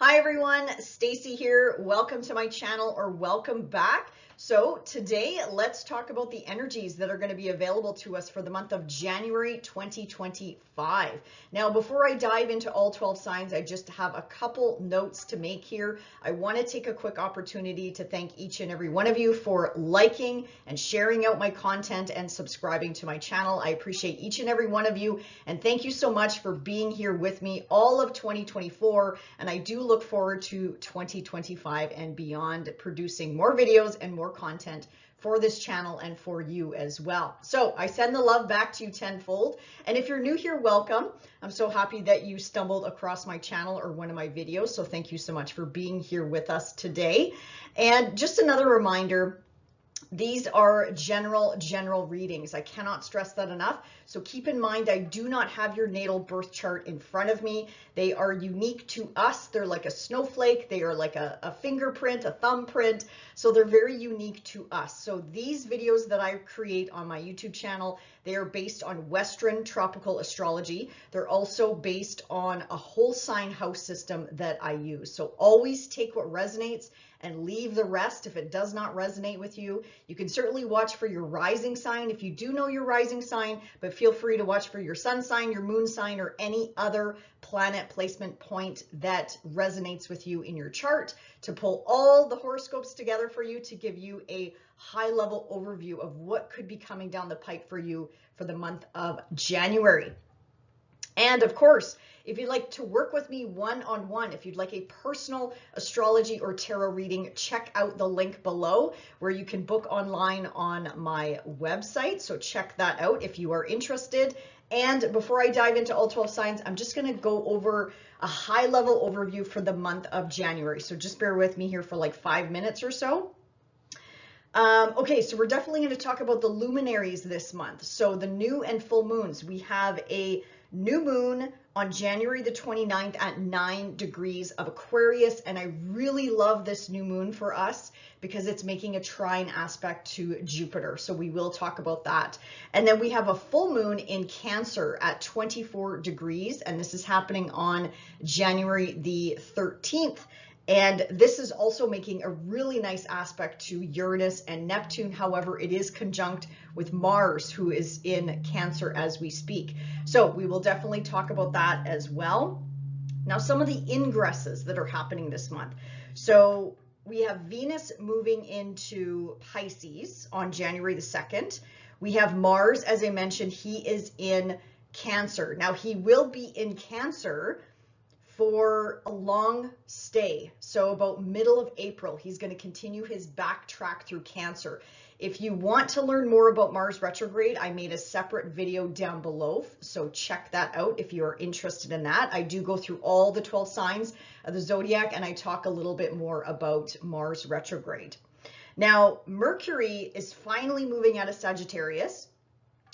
Hi everyone, Stacy here. Welcome to my channel, or welcome back. So today let's talk about the energies that are going to be available to us for the month of January 2025. Now, before I dive into all 12 signs, I just have a couple notes to make here. I want to take a quick opportunity to thank each and every one of you for liking and sharing out my content and subscribing to my channel. I appreciate each and every one of you, and thank you so much for being here with me all of 2024. And I do look forward to 2025 and beyond, producing more videos and more content for this channel and for you as well. So I send the love back to you tenfold. And if you're new here, welcome. I'm so happy that you stumbled across my channel or one of my videos. So thank you so much for being here with us today. And just another reminder, these are general readings. I cannot stress that enough. So keep in mind, I do not have your natal birth chart in front of me. They are unique to us. They're like a snowflake. They are like a fingerprint, a thumbprint. So they're very unique to us. So these videos that I create on my YouTube channel, they are based on Western tropical astrology. They're also based on a whole sign house system that I use. So always take what resonates and leave the rest if it does not resonate with you. You can certainly watch for your rising sign if you do know your rising sign, but feel free to watch for your sun sign, your moon sign, or any other planet placement point that resonates with you in your chart to pull all the horoscopes together for you to give you a high level overview of what could be coming down the pipe for you for the month of January. And of course, if you'd like to work with me one-on-one, if you'd like a personal astrology or tarot reading, check out the link below where you can book online on my website. So check that out if you are interested. And before I dive into all 12 signs, I'm just going to go over a high-level overview for the month of January. So just bear with me here for like 5 minutes or so. Okay, so we're definitely going to talk about the luminaries this month. So the new and full moons, we have a new moon on January the 29th at 9 degrees of Aquarius. And I really love this new moon for us because it's making a trine aspect to Jupiter. So we will talk about that. And then we have a full moon in Cancer at 24 degrees. And this is happening on January the 13th. And this is also making a really nice aspect to Uranus and Neptune. However, it is conjunct with Mars, who is in Cancer as we speak. So we will definitely talk about that as well. Now, some of the ingresses that are happening this month. So we have Venus moving into Pisces on January the 2nd. We have Mars, as I mentioned, he is in Cancer. Now, he will be in Cancer for a long stay. So about middle of April, he's going to continue his backtrack through Cancer. If you want to learn more about Mars retrograde, I made a separate video down below. So check that out if you're interested in that. I do go through all the 12 signs of the zodiac, and I talk a little bit more about Mars retrograde. Now, Mercury is finally moving out of Sagittarius.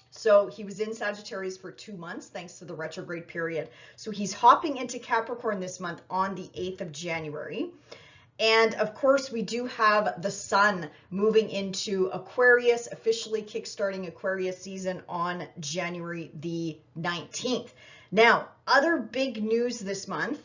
So he was in Sagittarius for 2 months, thanks to the retrograde period. So he's hopping into Capricorn this month on the 8th of January. And of course, we do have the sun moving into Aquarius, officially kickstarting Aquarius season on January the 19th. Now, other big news this month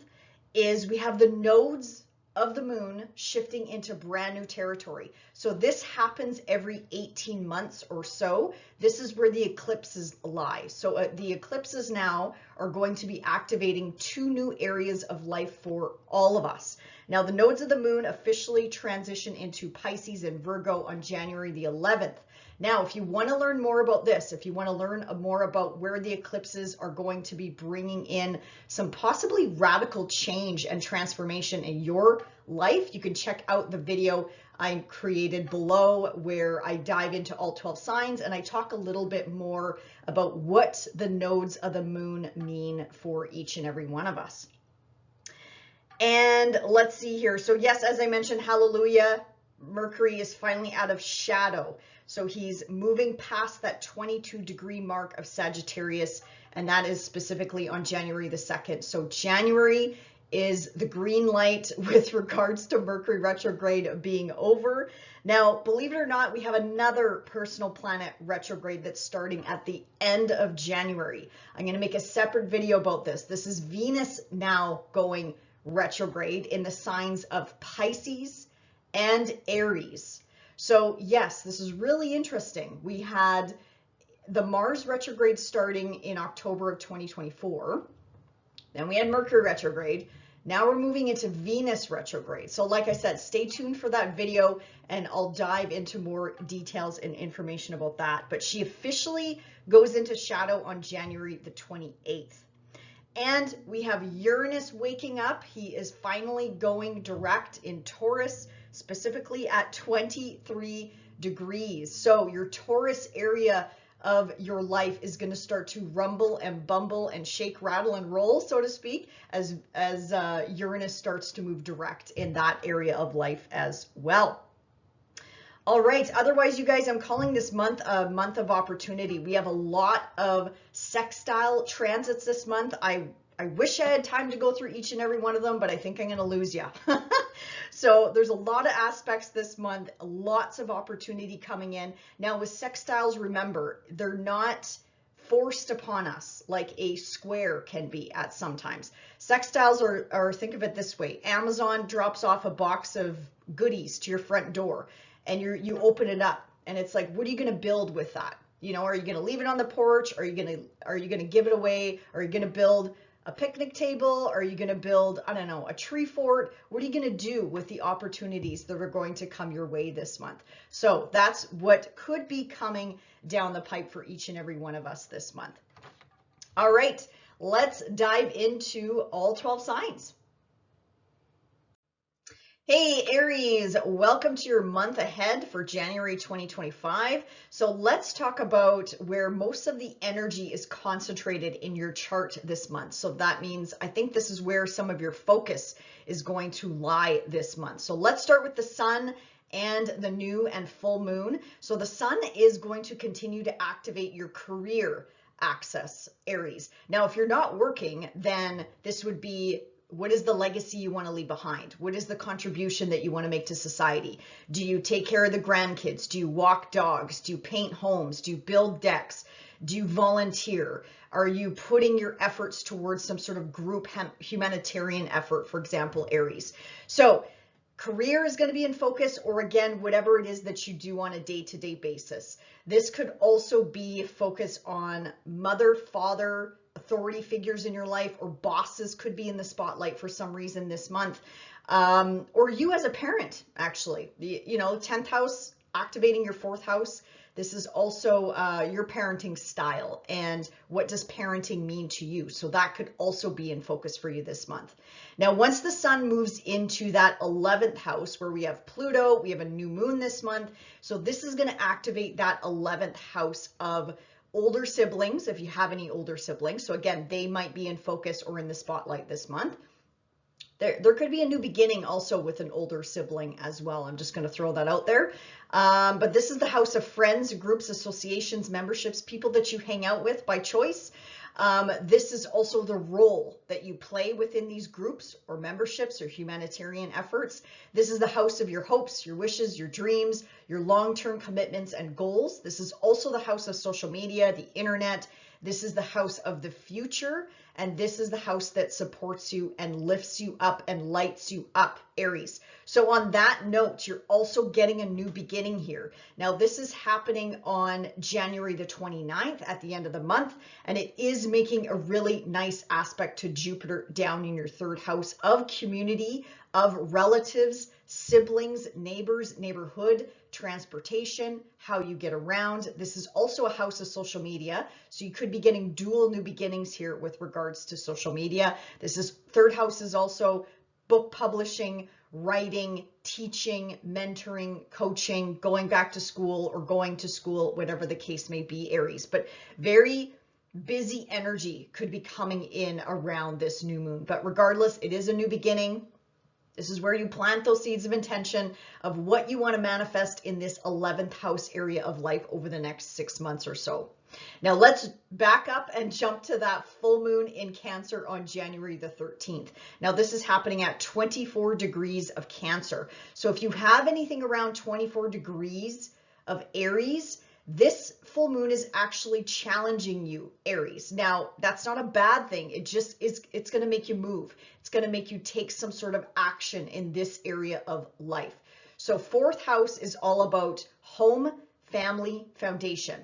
is we have the nodes of the moon shifting into brand new territory. So this happens every 18 months or so. This is where the eclipses lie. So the eclipses now are going to be activating 2 new areas of life for all of us. Now, the nodes of the moon officially transition into Pisces and Virgo on January the 11th. Now, if you want to learn more about this, if you want to learn more about where the eclipses are going to be bringing in some possibly radical change and transformation in your life, you can check out the video I created below where I dive into all 12 signs and I talk a little bit more about what the nodes of the moon mean for each and every one of us. And let's see here. So yes, as I mentioned, hallelujah, Mercury is finally out of shadow. So he's moving past that 22-degree mark of Sagittarius, and that is specifically on January the 2nd. So January is the green light with regards to Mercury retrograde being over. Now, believe it or not, we have another personal planet retrograde that's starting at the end of January. I'm going to make a separate video about this. This is Venus now going retrograde in the signs of Pisces and Aries. So yes, this is really interesting. We had the Mars retrograde starting in October of 2024. Then we had Mercury retrograde. Now we're moving into Venus retrograde. So like I said, stay tuned for that video and I'll dive into more details and information about that. But she officially goes into shadow on January the 28th. And we have Uranus waking up. He is finally going direct in Taurus, specifically at 23 degrees. So your Taurus area of your life is going to start to rumble and bumble and shake, rattle, and roll, so to speak, as Uranus starts to move direct in that area of life as well. All right, otherwise, you guys, I'm calling this month a month of opportunity. We have a lot of sextile transits this month. I wish I had time to go through each and every one of them, but I think I'm going to lose you. So there's a lot of aspects this month, lots of opportunity coming in. Now with sextiles, remember, they're not forced upon us like a square can be at sometimes. Sextiles are, think of it this way. Amazon drops off a box of goodies to your front door and you open it up and it's like, what are you going to build with that? You know, are you going to leave it on the porch? Are you going to give it away? Are you going to build a picnic table? Are you going to build, I don't know, a tree fort? What are you going to do with the opportunities that are going to come your way this month? So that's what could be coming down the pipe for each and every one of us this month. All right, let's dive into all 12 signs. Hey Aries, welcome to your month ahead for January 2025. So let's talk about where most of the energy is concentrated in your chart this month. So that means I think this is where some of your focus is going to lie this month. So let's start with the sun and the new and full moon. So the sun is going to continue to activate your career axis, Aries. Now, if you're not working, then this would be, what is the legacy you want to leave behind? What is the contribution that you want to make to society? Do you take care of the grandkids? Do you walk dogs? Do you paint homes? Do you build decks? Do you volunteer? Are you putting your efforts towards some sort of group humanitarian effort, for example, Aries? So career is going to be in focus, or again, whatever it is that you do on a day-to-day basis. This could also be focused on mother, father, authority figures in your life, or bosses could be in the spotlight for some reason this month, or you as a parent, actually. You know, 10th house activating your 4th house. This is also your parenting style and what does parenting mean to you. So that could also be in focus for you this month. Now, once the sun moves into that 11th house where we have Pluto, we have a new moon this month. So this is going to activate that 11th house of older siblings, if you have any older siblings. So again, they might be in focus or in the spotlight this month. There could be a new beginning also with an older sibling as well. I'm just going to throw that out there. But this is the house of friends, groups, associations, memberships, people that you hang out with by choice. This is also the role that you play within these groups or memberships or humanitarian efforts. This is the house of your hopes, your wishes, your dreams, your long-term commitments and goals. This is also the house of social media, the internet. This is the house of the future, and this is the house that supports you and lifts you up and lights you up, Aries. So on that note, you're also getting a new beginning here. Now, this is happening on January the 29th at the end of the month, and it is making a really nice aspect to Jupiter down in your 3rd house of community, of relatives, siblings, neighbors, neighborhood, transportation, how you get around. This is also a house of social media. So you could be getting dual new beginnings here with regards to social media. This is 3rd house is also book publishing, writing, teaching, mentoring, coaching, going back to school or going to school, whatever the case may be, Aries. But very busy energy could be coming in around this new moon. But regardless, it is a new beginning. This is where you plant those seeds of intention of what you want to manifest in this 11th house area of life over the next 6 months or so. Now let's back up and jump to that full moon in Cancer on January the 13th. Now this is happening at 24 degrees of Cancer. So if you have anything around 24 degrees of Aries, This full moon is actually challenging you, Aries. Now, that's not a bad thing. It just is, it's going to make you move. It's going to make you take some sort of action in this area of life. So fourth house is all about home, family, foundation.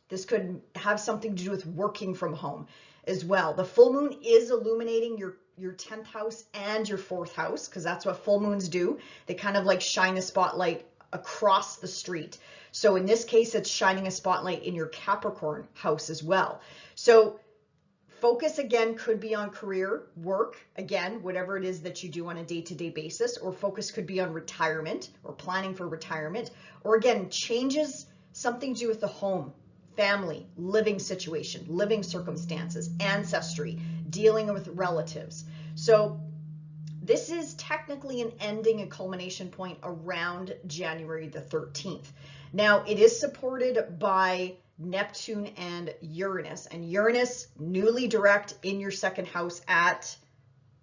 This could have something to do with working from home as well. The full moon is illuminating your 10th house and your 4th house, because that's what full moons do. They kind of like shine a spotlight across the street. So in this case, it's shining a spotlight in your Capricorn house as well. So focus again could be on career, work, again, whatever it is that you do on a day-to-day basis, or focus could be on retirement or planning for retirement, or again, changes, something to do with the home, family, living situation, living circumstances, ancestry, dealing with relatives. So this is technically an ending, a culmination point around January the 13th. Now, it is supported by Neptune and Uranus newly direct in your 2nd house at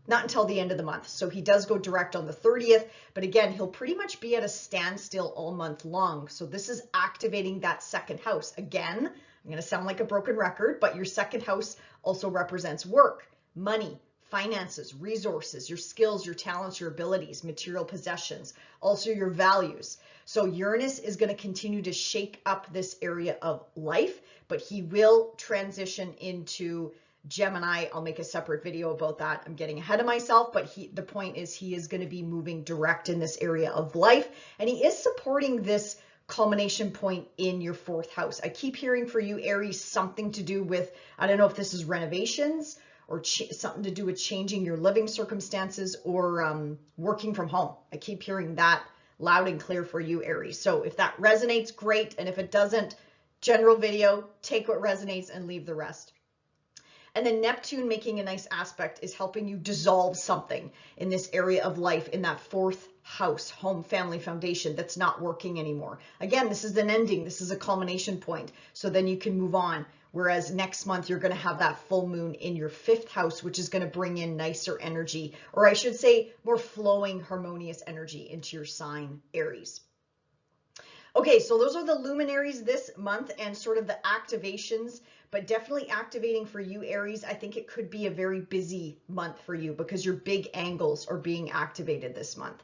not until the end of the month. So he does go direct on the 30th, but again, he'll pretty much be at a standstill all month long. So this is activating that 2nd house. Again, I'm going to sound like a broken record, but your 2nd house also represents work, money, finances, resources, your skills, your talents, your abilities, material possessions, also your values. So Uranus is going to continue to shake up this area of life, but he will transition into Gemini. I'll make a separate video about that. I'm getting ahead of myself, but the point is he is going to be moving direct in this area of life, and he is supporting this culmination point in your 4th house. I keep hearing for you, Aries, something to do with, I don't know if this is renovations or something to do with changing your living circumstances or working from home. I keep hearing that loud and clear for you, Aries. So if that resonates, great. And if it doesn't, general video, take what resonates and leave the rest. And then Neptune making a nice aspect is helping you dissolve something in this area of life, in that 4th house, home, family, foundation that's not working anymore. Again, this is an ending. This is a culmination point. So then you can move on. Whereas next month, you're going to have that full moon in your 5th house, which is going to bring in nicer energy, or I should say more flowing, harmonious energy into your sign, Aries. Okay, so those are the luminaries this month and sort of the activations, but definitely activating for you, Aries. I think it could be a very busy month for you because your big angles are being activated this month.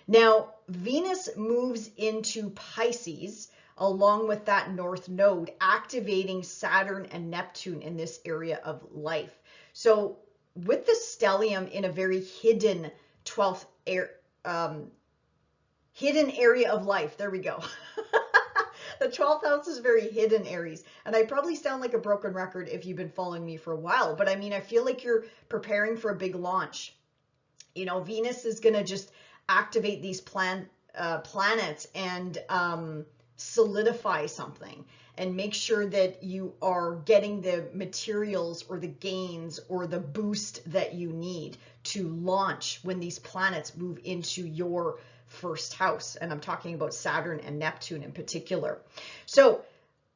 Now, Venus moves into Pisces along with that North Node, activating Saturn and Neptune in this area of life. So with the stellium in a very hidden 12th hidden area of life, there we go. The 12th house is very hidden, Aries. And I probably sound like a broken record if you've been following me for a while, but I mean, I feel like you're preparing for a big launch. You know, Venus is going to just activate these planets and solidify something and make sure that you are getting the materials or the gains or the boost that you need to launch when these planets move into your 1st house. And I'm talking about Saturn and Neptune in particular. So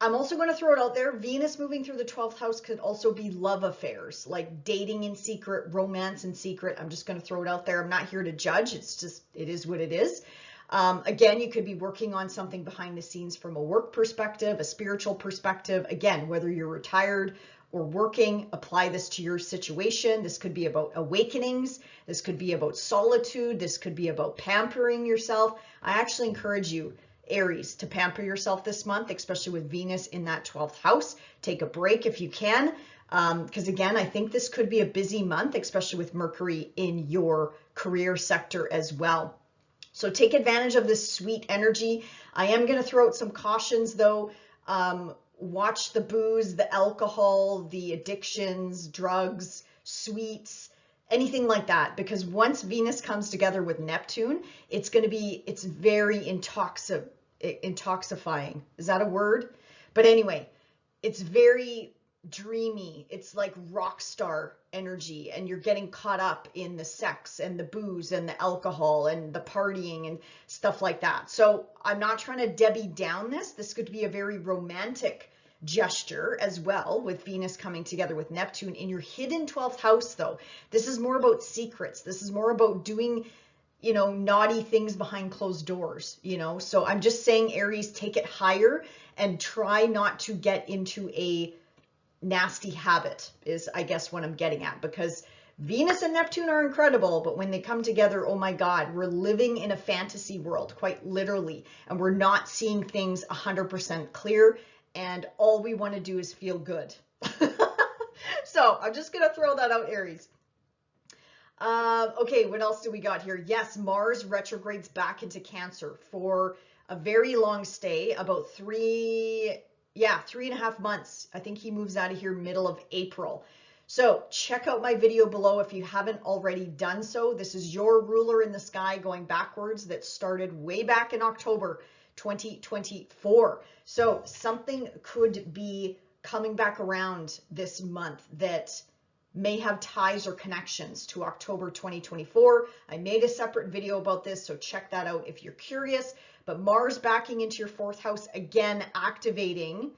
I'm also going to throw it out there. Venus moving through the 12th house could also be love affairs, like dating in secret, romance in secret. I'm just going to throw it out there. I'm not here to judge. It's just, it is what it is. Again, you could be working on something behind the scenes from a work perspective, a spiritual perspective. Again, whether you're retired or working, apply this to your situation. This could be about awakenings. This could be about solitude. This could be about pampering yourself. I actually encourage you, Aries, to pamper yourself this month, especially with Venus in that 12th house. Take a break if you can, because again, I think this could be a busy month, especially with Mercury in your career sector as well. So take advantage of this sweet energy. I am going to throw out some cautions though. Watch the booze, the alcohol, the addictions, drugs, sweets, anything like that. Because once Venus comes together with Neptune, it's very intoxifying. Is that a word? But anyway, it's very dreamy. It's like rock star energy, and you're getting caught up in the sex and the booze and the alcohol and the partying and stuff like that. So I'm not trying to Debbie down this. This could be a very romantic gesture as well, with Venus coming together with Neptune in your hidden 12th house though. This is more about secrets. This is more about doing you know, naughty things behind closed doors, you know. So I'm just saying, Aries, take it higher and try not to get into a nasty habit is, I guess, what I'm getting at, because Venus and Neptune are incredible, but when they come together, oh my God, we're living in a fantasy world, quite literally, and we're not seeing things 100% clear, and all we want to do is feel good. So I'm just going to throw that out, Aries. Okay, what else do we got here? Yes, Mars retrogrades back into Cancer for a very long stay, about 3.5 months. I think he moves out of here middle of April. So check out my video below if you haven't already done so. This is your ruler in the sky going backwards that started way back in October 2024. So something could be coming back around this month that may have ties or connections to October 2024. I made a separate video about this, so check that out if you're curious. But Mars backing into your fourth house, again, activating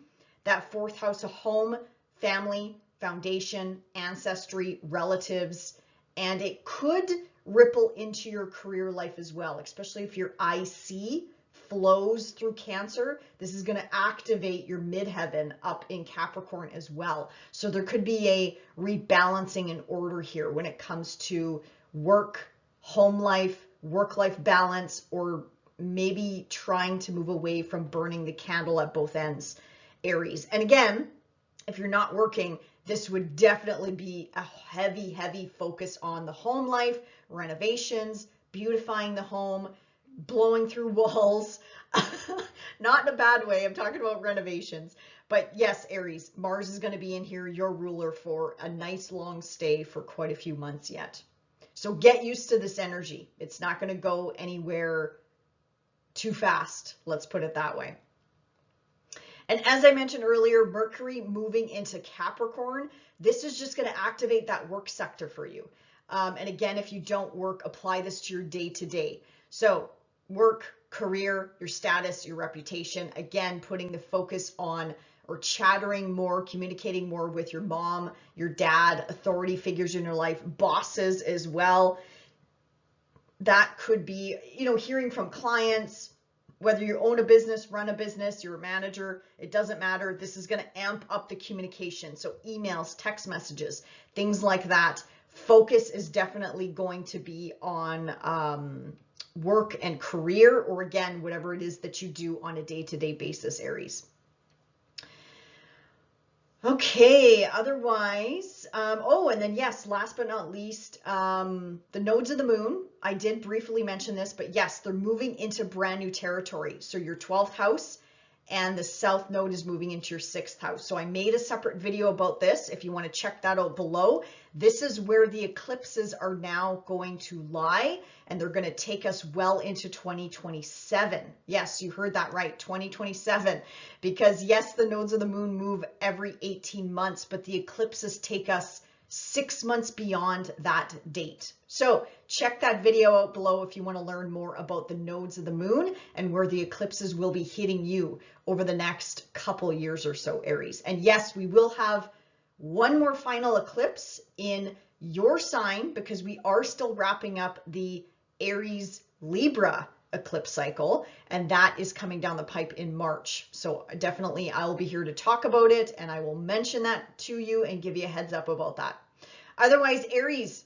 that fourth house of home, family, foundation, ancestry, relatives, and it could ripple into your career life as well, especially if your IC flows through Cancer. This is going to activate your midheaven up in Capricorn as well. So there could be a rebalancing in order here when it comes to work, home life, work-life balance, or maybe trying to move away from burning the candle at both ends, Aries. And again, if you're not working, this would definitely be a heavy, heavy focus on the home life, renovations, beautifying the home, blowing through walls, not in a bad way. I'm talking about renovations. But yes, Aries, Mars is going to be in here, your ruler, for a nice long stay for quite a few months yet. So get used to this energy. It's not going to go anywhere too fast. Let's put it that way. And as I mentioned earlier, Mercury moving into Capricorn, this is just going to activate that work sector for you. And again, if you don't work, apply this to your day-to-day. So work, career, your status, your reputation, again, putting the focus on or chattering more, communicating more with your mom, your dad, authority figures in your life, bosses as well. That could be, you know, hearing from clients, whether you own a business, run a business, you're a manager, it doesn't matter. This is going to amp up the communication. So emails, text messages, things like that. Focus is definitely going to be on work and career, or again, whatever it is that you do on a day-to-day basis, Aries. Okay, otherwise, oh, and then yes, last but not least, the nodes of the moon. I did briefly mention this, but yes, they're moving into brand new territory. So your 12th house and the south node is moving into your 6th house. So I made a separate video about this if you want to check that out below. This is where the eclipses are now going to lie, and they're going to take us well into 2027. Yes, you heard that right, 2027. Because yes, the nodes of the moon move every 18 months, but the eclipses take us 6 months beyond that date. So check that video out below if you want to learn more about the nodes of the moon and where the eclipses will be hitting you over the next couple years or so, Aries. And yes, we will have one more final eclipse in your sign because we are still wrapping up the Aries Libra eclipse cycle, and that is coming down the pipe in March. So definitely I'll be here to talk about it, and I will mention that to you and give you a heads up about that. Otherwise, Aries,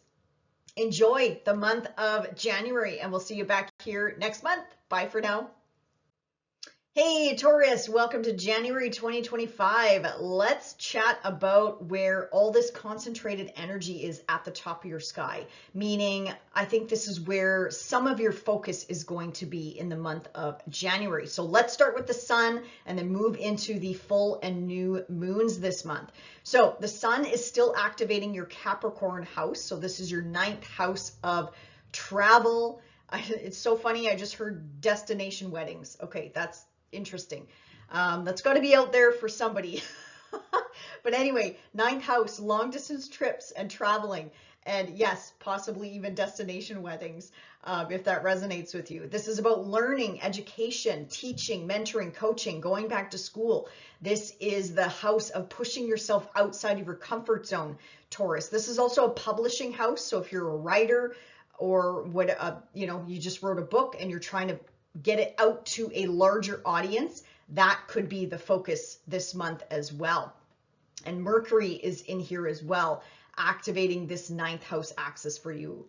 enjoy the month of January, and we'll see you back here next month. Bye for now. Hey Taurus, welcome to January 2025. Let's chat about where all this concentrated energy is at the top of your sky, meaning I think this is where some of your focus is going to be in the month of January. So let's start with the sun and then move into the full and new moons this month. So the sun is still activating your Capricorn house. So this is your 9th house of travel. It's so funny. I just heard destination weddings. Okay, that's interesting. That's got to be out there for somebody. But anyway, 9th house, long distance trips and traveling. And yes, possibly even destination weddings, if that resonates with you. This is about learning, education, teaching, mentoring, coaching, going back to school. This is the house of pushing yourself outside of your comfort zone, Taurus. This is also a publishing house. So if you're a writer or what, you know, you just wrote a book and you're trying to get it out to a larger audience, that could be the focus this month as well. And Mercury is in here as well, activating this 9th house axis for you,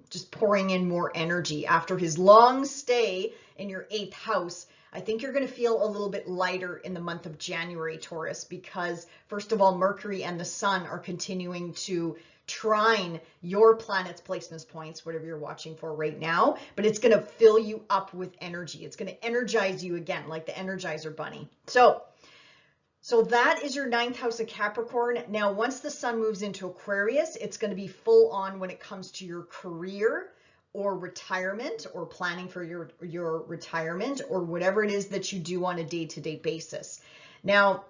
just pouring in more energy. After his long stay in your 8th house, I think you're going to feel a little bit lighter in the month of January, Taurus, because first of all, Mercury and the Sun are continuing to trine your planet's placements points, whatever you're watching for right now, but it's going to fill you up with energy. It's going to energize you again, like the Energizer Bunny. So that is your 9th house of Capricorn. Now, once the Sun moves into Aquarius, it's going to be full on when it comes to your career or retirement, or planning for your retirement, or whatever it is that you do on a day-to-day basis. Now,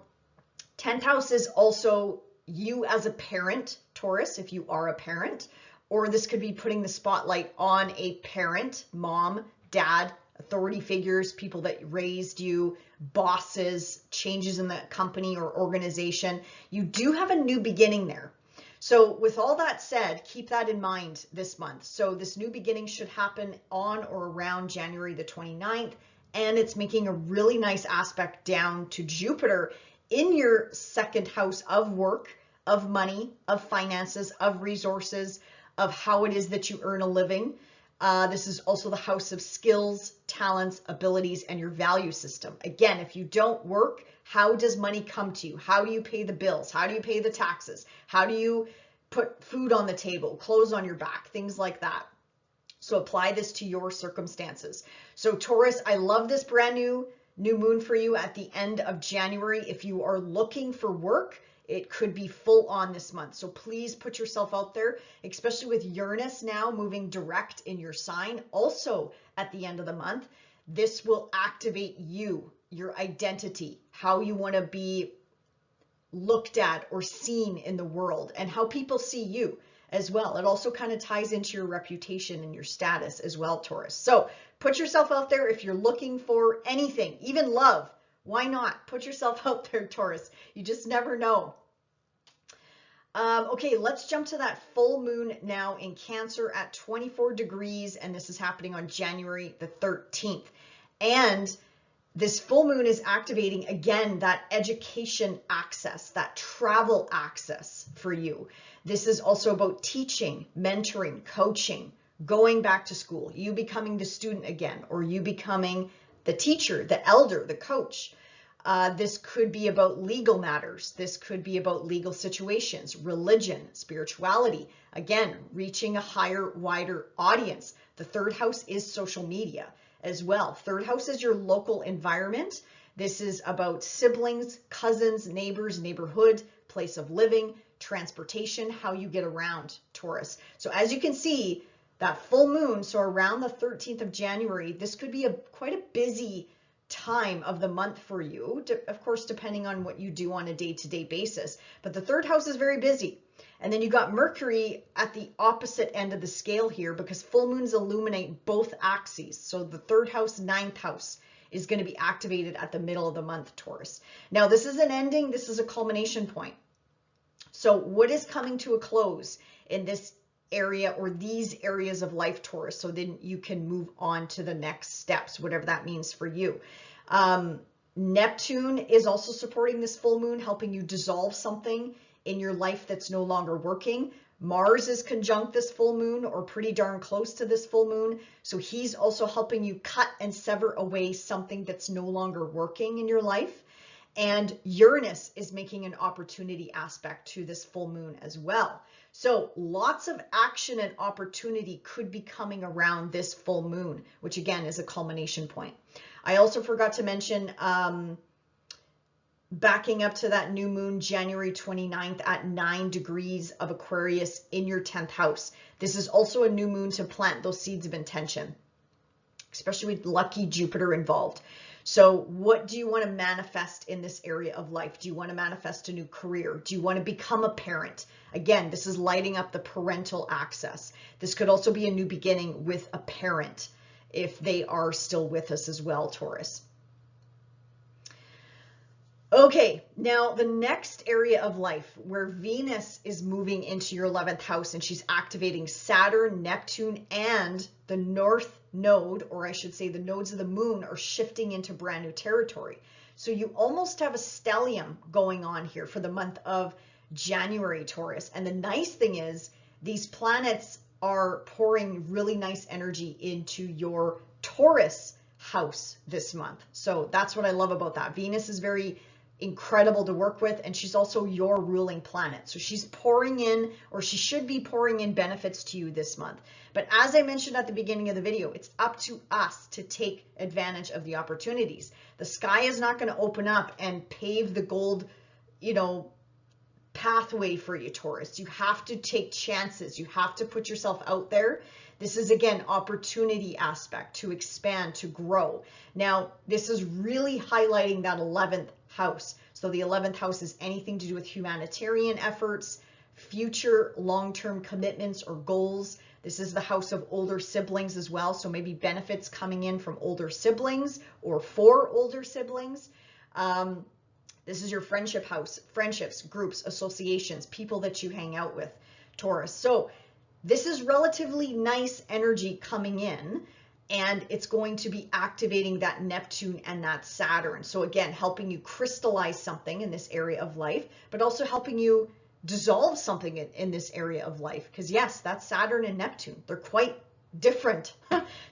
10th house is also you as a parent, Taurus, if you are a parent, or this could be putting the spotlight on a parent, mom, dad, authority figures, people that raised you, bosses, changes in the company or organization. You do have a new beginning there. So with all that said, keep that in mind this month. So this new beginning should happen on or around January the 29th, and it's making a really nice aspect down to Jupiter in your 2nd house of work, of money, of finances, of resources, of how it is that you earn a living. This is also the house of skills, talents, abilities, and your value system. Again, if you don't work, how does money come to you? How do you pay the bills? How do you pay the taxes? How do you put food on the table, clothes on your back, things like that? So apply this to your circumstances. So Taurus, I love this brand new moon for you at the end of January. If you are looking for work, it could be full on this month. So please put yourself out there, especially with Uranus now moving direct in your sign. Also at the end of the month, this will activate you, your identity, how you want to be looked at or seen in the world, and how people see you as well. It also kind of ties into your reputation and your status as well, Taurus. So put yourself out there if you're looking for anything, even love. Why not? Put yourself out there, Taurus. You just never know. Okay, let's jump to that full moon now in Cancer at 24 degrees, and this is happening on January the 13th. And this full moon is activating, again, that education access, that travel access for you. This is also about teaching, mentoring, coaching, going back to school, you becoming the student again, or you becoming the teacher, the elder, the coach. This could be about legal matters. This could be about legal situations, religion, spirituality. Again, reaching a higher, wider audience. The 3rd house is social media as well. 3rd house is your local environment. This is about siblings, cousins, neighbors, neighborhood, place of living, transportation, how you get around, Taurus. So as you can see, that full moon, so around the 13th of January, this could be quite a busy time of the month for you, of course, depending on what you do on a day-to-day basis. But the 3rd house is very busy. And then you got Mercury at the opposite end of the scale here, because full moons illuminate both axes. So the 3rd house, 9th house is going to be activated at the middle of the month, Taurus. Now, this is an ending. This is a culmination point. So what is coming to a close in this area or these areas of life, Taurus, so then you can move on to the next steps, whatever that means for you. Neptune is also supporting this full moon, helping you dissolve something in your life that's no longer working. Mars is conjunct this full moon, or pretty darn close to this full moon. So he's also helping you cut and sever away something that's no longer working in your life. And Uranus is making an opportunity aspect to this full moon as well. So lots of action and opportunity could be coming around this full moon, which again is a culmination point. I also forgot to mention, backing up to that new moon, January 29th at 9 degrees of Aquarius in your 10th house. This is also a new moon to plant those seeds of intention, especially with lucky Jupiter involved. So what do you want to manifest in this area of life? Do you want to manifest a new career? Do you want to become a parent? Again, this is lighting up the parental access. This could also be a new beginning with a parent if they are still with us as well, Taurus. Okay, now the next area of life where Venus is moving into your 11th house and she's activating Saturn, Neptune, and the North Node, or I should say the nodes of the moon, are shifting into brand new territory. So you almost have a stellium going on here for the month of January, Taurus. And the nice thing is these planets are pouring really nice energy into your Taurus house this month. So that's what I love about that. Venus is very incredible to work with, and she's also your ruling planet. So she's pouring in, or she should be pouring in benefits to you this month. But as I mentioned at the beginning of the video, it's up to us to take advantage of the opportunities. The sky is not going to open up and pave the gold, pathway for you, Taurus. You have to take chances. You have to put yourself out there. This is, again, opportunity aspect to expand, to grow. Now, this is really highlighting that 11th house. So the 11th house is anything to do with humanitarian efforts, future long-term commitments or goals. This is the house of older siblings as well. So maybe benefits coming in from older siblings or for older siblings. This is your friendship house, friendships, groups, associations, people that you hang out with, Taurus. So this is relatively nice energy coming in, and it's going to be activating that Neptune and that Saturn. So again, helping you crystallize something in this area of life, but also helping you dissolve something in this area of life. Because yes, that's Saturn and Neptune. They're quite different.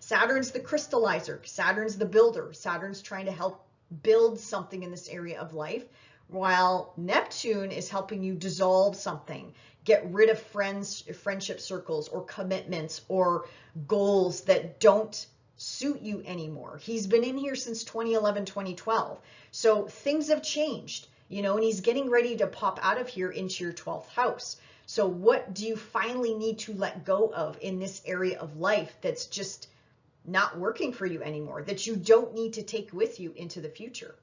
Saturn's the crystallizer. Saturn's the builder. Saturn's trying to help build something in this area of life, while Neptune is helping you dissolve something, get rid of friendship circles or commitments or goals that don't suit you anymore. He's been in here since 2011, 2012. So things have changed, and he's getting ready to pop out of here into your 12th house. So what do you finally need to let go of in this area of life that's just not working for you anymore, that you don't need to take with you into the future?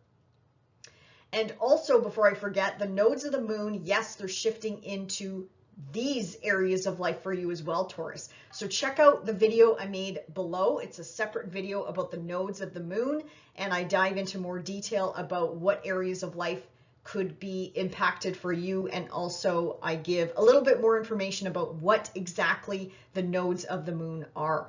And also, before I forget, the nodes of the moon, yes, they're shifting into these areas of life for you as well, Taurus. So check out the video I made below. It's a separate video about the nodes of the moon, and I dive into more detail about what areas of life could be impacted for you. And also I give a little bit more information about what exactly the nodes of the moon are.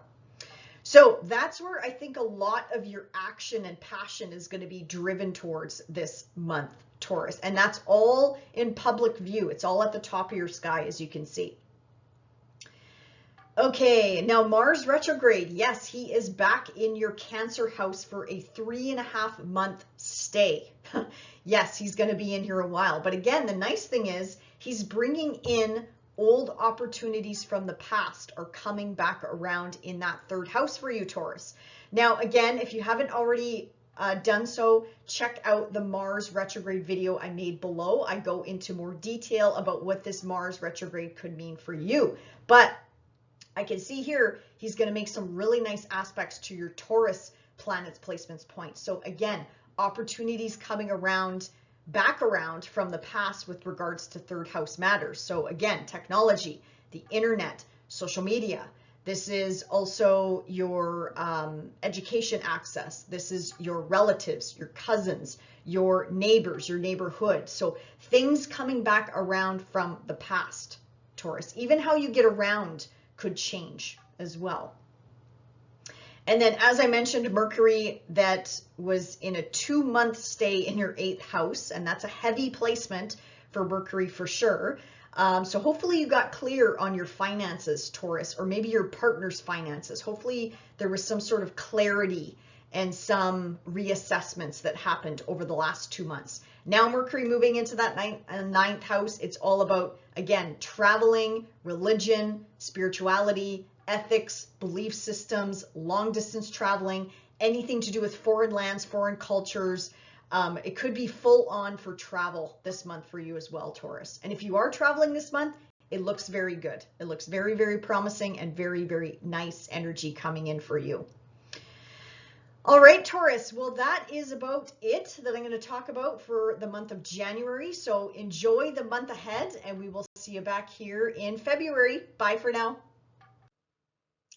So that's where I think a lot of your action and passion is going to be driven towards this month, Taurus. And that's all in public view. It's all at the top of your sky, as you can see. Okay, now Mars retrograde. Yes, he is back in your Cancer house for a 3.5 month stay. Yes, he's going to be in here a while. But again, the nice thing is he's bringing in old opportunities from the past are coming back around in that 3rd house for you, Taurus. Now, again, if you haven't already done so, check out the Mars retrograde video I made below. I go into more detail about what this Mars retrograde could mean for you. But I can see here, he's going to make some really nice aspects to your Taurus planets placements points. So again, opportunities coming around, back around from the past with regards to 3rd house matters. So again, technology, the internet, social media. This is also your education access. This is your relatives, your cousins, your neighbors, your neighborhood. So things coming back around from the past, Taurus. Even how you get around could change as well. And then, as I mentioned, Mercury, that was in a 2-month stay in your 8th house, and that's a heavy placement for Mercury for sure. So hopefully you got clear on your finances, Taurus, or maybe your partner's finances. Hopefully there was some sort of clarity and some reassessments that happened over the last 2 months. Now Mercury moving into that 9th house, it's all about, again, traveling, religion, spirituality, ethics, belief systems, long distance traveling, anything to do with foreign lands, foreign cultures. It could be full on for travel this month for you as well, Taurus. And if you are traveling this month, it looks very good. It looks very, very promising and very, very nice energy coming in for you. All right, Taurus. Well, that is about it that I'm going to talk about for the month of January. So enjoy the month ahead, and we will see you back here in February. Bye for now.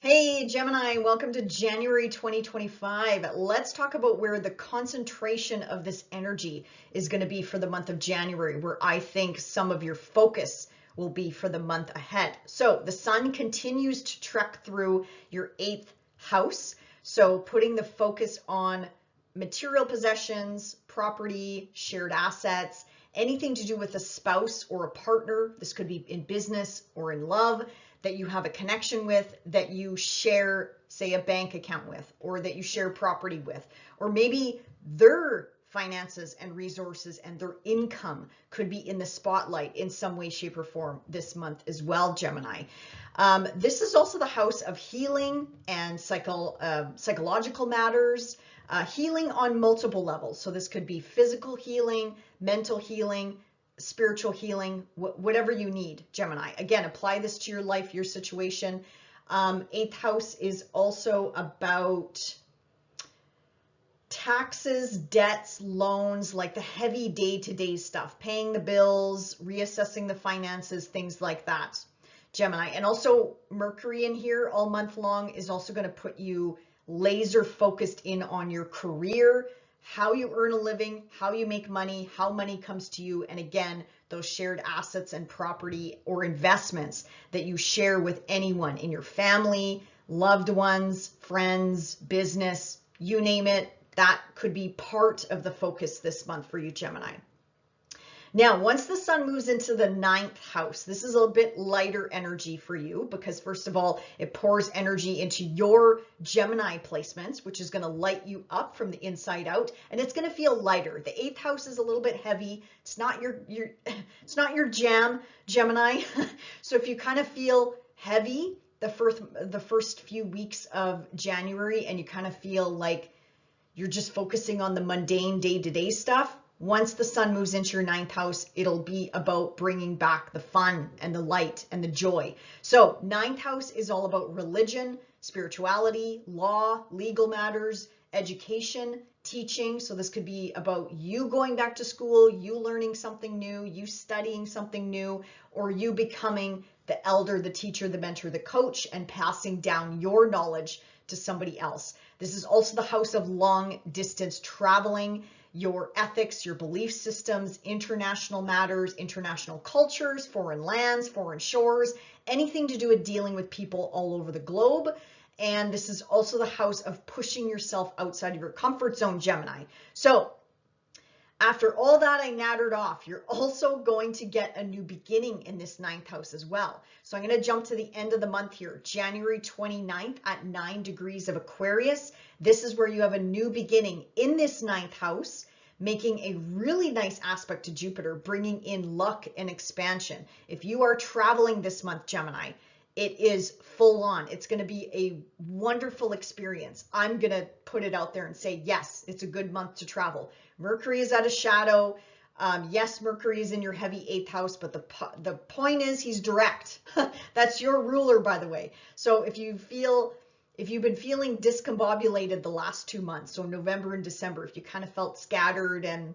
Hey Gemini, welcome to January 2025. Let's talk about where the concentration of this energy is going to be for the month of January, where I think some of your focus will be for the month ahead. So the sun continues to trek through your 8th house. So putting the focus on material possessions, property, shared assets, anything to do with a spouse or a partner. This could be in business or in love, that you have a connection with, that you share, say, a bank account with, or that you share property with, or maybe their finances and resources and their income could be in the spotlight in some way, shape, or form this month as well, Gemini. This is also the house of healing and psychological matters, healing on multiple levels. So this could be physical healing, mental healing, spiritual healing, whatever you need, Gemini. Again, apply this to your life, your situation. 8th house is also about taxes, debts, loans, like the heavy day-to-day stuff, paying the bills, reassessing the finances, things like that, Gemini. And also Mercury in here all month long is also going to put you laser focused in on your career, how you earn a living, how you make money, how money comes to you, and again, those shared assets and property or investments that you share with anyone in your family, loved ones, friends, business, you name it. That could be part of the focus this month for you, Gemini. Now, once the sun moves into the 9th house, this is a bit lighter energy for you because, first of all, it pours energy into your Gemini placements, which is going to light you up from the inside out, and it's going to feel lighter. The 8th house is a little bit heavy. It's not it's not your jam, Gemini. So if you kind of feel heavy the first few weeks of January and you kind of feel like you're just focusing on the mundane day-to-day stuff, once the sun moves into your 9th house, it'll be about bringing back the fun and the light and the joy. So 9th house is all about religion, spirituality, law, legal matters, education, teaching. So this could be about you going back to school, you learning something new, you studying something new, or you becoming the elder, the teacher, the mentor, the coach, and passing down your knowledge to somebody else. This is also the house of long distance traveling, your ethics, your belief systems, international matters, international cultures, foreign lands, foreign shores, anything to do with dealing with people all over the globe. And this is also the house of pushing yourself outside of your comfort zone, Gemini. So after all that I nattered off, you're also going to get a new beginning in this 9th house as well. So I'm going to jump to the end of the month here, January 29th at 9 degrees of Aquarius. This is where you have a new beginning in this 9th house, making a really nice aspect to Jupiter, bringing in luck and expansion. If you are traveling this month, Gemini, it is full on. It's going to be a wonderful experience. I'm going to put it out there and say, yes, it's a good month to travel. Mercury is at a shadow. Yes, Mercury is in your heavy 8th house, but the point is he's direct. That's your ruler, by the way. So if you've been feeling discombobulated the last 2 months, so November and December, if you kind of felt scattered and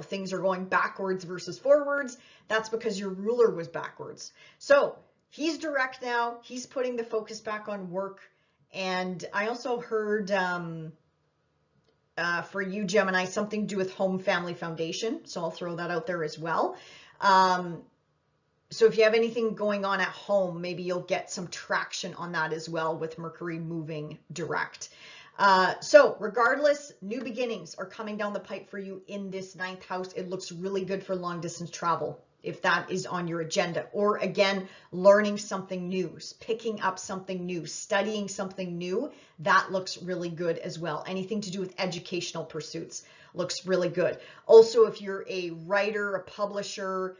things are going backwards versus forwards, that's because your ruler was backwards. So he's direct now. He's putting the focus back on work. And I also heard for you, Gemini, something to do with Home Family Foundation. So I'll throw that out there as well. So if you have anything going on at home, maybe you'll get some traction on that as well with Mercury moving direct. So regardless, new beginnings are coming down the pipe for you in this 9th house. It looks really good for long distance travel, if that is on your agenda, or again, learning something new, picking up something new, studying something new, that looks really good as well. Anything to do with educational pursuits looks really good. Also, if you're a writer, a publisher,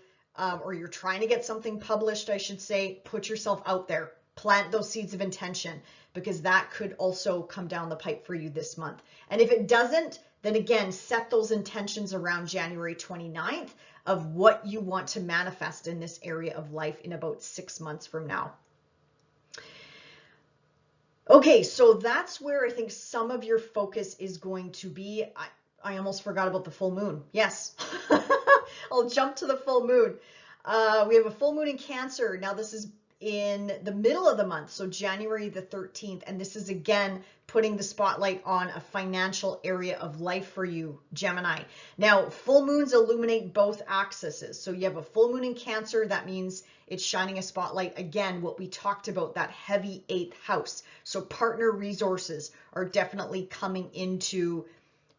or you're trying to get something published, I should say, put yourself out there, plant those seeds of intention, because that could also come down the pipe for you this month. And if it doesn't, then again, set those intentions around January 29th of what you want to manifest in this area of life in about 6 months from now. Okay, so that's where I think some of your focus is going to be. I almost forgot about the full moon. Yes, I'll jump to the full moon. We have a full moon in Cancer. Now this is in the middle of the month, so January the 13th. And this is again putting the spotlight on a financial area of life for you, Gemini. Now, full moons illuminate both axes. So you have a full moon in Cancer. That means it's shining a spotlight. Again, what we talked about, that heavy 8th house. So partner resources are definitely coming into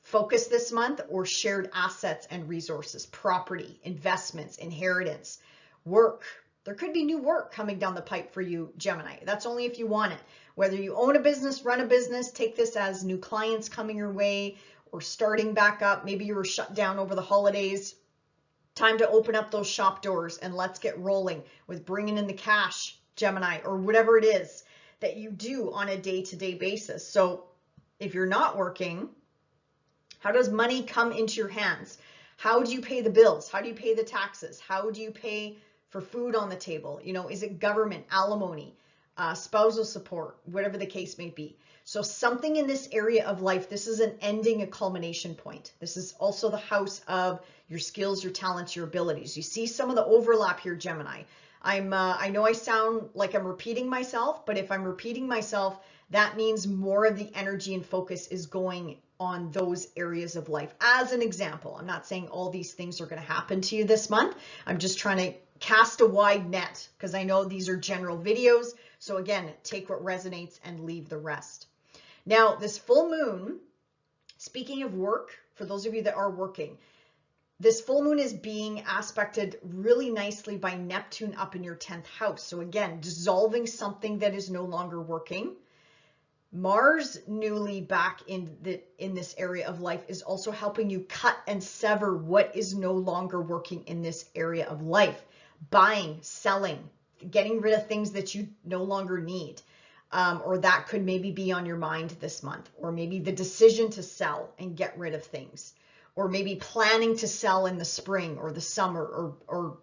focus this month, or shared assets and resources, property, investments, inheritance, work. There could be new work coming down the pipe for you, Gemini. That's only if you want it. Whether you own a business, run a business, take this as new clients coming your way or starting back up. Maybe you were shut down over the holidays. Time to open up those shop doors and let's get rolling with bringing in the cash, Gemini, or whatever it is that you do on a day-to-day basis. So if you're not working, how does money come into your hands? How do you pay the bills? How do you pay the taxes? How do you pay for food on the table? You know, is it government, alimony, spousal support, whatever the case may be? So something in this area of life, this is an ending, a culmination point. This is also the house of your skills, your talents, your abilities. You see some of the overlap here, Gemini. I know I sound like I'm repeating myself, but if I'm repeating myself, that means more of the energy and focus is going on those areas of life. As an example, I'm not saying all these things are going to happen to you this month. I'm just trying to cast a wide net because I know these are general videos. So again, take what resonates and leave the rest. Now, this full moon, speaking of work, for those of you that are working, this full moon is being aspected really nicely by Neptune up in your 10th house. So again, dissolving something that is no longer working. Mars, newly back in this area of life, is also helping you cut and sever what is no longer working in this area of life. Buying, selling, getting rid of things that you no longer need. Or that could maybe be on your mind this month. Or maybe the decision to sell and get rid of things. Or maybe planning to sell in the spring or the summer or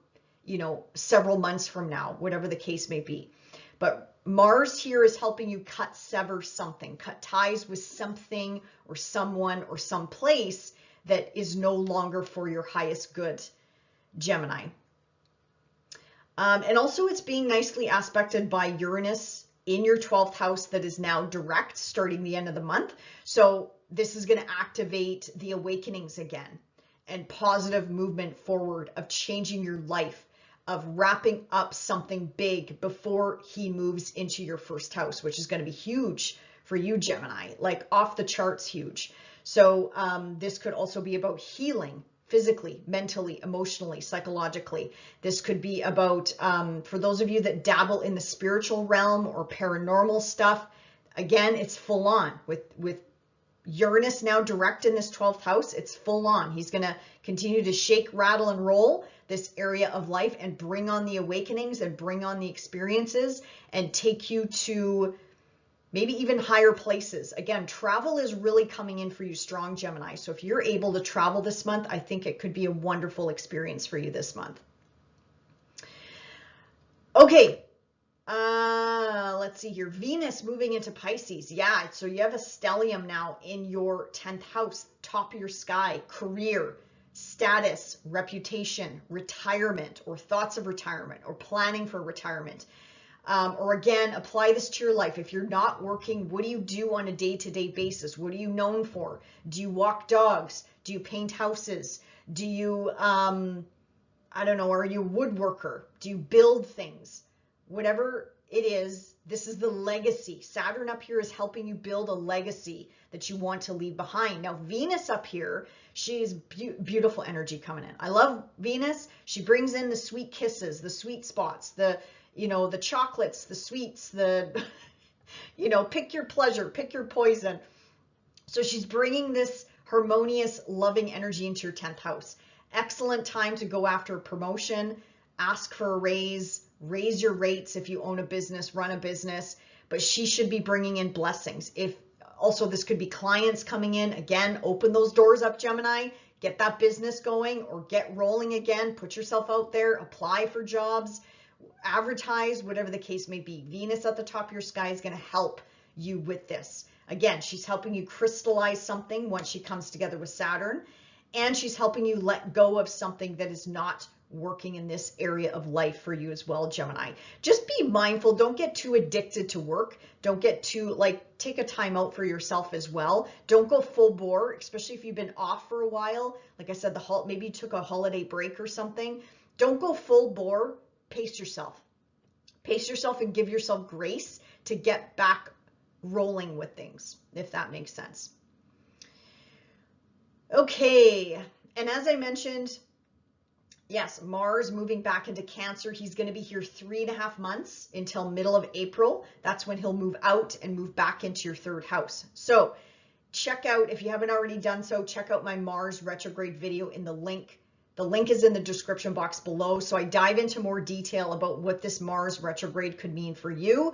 you know, several months from now, whatever the case may be. But Mars here is helping you cut, sever something, cut ties with something or someone or some place that is no longer for your highest good, Gemini. And also it's being nicely aspected by Uranus in your 12th house that is now direct starting the end of the month. So this is going to activate the awakenings again and positive movement forward of changing your life, of wrapping up something big before he moves into your first house, which is going to be huge for you, Gemini, like off the charts huge. So this could also be about healing physically, mentally, emotionally, psychologically. This could be about, for those of you that dabble in the spiritual realm or paranormal stuff, again, it's full on with Uranus now direct in this 12th house. It's full on. He's going to continue to shake, rattle, and roll this area of life and bring on the awakenings and bring on the experiences and take you to maybe even higher places. Again, travel is really coming in for you strong, Gemini. So if you're able to travel this month, I think it could be a wonderful experience for you this month. Okay. Let's see here. Venus moving into Pisces. Yeah, so you have a stellium now in your 10th house, top of your sky, career, status, reputation, retirement, or thoughts of retirement, or planning for retirement. Or again, apply this to your life. If you're not working, what do you do on a day-to-day basis? What are you known for? Do you walk dogs? Do you paint houses? Do you, I don't know, are you a woodworker? Do you build things? Whatever it is, this is the legacy. Saturn up here is helping you build a legacy that you want to leave behind. Now, Venus up here, she's beautiful energy coming in. I love Venus. She brings in the sweet kisses, the sweet spots, the, you know, the chocolates, the sweets, the, you know, pick your pleasure, pick your poison. So she's bringing this harmonious, loving energy into your 10th house. Excellent time to go after a promotion, ask for a raise your rates if you own a business, run a business, but she should be bringing in blessings. If also this could be clients coming in, again, open those doors up, Gemini, get that business going or get rolling again, put yourself out there, apply for jobs, advertise, whatever the case may be. Venus at the top of your sky is going to help you with this. Again, she's helping you crystallize something once she comes together with Saturn, and she's helping you let go of something that is not working in this area of life for you as well, Gemini. Just be mindful. Don't get too addicted to work. Don't get too, take a time out for yourself as well. Don't go full bore, especially if you've been off for a while. Like I said, maybe you took a holiday break or something. Don't go full bore. Pace yourself. Pace yourself and give yourself grace to get back rolling with things, if that makes sense. Okay, and as I mentioned, yes, Mars moving back into Cancer. He's going to be here 3.5 months until middle of April. That's when he'll move out and move back into your 3rd house. So check out, if you haven't already done so, check out my Mars retrograde video in the link. The link is in the description box below. So I dive into more detail about what this Mars retrograde could mean for you.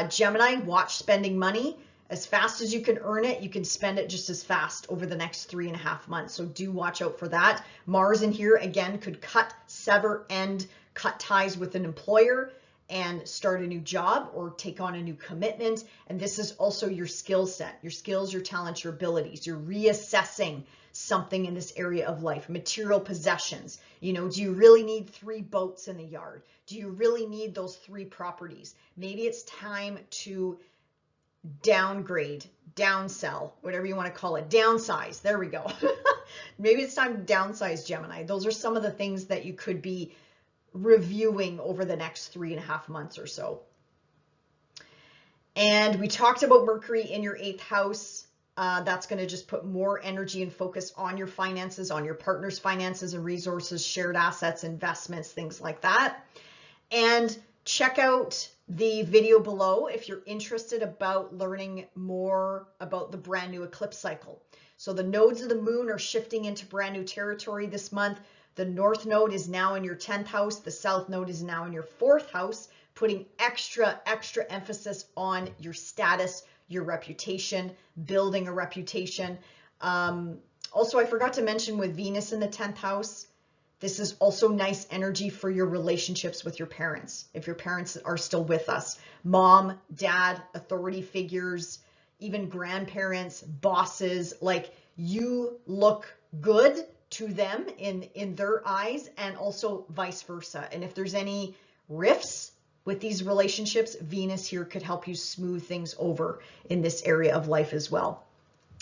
Gemini, watch spending money. As fast as you can earn it, you can spend it just as fast over the next 3.5 months. So do watch out for that. Mars in here, again, could cut, sever, end, cut ties with an employer and start a new job or take on a new commitment. And this is also your skill set, your skills, your talents, your abilities. You're reassessing something in this area of life, material possessions. You know, do you really need 3 boats in the yard? Do you really need those 3 properties? Maybe it's time to downgrade, downsell, whatever you want to call it, downsize. There we go. Maybe it's time to downsize, Gemini. Those are some of the things that you could be reviewing over the next 3.5 months or so. And we talked about Mercury in your 8th house. That's going to just put more energy and focus on your finances, on your partner's finances and resources, shared assets, investments, things like that. And check out the video below if you're interested about learning more about the brand new eclipse cycle. So the nodes of the moon are shifting into brand new territory this month. The north node is now in your 10th house. The south node is now in your 4th house, putting extra emphasis on your status, your reputation, building a reputation. Also, I forgot to mention with Venus in the 10th house, this is also nice energy for your relationships with your parents. If your parents are still with us, mom, dad, authority figures, even grandparents, bosses, like you look good to them in their eyes and also vice versa. And if there's any rifts with these relationships, Venus here could help you smooth things over in this area of life as well.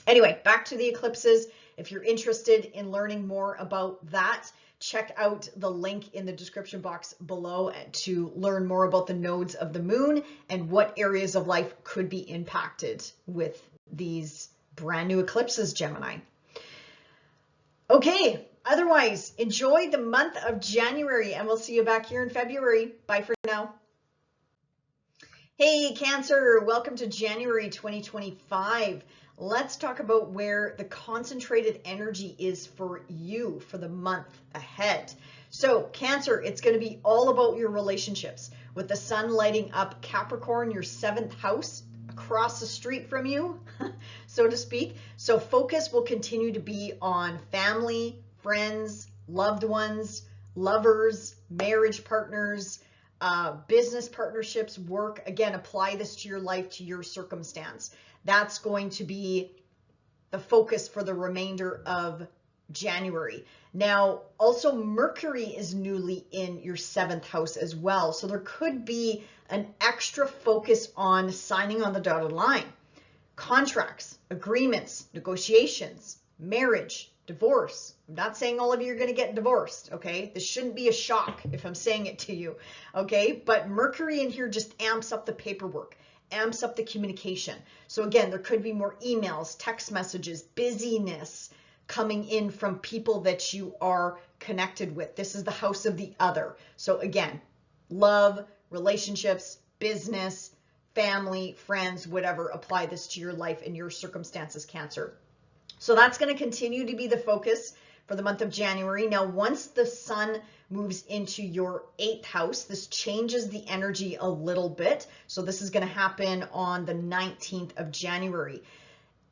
Anyway, back to the eclipses. If you're interested in learning more about that, check out the link in the description box below to learn more about the nodes of the moon and what areas of life could be impacted with these brand new eclipses, Gemini. Okay, otherwise, enjoy the month of January and we'll see you back here in February. Bye for now. Hey, Cancer, welcome to January 2025. Let's talk about where the concentrated energy is for you for the month ahead. So Cancer, it's going to be all about your relationships with the sun lighting up Capricorn, your 7th house, across the street from you, so to speak. So focus will continue to be on family, friends, loved ones, lovers, marriage partners, business partnerships, work. Again, apply this to your life, to your circumstance. That's going to be the focus for the remainder of January. Now, also Mercury is newly in your 7th house as well. So there could be an extra focus on signing on the dotted line, contracts, agreements, negotiations, marriage, divorce. I'm not saying all of you are going to get divorced, okay? This shouldn't be a shock if I'm saying it to you, okay? But Mercury in here just amps up the paperwork, amps up the communication. So again, there could be more emails, text messages, busyness coming in from people that you are connected with. This is the house of the other. So again, love, relationships, business, family, friends, whatever, apply this to your life and your circumstances, Cancer. So that's going to continue to be the focus for the month of January. Now, once the sun moves into your 8th house, this changes the energy a little bit. So this is going to happen on the 19th of January.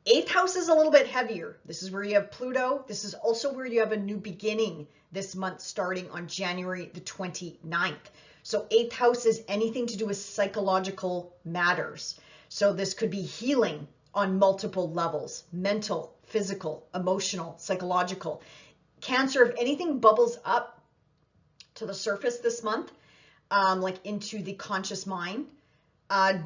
8th house is a little bit heavier. This is where you have Pluto. This is also where you have a new beginning this month starting on January the 29th. So 8th house is anything to do with psychological matters. So this could be healing on multiple levels, mental, physical, emotional, psychological. Cancer, if anything bubbles up to the surface this month, like into the conscious mind.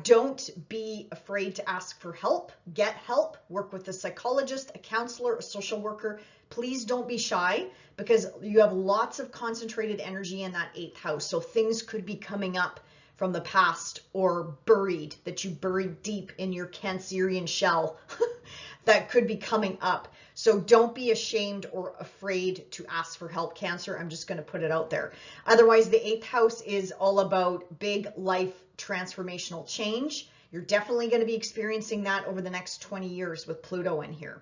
Don't be afraid to ask for help. Get help. Work with a psychologist, a counselor, a social worker. Please don't be shy, because you have lots of concentrated energy in that 8th house. So things could be coming up from the past or buried, that you buried deep in your Cancerian shell that could be coming up. So don't be ashamed or afraid to ask for help, Cancer. I'm just going to put it out there. Otherwise, the 8th house is all about big life transformational change. You're definitely going to be experiencing that over the next 20 years with Pluto in here.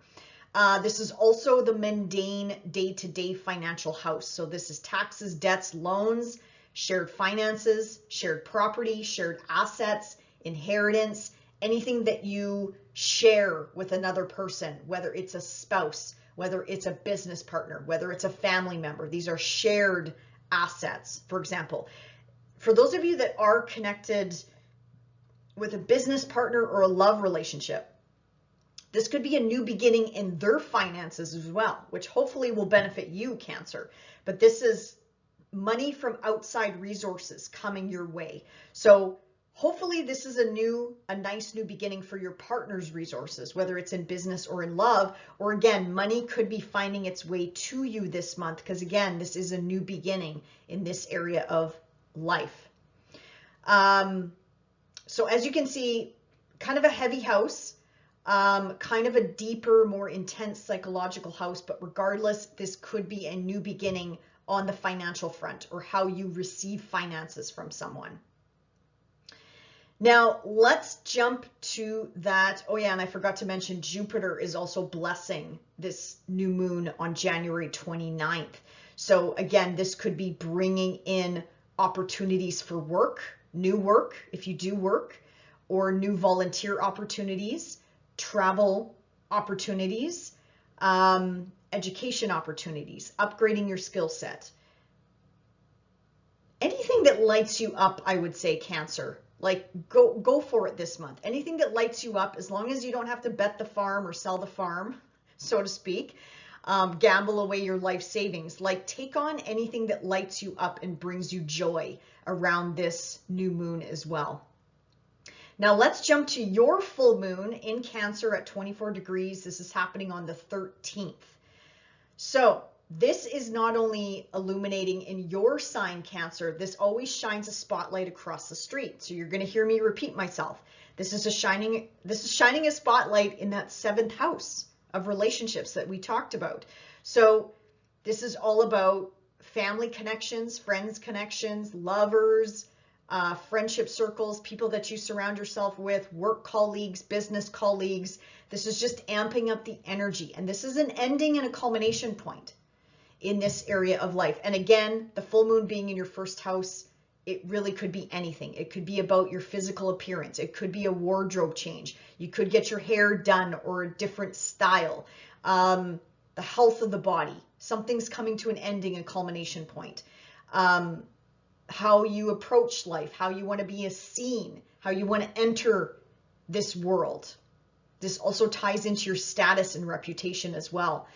This is also the mundane day-to-day financial house. So this is taxes, debts, loans, shared finances, shared property, shared assets, inheritance, anything that you share with another person, whether it's a spouse, whether it's a business partner, whether it's a family member. These are shared assets. For example, for those of you that are connected with a business partner or a love relationship, this could be a new beginning in their finances as well, which hopefully will benefit you, Cancer. But this is money from outside resources coming your way. So hopefully this is a nice new beginning for your partner's resources, whether it's in business or in love, or again, money could be finding its way to you this month, because again, this is a new beginning in this area of life. So as you can see, kind of a heavy house, kind of a deeper, more intense psychological house, but regardless, this could be a new beginning on the financial front, or how you receive finances from someone. Now let's jump to that. Oh yeah, and I forgot to mention Jupiter is also blessing this new moon on January 29th. So again, this could be bringing in opportunities for work, new work if you do work, or new volunteer opportunities, travel opportunities, education opportunities, upgrading your skill set. Anything that lights you up, I would say, Cancer. Like go for it this month. Anything that lights you up, as long as you don't have to bet the farm or sell the farm, so to speak, gamble away your life savings. Like take on anything that lights you up and brings you joy around this new moon as well. Now let's jump to your full moon in Cancer at 24 degrees. This is happening on the 13th. So this is not only illuminating in your sign, Cancer, this always shines a spotlight across the street. So you're going to hear me repeat myself. This is shining a spotlight in that 7th house of relationships that we talked about. So this is all about family connections, friends connections, lovers, friendship circles, people that you surround yourself with, work colleagues, business colleagues. This is just amping up the energy. And this is an ending and a culmination point in this area of life. And again, the full moon being in your 1st house, it really could be anything. It could be about your physical appearance. It could be a wardrobe change. You could get your hair done or a different style. The health of the body. Something's coming to an ending, a culmination point. How you approach life, how you want to be seen, how you want to enter this world. This also ties into your status and reputation as well.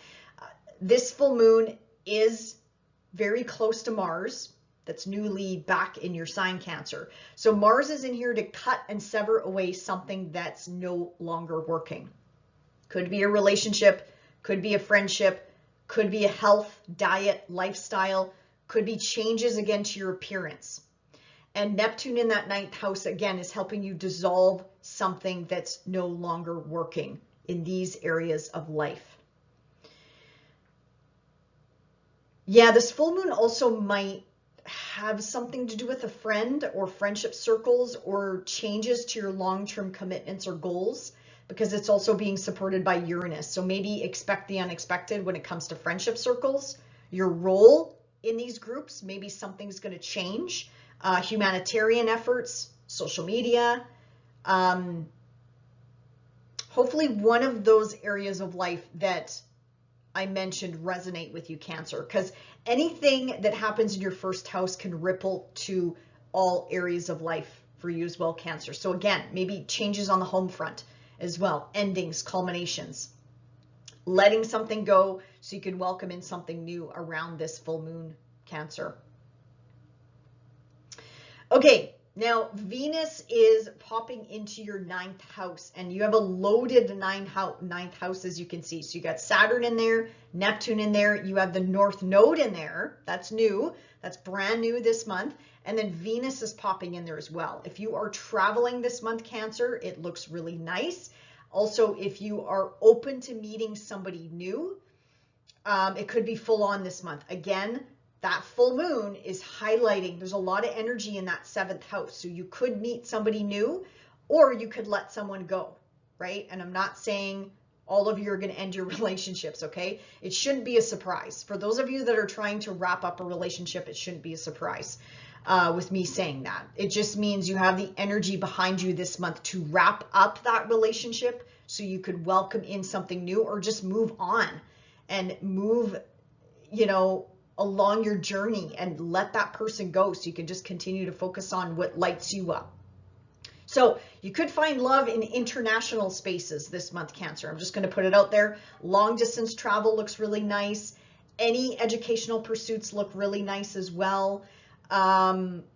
This full moon is very close to Mars, that's newly back in your sign, Cancer. So Mars is in here to cut and sever away something that's no longer working. Could be a relationship, could be a friendship, could be a health, diet, lifestyle, could be changes again to your appearance. And Neptune in that 9th house again is helping you dissolve something that's no longer working in these areas of life. Yeah, this full moon also might have something to do with a friend or friendship circles or changes to your long-term commitments or goals, because it's also being supported by Uranus. So maybe expect the unexpected when it comes to friendship circles. Your role in these groups, maybe something's going to change. Humanitarian efforts, social media. Hopefully one of those areas of life that I mentioned resonate with you, Cancer, because anything that happens in your 1st house can ripple to all areas of life for you as well, Cancer. So again, maybe changes on the home front as well, endings, culminations, letting something go so you can welcome in something new around this full moon, Cancer. Okay, now Venus is popping into your ninth house, and you have a loaded ninth house, as you can see. So you got Saturn in there, Neptune in there, you have the North Node in there. That's new. That's brand new this month. And then Venus is popping in there as well. If you are traveling this month, Cancer, it looks really nice. Also, if you are open to meeting somebody new, it could be full on this month. Again, that full moon is highlighting, there's a lot of energy in that seventh house. So you could meet somebody new, or you could let someone go, right? And I'm not saying all of you are going to end your relationships, okay? It shouldn't be a surprise. For those of you that are trying to wrap up a relationship, it shouldn't be a surprise with me saying that. It just means you have the energy behind you this month to wrap up that relationship so you could welcome in something new, or just move on and move, you know, along your journey and let that person go so you can just continue to focus on what lights you up. So you could find love in international spaces this month, Cancer. I'm just going to put it out there. Long distance travel looks really nice. Any educational pursuits look really nice as well.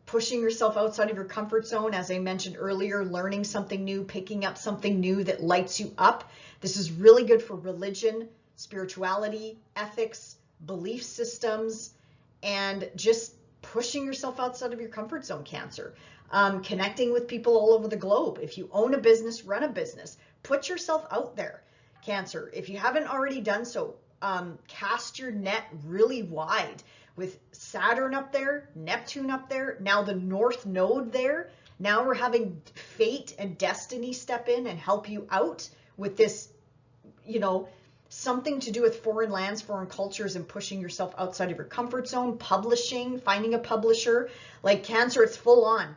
Pushing yourself outside of your comfort zone, as I mentioned earlier, learning something new, picking up something new that lights you up. This is really good for religion, spirituality, ethics, belief systems, and just pushing yourself outside of your comfort zone, Cancer. Connecting with people all over the globe. If you own a business, run a business. Put yourself out there, Cancer. If you haven't already done so, cast your net really wide. With Saturn up there, Neptune up there, now the North Node there. Now we're having fate and destiny step in and help you out with this, you know, something to do with foreign lands, foreign cultures, and pushing yourself outside of your comfort zone, publishing, finding a publisher. Like Cancer, it's full on.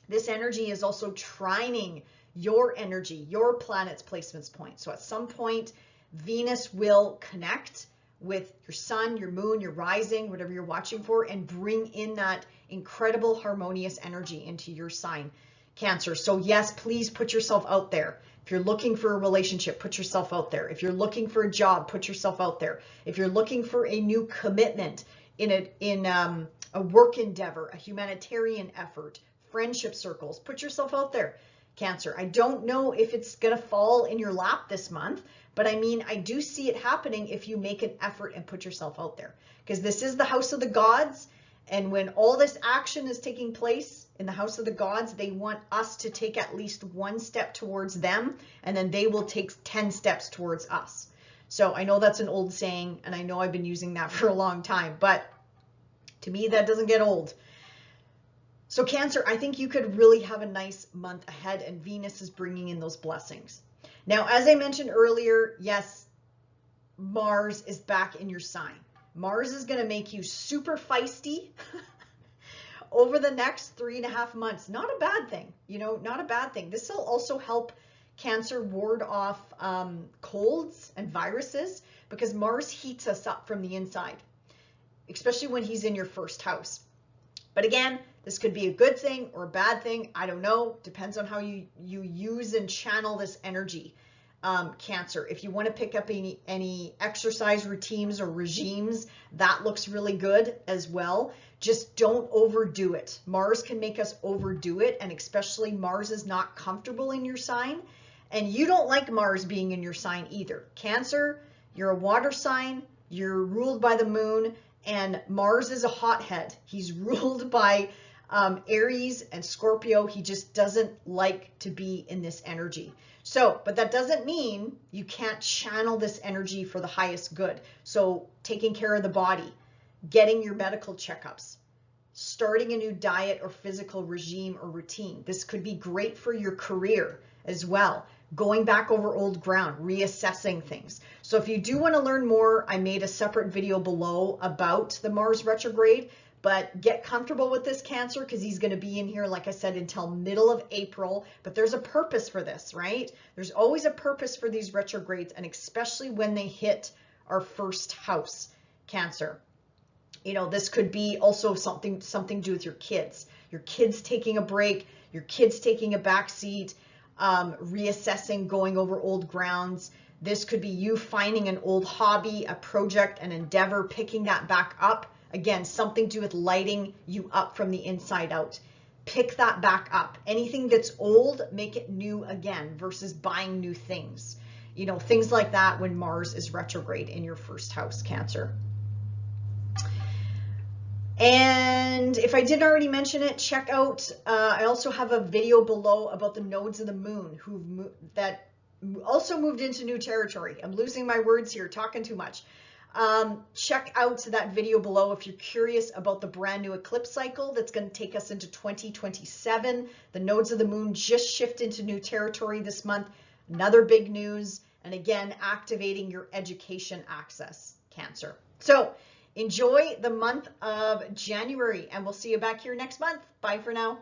This energy is also trining your energy, your planet's placements point. So at some point, Venus will connect with your sun, your moon, your rising, whatever you're watching for, and bring in that incredible harmonious energy into your sign, Cancer. So yes, please put yourself out there. If you're looking for a relationship, put yourself out there. If you're looking for a job, put yourself out there. If you're looking for a new commitment in a work endeavor, a humanitarian effort, friendship circles, put yourself out there, Cancer. I don't know if it's going to fall in your lap this month, but I mean, I do see it happening if you make an effort and put yourself out there, because this is the house of the gods. And when all this action is taking place in the house of the gods, they want us to take at least one step towards them, and then they will take 10 steps towards us. So I know that's an old saying, and I know I've been using that for a long time, but to me, that doesn't get old. So Cancer, I think you could really have a nice month ahead, and Venus is bringing in those blessings. Now, as I mentioned earlier, yes, Mars is back in your sign. Mars is going to make you super feisty over the next 3.5 months. Not a bad thing, you know, not a bad thing. This will also help Cancer ward off colds and viruses, because Mars heats us up from the inside, especially when he's in your first house. But again, this could be a good thing or a bad thing. I don't know. Depends on how you use and channel this energy, Cancer. If you want to pick up any exercise routines or regimes, that looks really good as well. Just don't overdo it. Mars can make us overdo it, and especially Mars is not comfortable in your sign, and you don't like Mars being in your sign either. Cancer, you're a water sign, you're ruled by the moon, and Mars is a hothead. He's ruled by Aries and Scorpio. He just doesn't like to be in this energy. So, but that doesn't mean you can't channel this energy for the highest good. So taking care of the body, getting your medical checkups, starting a new diet or physical regime or routine. This could be great for your career as well. Going back over old ground, reassessing things. So if you do want to learn more, I made a separate video below about the Mars retrograde, but get comfortable with this, Cancer, because he's going to be in here, like I said, until middle of April. But there's a purpose for this, right? There's always a purpose for these retrogrades, and especially when they hit our first house, Cancer. You know, this could be also something to do with your kids taking a break, your kids taking a back seat, reassessing, going over old grounds. This could be you finding an old hobby, a project, an endeavor, picking that back up. Again, something to do with lighting you up from the inside out. pick that back up. Anything that's old, make it new again versus buying new things. You know, things like that when Mars is retrograde in your first house, Cancer. And if I didn't already mention it, check out, I also have a video below about the nodes of the moon that also moved into new territory. I'm losing my words here, talking too much. Check out that video below if you're curious about the brand new eclipse cycle that's going to take us into 2027. The nodes of the moon just shift into new territory this month. Another big news. And again, activating your education access, Cancer. So enjoy the month of January, and we'll see you back here next month. Bye for now.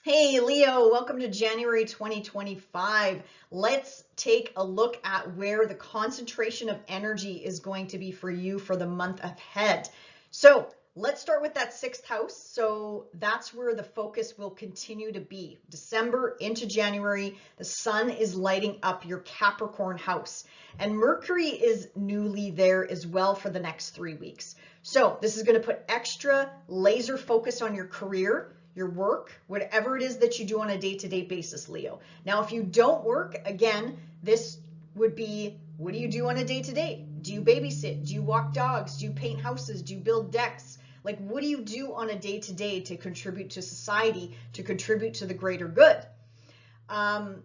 Hey Leo, welcome to January 2025. Let's take a look at where the concentration of energy is going to be for you for the month ahead. So let's start with that 6th house. So that's where the focus will continue to be. December into January, the sun is lighting up your Capricorn house, and Mercury is newly there as well for the next 3 weeks. So this is going to put extra laser focus on your career, your work, whatever it is that you do on a day-to-day basis, Leo. Now, if you don't work, again, this would be, what do you do on a day-to-day? Do you babysit? Do you walk dogs? Do you paint houses? Do you build decks? Like, what do you do on a day-to-day to contribute to society, to contribute to the greater good?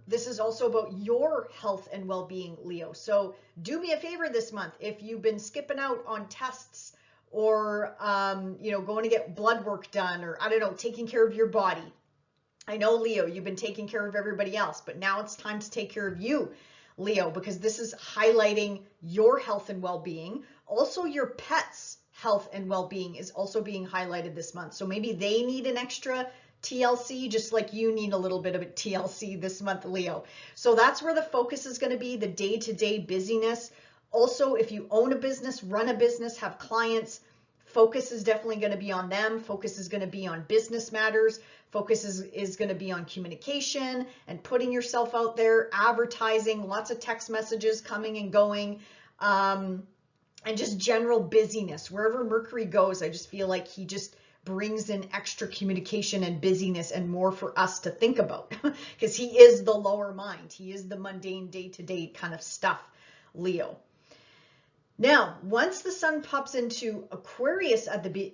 This is also about your health and well-being, Leo. So do me a favor this month. If you've been skipping out on tests, or, you know, going to get blood work done, or I don't know, taking care of your body. I know, Leo, you've been taking care of everybody else, but now it's time to take care of you, Leo, because this is highlighting your health and well-being. Also, your pets' health and well-being is also being highlighted this month. So maybe they need an extra TLC, just like you need a little bit of a TLC this month, Leo. So that's where the focus is going to be, the day-to-day busyness. Also, if you own a business, run a business, have clients, focus is definitely going to be on them. Focus is going to be on business matters. Focus is going to be on communication and putting yourself out there, advertising, lots of text messages coming and going, and just general busyness. Wherever Mercury goes, I just feel like he just brings in extra communication and busyness and more for us to think about because he is the lower mind. He is the mundane day-to-day kind of stuff, Leo. Now, once the sun pops into Aquarius at the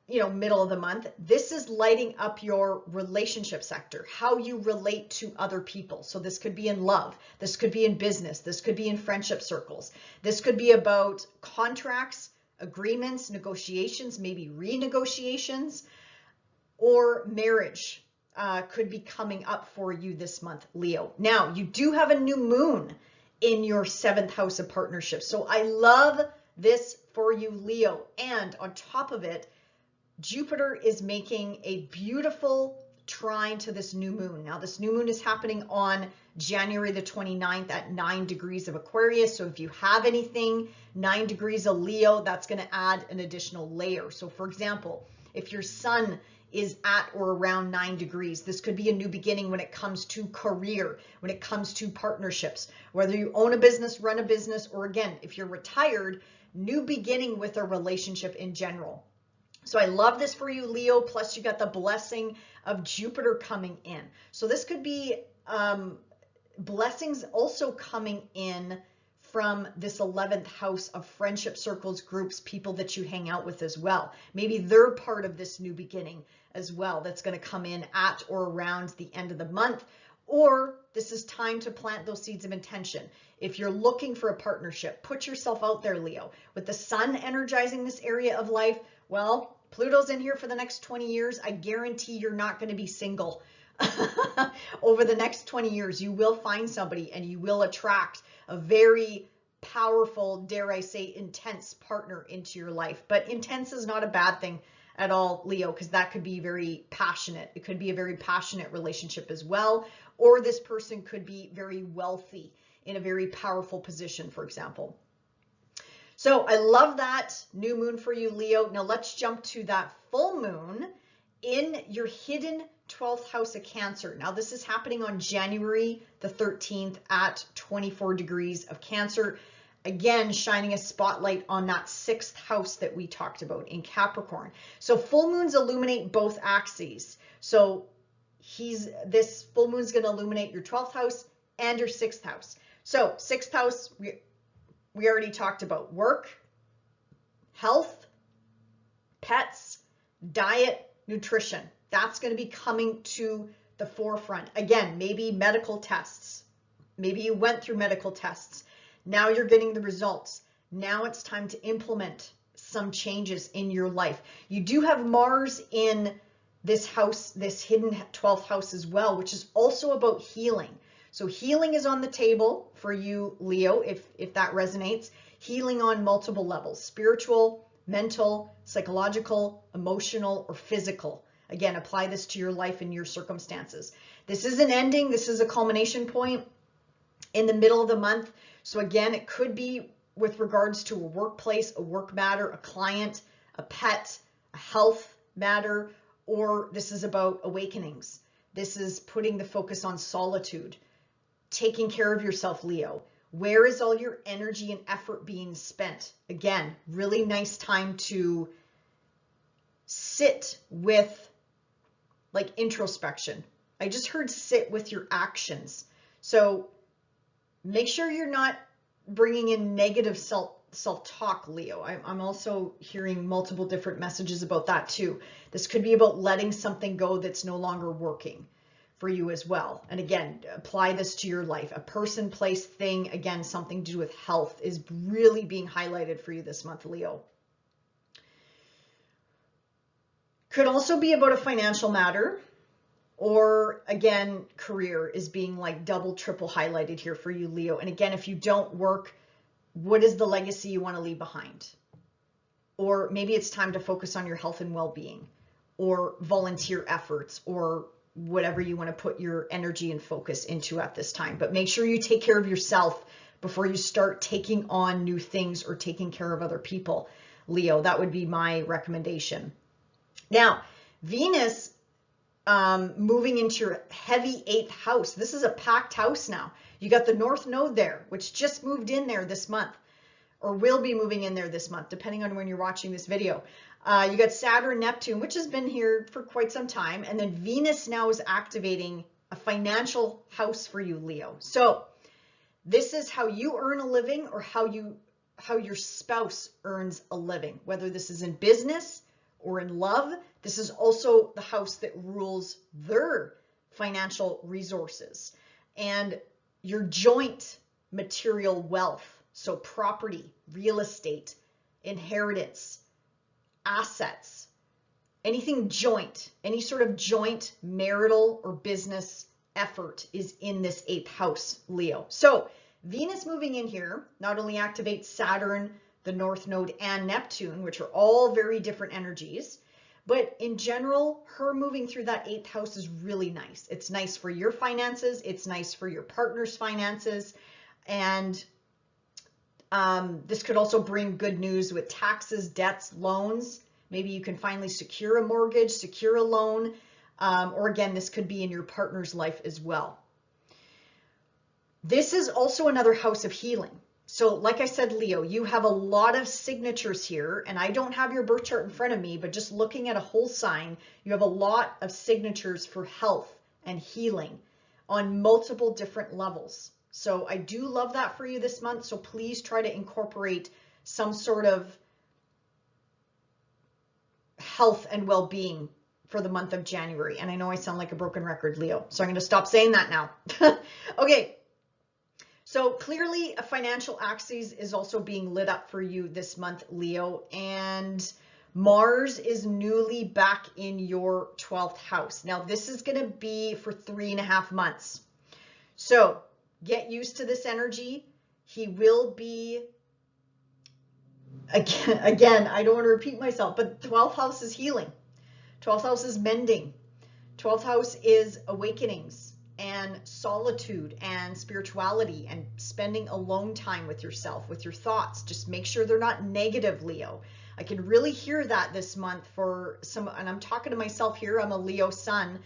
middle of the month, this is lighting up your relationship sector, how you relate to other people. So this could be in love, this could be in business, this could be in friendship circles. This could be about contracts, agreements, negotiations, maybe renegotiations, or marriage could be coming up for you this month, Leo. Now, you do have a new moon in your 7th house of partnerships. So I love this for you, Leo. And on top of it, Jupiter is making a beautiful trine to this new moon. Now, this new moon is happening on January the 29th at 9 degrees of Aquarius. So if you have anything 9 degrees of Leo, that's going to add an additional layer. So for example, if your sun is at or around 9 degrees. This could be a new beginning when it comes to career, when it comes to partnerships, whether you own a business, run a business, or again, if you're retired, new beginning with a relationship in general. So I love this for you, Leo. Plus you got the blessing of Jupiter coming in. So this could be blessings also coming in from this 11th house of friendship circles, groups, people that you hang out with as well. Maybe they're part of this new beginning as well that's going to come in at or around the end of the month. Or this is time to plant those seeds of intention. If you're looking for a partnership, put yourself out there, Leo. With the sun energizing this area of life, well, Pluto's in here for the next 20 years. I guarantee you're not going to be single. Over the next 20 years, you will find somebody and you will attract a very powerful, dare I say, intense partner into your life. But intense is not a bad thing at all, Leo, because that could be very passionate. It could be a very passionate relationship as well. Or this person could be very wealthy in a very powerful position, for example. So I love that new moon for you, Leo. Now let's jump to that full moon in your hidden 12th house of Cancer. Now this is happening on January the 13th at 24 degrees of Cancer. Again, shining a spotlight on that 6th house that we talked about in Capricorn. So full moons illuminate both axes. So this full moon is going to illuminate your 12th house and your 6th house. So 6th house, we already talked about work, health, pets, diet, nutrition. That's going to be coming to the forefront. Again, maybe medical tests. Maybe you went through medical tests. Now you're getting the results. Now it's time to implement some changes in your life. You do have Mars in this house, this hidden 12th house as well, which is also about healing. So healing is on the table for you, Leo, if that resonates. Healing on multiple levels: spiritual, mental, psychological, emotional, or physical. Again, apply this to your life and your circumstances. This is an ending. This is a culmination point in the middle of the month. So again, it could be with regards to a workplace, a work matter, a client, a pet, a health matter, or this is about awakenings. This is putting the focus on solitude, taking care of yourself, Leo. Where is all your energy and effort being spent? Again, really nice time to sit with like introspection. I just heard sit with your actions. So make sure you're not bringing in negative self-talk, Leo. I'm also hearing multiple different messages about that too. This could be about letting something go that's no longer working for you as well. And again, apply this to your life. A person, place, thing, again, something to do with health is really being highlighted for you this month, Leo. Could also be about a financial matter, or again, career is being like double, triple highlighted here for you, Leo. And again, if you don't work, what is the legacy you want to leave behind? Or maybe it's time to focus on your health and well-being, or volunteer efforts, or whatever you want to put your energy and focus into at this time. But make sure you take care of yourself before you start taking on new things or taking care of other people, Leo. That would be my recommendation. Now, Venus moving into your heavy 8th house. This is a packed house now. You got the North Node there, which just moved in there this month, or will be moving in there this month, depending on when you're watching this video. You got Saturn, Neptune, which has been here for quite some time. And then Venus now is activating a financial house for you, Leo. So this is how you earn a living, or how your spouse earns a living, whether this is in business or in love. This is also the house that rules their financial resources and your joint material wealth. So property, real estate, inheritance, assets, anything joint, any sort of joint marital or business effort is in this 8th house, Leo. So Venus moving in here not only activates Saturn, the North Node, and Neptune, which are all very different energies, but in general, her moving through that 8th house is really nice. It's nice for your finances. It's nice for your partner's finances. And this could also bring good news with taxes, debts, loans. Maybe you can finally secure a mortgage, secure a loan. Or again, this could be in your partner's life as well. This is also another house of healing. So like I said, Leo, you have a lot of signatures here, and I don't have your birth chart in front of me, but just looking at a whole sign, you have a lot of signatures for health and healing on multiple different levels. So I do love that for you this month. So please try to incorporate some sort of health and well-being for the month of January. And I know I sound like a broken record, Leo, so I'm going to stop saying that now. Okay. So clearly a financial axis is also being lit up for you this month, Leo, and Mars is newly back in your 12th house. Now this is going to be for 3.5 months. So get used to this energy. He will be, again, I don't want to repeat myself, but 12th house is healing. 12th house is mending. 12th house is awakenings and solitude and spirituality and spending alone time with yourself, with your thoughts. Just make sure they're not negative, Leo. I can really hear that this month for some, and I'm talking to myself here, I'm a Leo sun.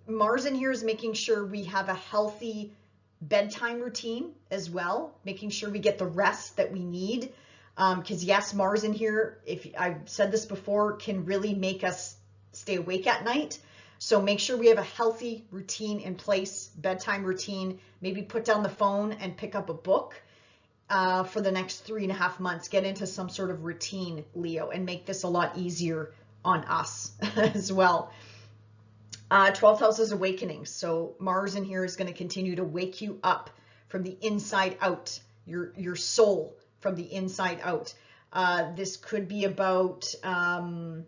Mars in here is making sure we have a healthy bedtime routine as well, making sure we get the rest that we need. Because yes, Mars in here, if I've said this before, can really make us stay awake at night. So make sure we have a healthy routine in place, bedtime routine, maybe put down the phone and pick up a book for the next 3.5 months. Get into some sort of routine, Leo, and make this a lot easier on us as well. 12th house is awakening. So Mars in here is going to continue to wake you up from the inside out, your soul from the inside out. This could be about your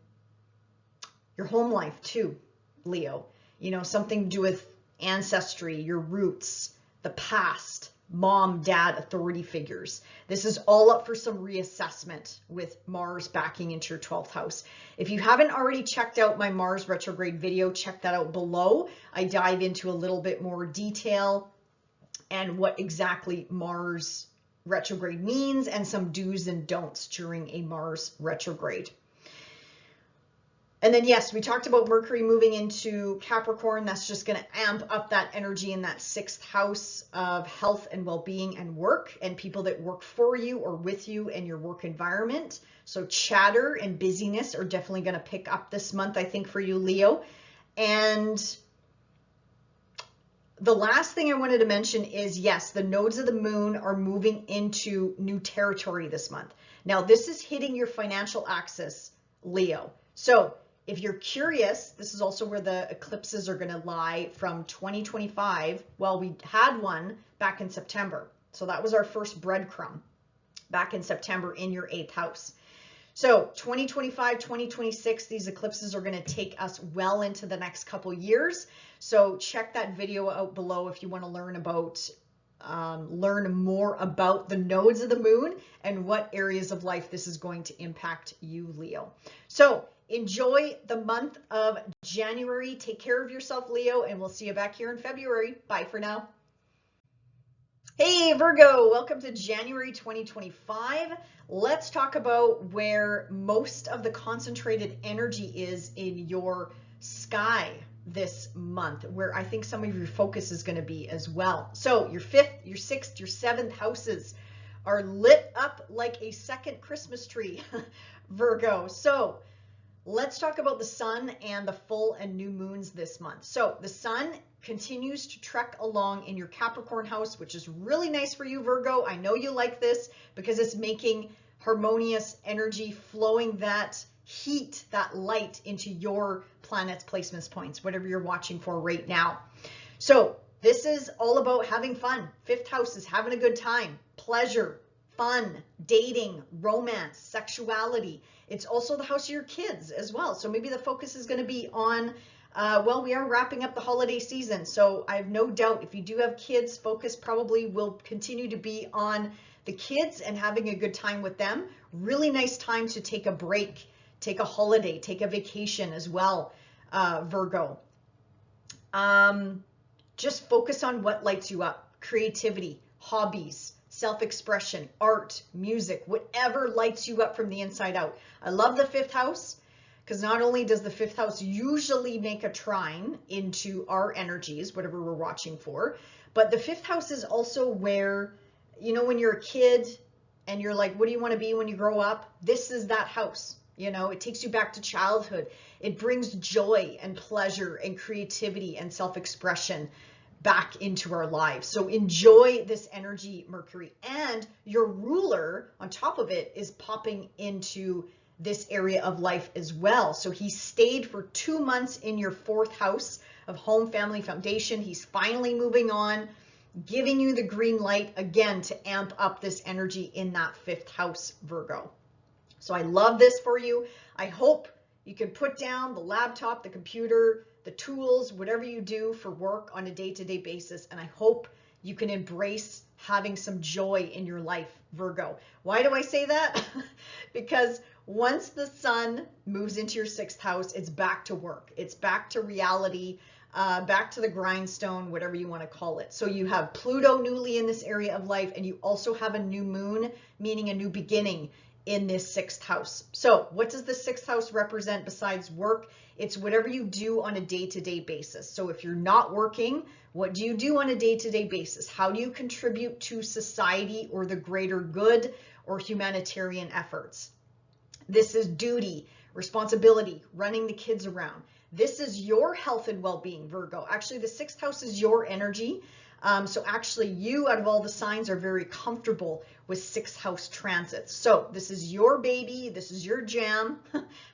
home life too, Leo. You know, something to do with ancestry, your roots, the past, mom, dad, authority figures. This is all up for some reassessment with Mars backing into your 12th house. If you haven't already checked out my Mars retrograde video, check that out below. I dive into a little bit more detail and what exactly Mars retrograde means and some do's and don'ts during a Mars retrograde. And then, yes, we talked about Mercury moving into Capricorn. That's just going to amp up that energy in that 6th house of health and well-being and work and people that work for you or with you in your work environment. So chatter and busyness are definitely going to pick up this month, I think, for you, Leo. And the last thing I wanted to mention is, yes, the nodes of the moon are moving into new territory this month. Now, this is hitting your financial axis, Leo. So if you're curious, this is also where the eclipses are going to lie from 2025. Well, we had one back in September. So that was our first breadcrumb back in September in your 8th house. So 2025, 2026, these eclipses are going to take us well into the next couple years. So check that video out below if you want to learn about learn more about the nodes of the moon and what areas of life this is going to impact you, Leo. So enjoy the month of January. Take care of yourself, Leo, and we'll see you back here in February. Bye for now. Hey, Virgo, welcome to January 2025. Let's talk about where most of the concentrated energy is in your sky this month, where I think some of your focus is going to be as well. So your 5th, your 6th, your 7th houses are lit up like a second Christmas tree, Virgo. So let's talk about the sun and the full and new moons this month. So the sun continues to trek along in your Capricorn house, which is really nice for you, Virgo. I know you like this because it's making harmonious energy, flowing that heat, that light into your planet's placements points, whatever you're watching for right now. So this is all about having fun. 5th house is having a good time, pleasure, fun, dating, romance, sexuality. It's also the house of your kids as well. So maybe the focus is going to be on, well, we are wrapping up the holiday season. So I have no doubt if you do have kids, focus probably will continue to be on the kids and having a good time with them. Really nice time to take a break, take a holiday, take a vacation as well, Virgo. Just focus on what lights you up. Creativity, hobbies, self-expression, art, music, whatever lights you up from the inside out. I love the 5th house because not only does the 5th house usually make a trine into our energies, whatever we're watching for, but the 5th house is also where, you know, when you're a kid and you're like, what do you want to be when you grow up? This is that house. You know, it takes you back to childhood. It brings joy and pleasure and creativity and self-expression back into our lives. So enjoy this energy, Mercury. And your ruler on top of it is popping into this area of life as well. So he stayed for 2 months in your 4th house of home, family, foundation. He's finally moving on, giving you the green light again to amp up this energy in that 5th house, Virgo. So I love this for you. I hope you can put down the laptop, the computer, the tools, whatever you do for work on a day-to-day basis. And I hope you can embrace having some joy in your life, Virgo. Why do I say that? Because once the sun moves into your 6th house, it's back to work. It's back to reality, back to the grindstone, whatever you want to call it. So you have Pluto newly in this area of life, and you also have a new moon, meaning a new beginning in this 6th house. So what does the 6th house represent besides work? It's whatever you do on a day-to-day basis. So if you're not working, What do you do on a day-to-day basis? How do you contribute to society or the greater good or humanitarian efforts? This is duty, responsibility, running the kids around. This is your health and well-being, Virgo. Actually, the sixth house is your energy. So actually, you, out of all the signs, are very comfortable with sixth house transits. So this is your baby. This is your jam.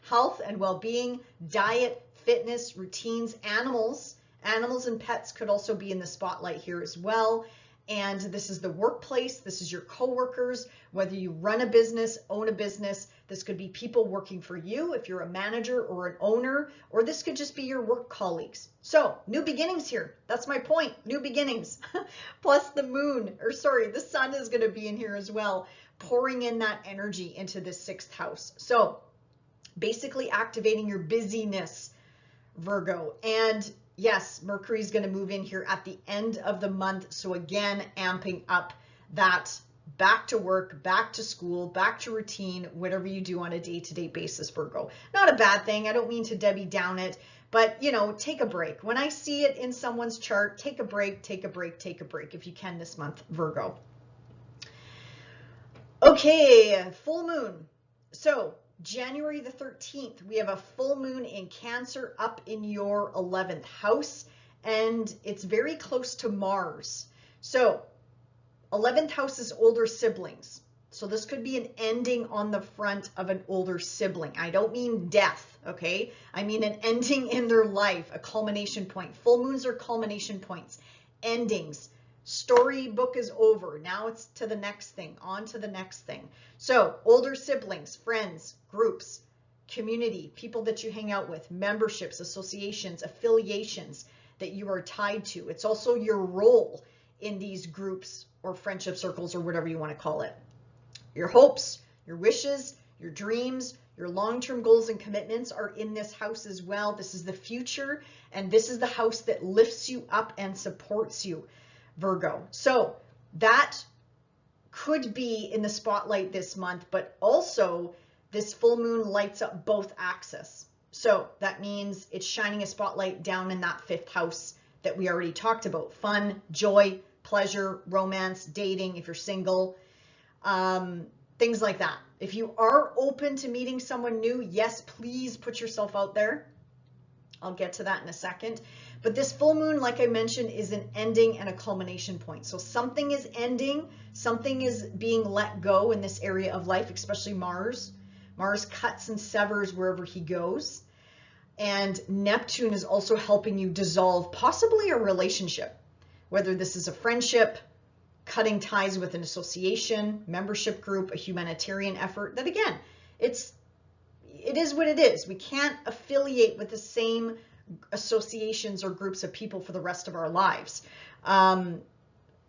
Health and well-being, diet, fitness, routines, animals. Animals and pets could also be in the spotlight here as well. And this is the workplace. This is your coworkers, whether you run a business, own a business. This could be people working for you if you're a manager or an owner, or this could just be your work colleagues. So new beginnings here. That's my point. New beginnings. Plus the moon, or sorry, the sun is going to be in here as well, pouring in that energy into this sixth house. So basically activating your busyness, Virgo. And yes, Mercury is going to move in here at the end of the month. So again, amping up that back to work, back to school, back to routine, whatever you do on a day-to-day basis, Virgo. Not a bad thing. I don't mean to Debbie down it, but you know, take a break. When I see it in someone's chart, take a break, take a break, take a break if you can this month, Virgo. Okay, full moon. So January the 13th, we have a full moon in Cancer up in your 11th house, and it's very close to Mars. So 11th house is older siblings. So this could be an ending on the front of an older sibling. I don't mean death, okay? I mean an ending in their life, a culmination point. Full moons are culmination points, endings. Storybook is over. Now it's to the next thing, on to the next thing. So older siblings, friends, groups, community, people that you hang out with, memberships, associations, affiliations that you are tied to. It's also your role in these groups or friendship circles or whatever you want to call it. Your hopes, your wishes, your dreams, your long-term goals and commitments are in this house as well. This is the future, and this is the house that lifts you up and supports you, Virgo. So that could be in the spotlight this month, but also this full moon lights up both axes. So that means it's shining a spotlight down in that fifth house that we already talked about. Fun, joy, pleasure, romance, dating, if you're single, things like that. If you are open to meeting someone new, yes, please put yourself out there. I'll get to that in a second. But this full moon, like I mentioned, is an ending and a culmination point. So something is ending, something is being let go in this area of life, especially Mars. Mars cuts and severs wherever he goes. And Neptune is also helping you dissolve possibly a relationship, whether this is a friendship, cutting ties with an association, membership group, a humanitarian effort. That again, it is what it is. We can't affiliate with the same associations or groups of people for the rest of our lives.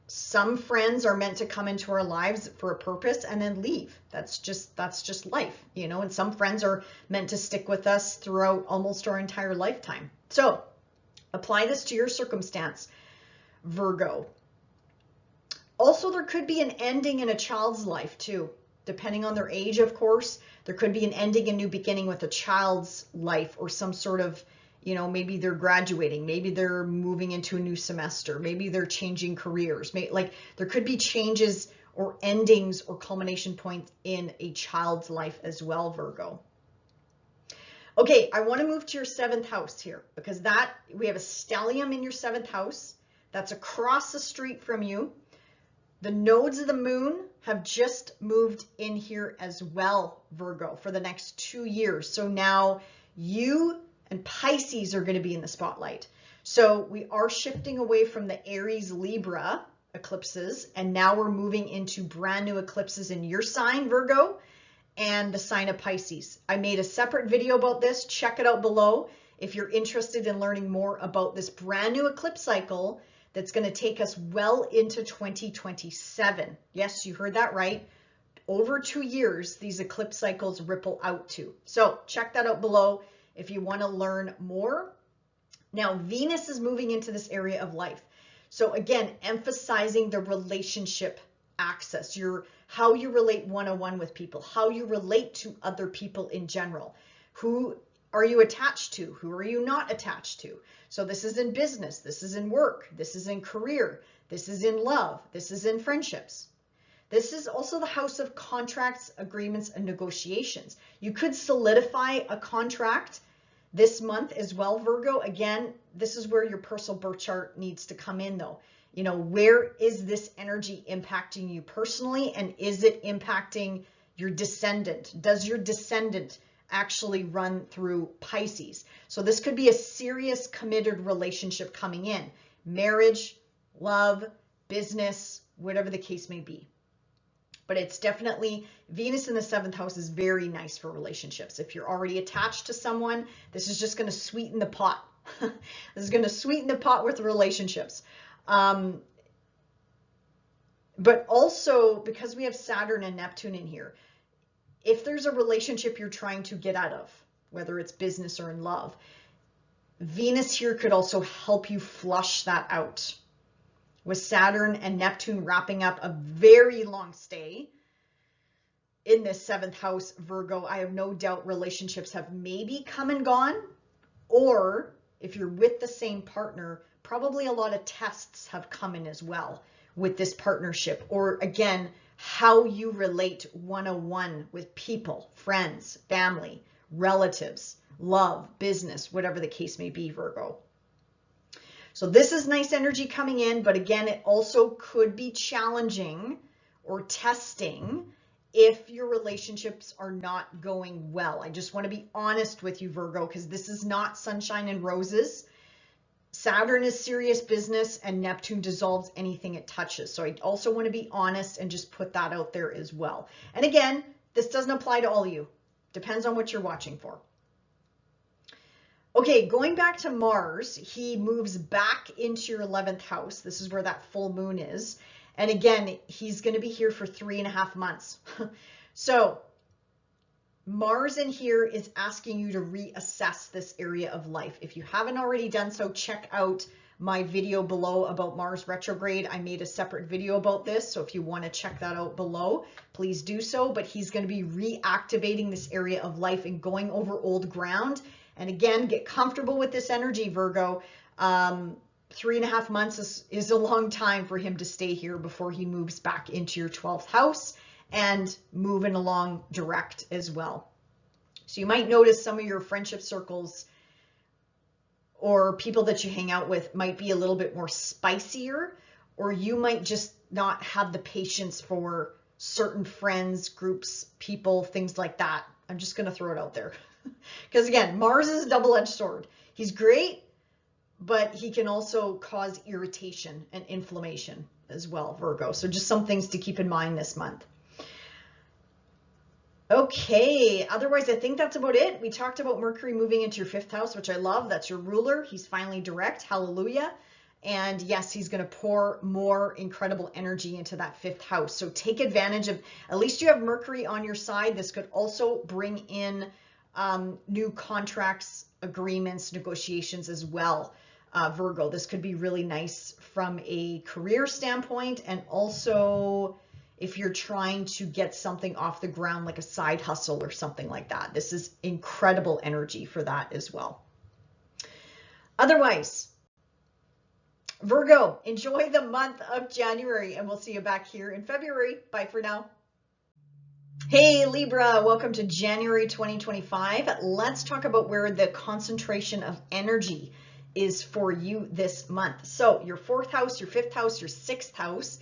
Some friends are meant to come into our lives for a purpose and then leave. That's just life, you know, and some friends are meant to stick with us throughout almost our entire lifetime. So apply this to your circumstance, Virgo. Also, there could be an ending in a child's life too, depending on their age, of course. There could be an ending and new beginning with a child's life, or some sort of, you know, maybe they're graduating, maybe they're moving into a new semester, maybe they're changing careers. Like there could be changes or endings or culmination points in a child's life as well, Virgo. Okay, I want to move to your seventh house here, because we have a stellium in your seventh house. That's across the street from you. The nodes of the moon have just moved in here as well, Virgo, for the next 2 years. So now you and Pisces are going to be in the spotlight. So we are shifting away from the Aries Libra eclipses, and now we're moving into brand new eclipses in your sign, Virgo, and the sign of Pisces. I made a separate video about this. Check it out below if you're interested in learning more about this brand new eclipse cycle that's going to take us well into 2027. Yes, you heard that right. Over 2 years, these eclipse cycles ripple out to. So check that out below if you want to learn more. Now, Venus is moving into this area of life. So again, emphasizing the relationship axis, how you relate one-on-one with people, how you relate to other people in general. Who are you attached to? Who are you not attached to? So this is in business, this is in work, this is in career, this is in love, this is in friendships. This is also the house of contracts, agreements, and negotiations. You could solidify a contract this month as well, Virgo. Again, this is where your personal birth chart needs to come in though. You know, where is this energy impacting you personally, and is it impacting your descendant? Does your descendant actually run through Pisces? So this could be a serious committed relationship coming in. Marriage, love, business, whatever the case may be. But it's definitely, Venus in the 7th house is very nice for relationships. If you're already attached to someone, this is just going to sweeten the pot. This is going to sweeten the pot with relationships. But also, because we have Saturn and Neptune in here, if there's a relationship you're trying to get out of, whether it's business or in love, Venus here could also help you flush that out. With Saturn and Neptune wrapping up a very long stay in this 7th house, Virgo, I have no doubt relationships have maybe come and gone, or if you're with the same partner, probably a lot of tests have come in as well with this partnership, or again, how you relate 101 with people, friends, family, relatives, love, business, whatever the case may be, Virgo. So this is nice energy coming in, but again, it also could be challenging or testing if your relationships are not going well. I just want to be honest with you, Virgo, because this is not sunshine and roses. Saturn is serious business and Neptune dissolves anything it touches. So I also want to be honest and just put that out there as well. And again, this doesn't apply to all of you. Depends on what you're watching for. Okay, going back to Mars, he moves back into your 11th house. This is where that full moon is. And again, he's going to be here for 3.5 months. So Mars in here is asking you to reassess this area of life. If you haven't already done so, check out my video below about Mars retrograde. I made a separate video about this. So if you want to check that out below, please do so. But he's going to be reactivating this area of life and going over old ground. And again, get comfortable with this energy, Virgo. 3.5 months is a long time for him to stay here before he moves back into your 12th house and moving along direct as well. So you might notice some of your friendship circles or people that you hang out with might be a little bit more spicier, or you might just not have the patience for certain friends, groups, people, things like that. I'm just going to throw it out there. Because again, Mars is a double-edged sword. He's great, but he can also cause irritation and inflammation as well, Virgo. So just some things to keep in mind this month. Okay, otherwise I think that's about it. We talked about Mercury moving into your 5th house, which I love. That's your ruler. He's finally direct. Hallelujah. And yes, he's going to pour more incredible energy into that 5th house. So take advantage of, at least you have Mercury on your side. This could also bring in new contracts, agreements, negotiations as well, Virgo. This could be really nice from a career standpoint, and also if you're trying to get something off the ground like a side hustle or something like that. This is incredible energy for that as well. Otherwise, Virgo, enjoy the month of January, and we'll see you back here in February. Bye for now. Hey Libra, welcome to January 2025. Let's talk about where the concentration of energy is for you this month. So your 4th house, your 5th house, your 6th house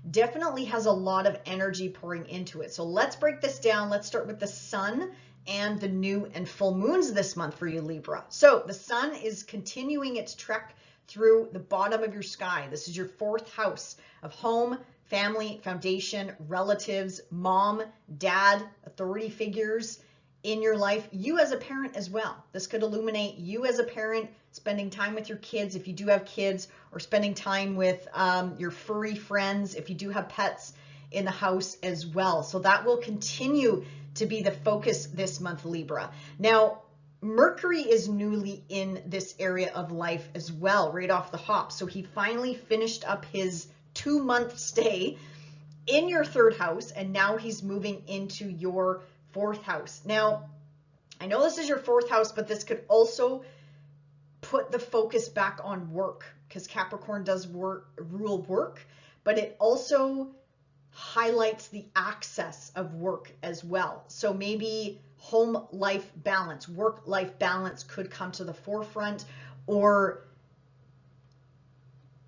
definitely has a lot of energy pouring into it. So let's break this down. Let's start with the sun and the new and full moons this month for you, Libra. So the sun is continuing its trek through the bottom of your sky. This is your 4th house of home, family, foundation, relatives, mom, dad, authority figures in your life, you as a parent as well. This could illuminate you as a parent, spending time with your kids if you do have kids, or spending time with your furry friends if you do have pets in the house as well. So that will continue to be the focus this month, Libra. Now, Mercury is newly in this area of life as well, right off the hop. So he finally finished up his 2-month stay in your 3rd house, and now he's moving into your 4th house. Now, I know this is your 4th house, but this could also put the focus back on work, because Capricorn does rule work, but it also highlights the access of work as well. So maybe home life balance, work life balance could come to the forefront, or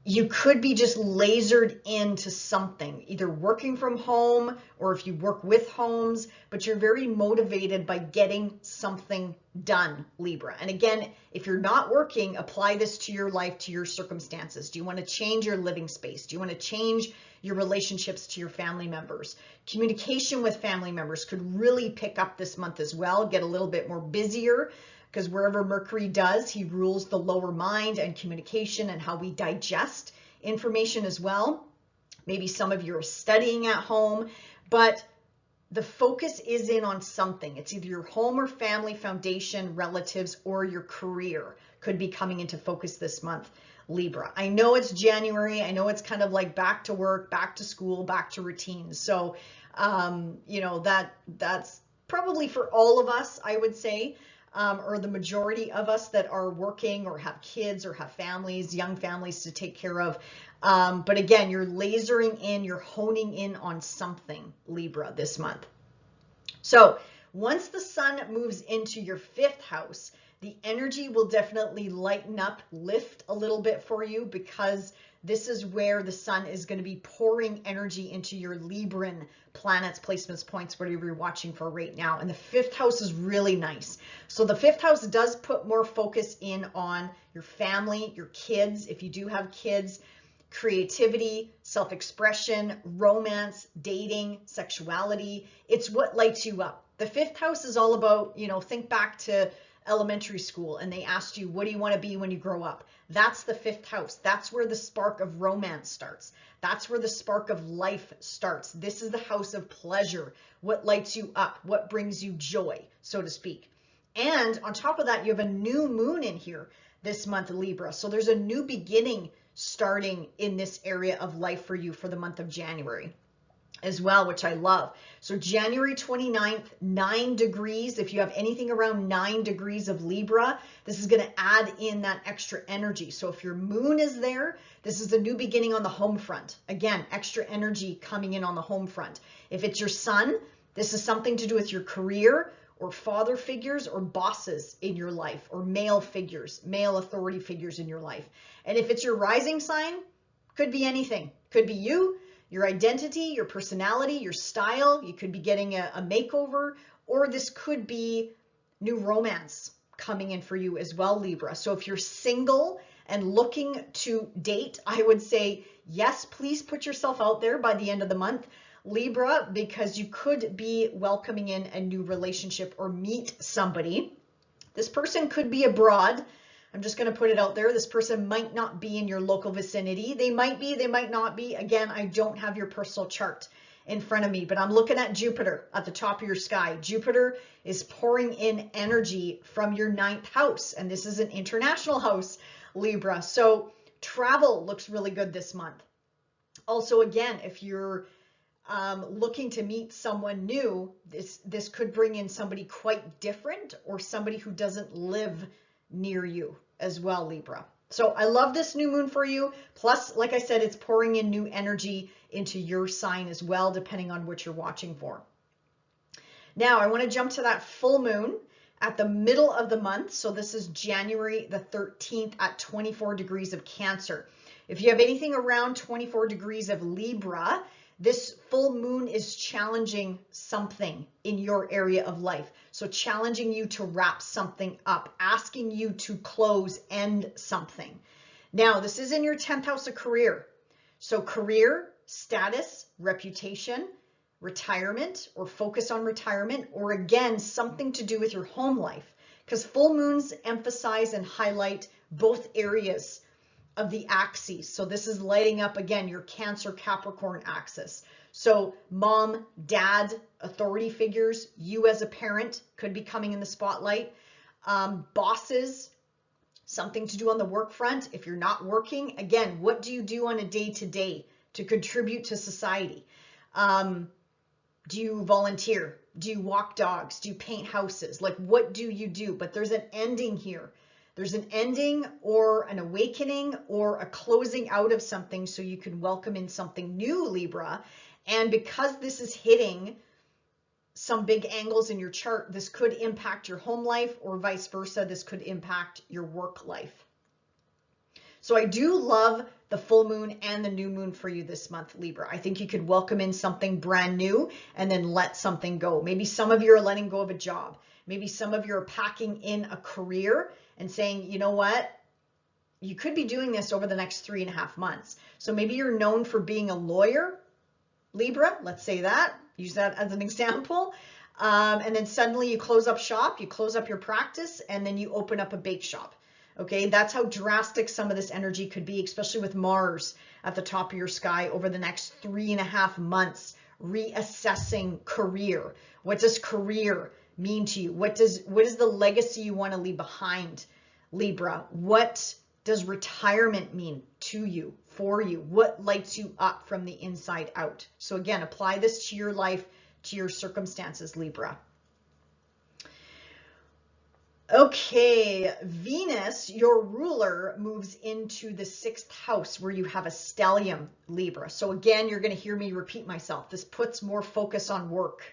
you could be just lasered into something, either working from home or if you work with homes, but you're very motivated by getting something done, Libra. And again, if you're not working, apply this to your life, to your circumstances. Do you want to change your living space? Do you want to change your relationships to your family members? Communication with family members could really pick up this month as well, get a little bit more busier, because wherever Mercury does, he rules the lower mind and communication and how we digest information as well. Maybe some of you are studying at home, but the focus is in on something. It's either your home or family foundation, relatives, or your career could be coming into focus this month, Libra. I know it's January. I know it's kind of like back to work, back to school, back to routine. So, you know, that's probably for all of us, I would say. Or the majority of us that are working or have kids or have families, young families to take care of. But again, you're lasering in, you're honing in on something, Libra, this month. So once the sun moves into your 5th house, the energy will definitely lighten up, lift a little bit for you, because this is where the sun is going to be pouring energy into your Libran planets, placements, points, whatever you're watching for right now. And the 5th house is really nice. So the 5th house does put more focus in on your family, your kids, if you do have kids, creativity, self-expression, romance, dating, sexuality. It's what lights you up. The 5th house is all about, you know, think back to elementary school and they asked you, what do you want to be when you grow up? That's the 5th house. That's where the spark of romance starts. That's where the spark of life starts. This is the house of pleasure. What lights you up? What brings you joy, so to speak. And on top of that, you have a new moon in here this month, Libra. So there's a new beginning starting in this area of life for you for the month of January as well, which I love. So January 29th, 9 degrees. If you have anything around 9 degrees of Libra, this is going to add in that extra energy. So if your moon is there, this is a new beginning on the home front. Again, extra energy coming in on the home front. If it's your sun, this is something to do with your career or father figures or bosses in your life, or male figures, male authority figures in your life. And if it's your rising sign, could be anything. Could be you, your identity, your personality, your style. You could be getting a makeover, or this could be new romance coming in for you as well, Libra. So if you're single and looking to date, I would say, yes, please put yourself out there by the end of the month, Libra, because you could be welcoming in a new relationship or meet somebody. This person could be abroad. I'm just going to put it out there. This person might not be in your local vicinity. They might be, they might not be. Again, I don't have your personal chart in front of me, but I'm looking at Jupiter at the top of your sky. Jupiter is pouring in energy from your 9th house, and this is an international house, Libra. So travel looks really good this month. Also, again, if you're looking to meet someone new, this could bring in somebody quite different or somebody who doesn't live near you as well, Libra. So I love this new moon for you. Plus, like I said, it's pouring in new energy into your sign as well, depending on what you're watching for. Now, I want to jump to that full moon at the middle of the month. So this is January the 13th at 24 degrees of Cancer. If you have anything around 24 degrees of Libra, this full moon is challenging something in your area of life. So challenging you to wrap something up, asking you to close, end something. Now, this is in your 10th house of career. So career, status, reputation, retirement, or focus on retirement, or again, something to do with your home life. Because full moons emphasize and highlight both areas of the axes. So this is lighting up again your Cancer Capricorn axis. So mom, dad, authority figures, you as a parent could be coming in the spotlight. Bosses, something to do on the work front. If you're not working, again, what do you do on a day-to-day to contribute to society? Do you volunteer? Do you walk dogs? Do you paint houses? Like, what do you do? But there's an ending here. There's an ending or an awakening or a closing out of something so you can welcome in something new, Libra. And because this is hitting some big angles in your chart, this could impact your home life, or vice versa. This could impact your work life. So I do love the full moon and the new moon for you this month, Libra. I think you could welcome in something brand new and then let something go. Maybe some of you are letting go of a job. Maybe some of you are packing in a career and saying, you know what? You could be doing this over the next 3.5 months. So maybe you're known for being a lawyer, Libra, let's say that, use that as an example. And then suddenly you close up shop, you close up your practice, and then you open up a bake shop. Okay, that's how drastic some of this energy could be, especially with Mars at the top of your sky over the next 3.5 months, reassessing career. What does career mean to you? What is the legacy you want to leave behind, Libra? What does retirement mean to you, for you? What lights you up from the inside out? So again, apply this to your life, to your circumstances, Libra. Okay, Venus, your ruler, moves into the 6th house where you have a stellium, Libra. So again, you're going to hear me repeat myself. This puts more focus on work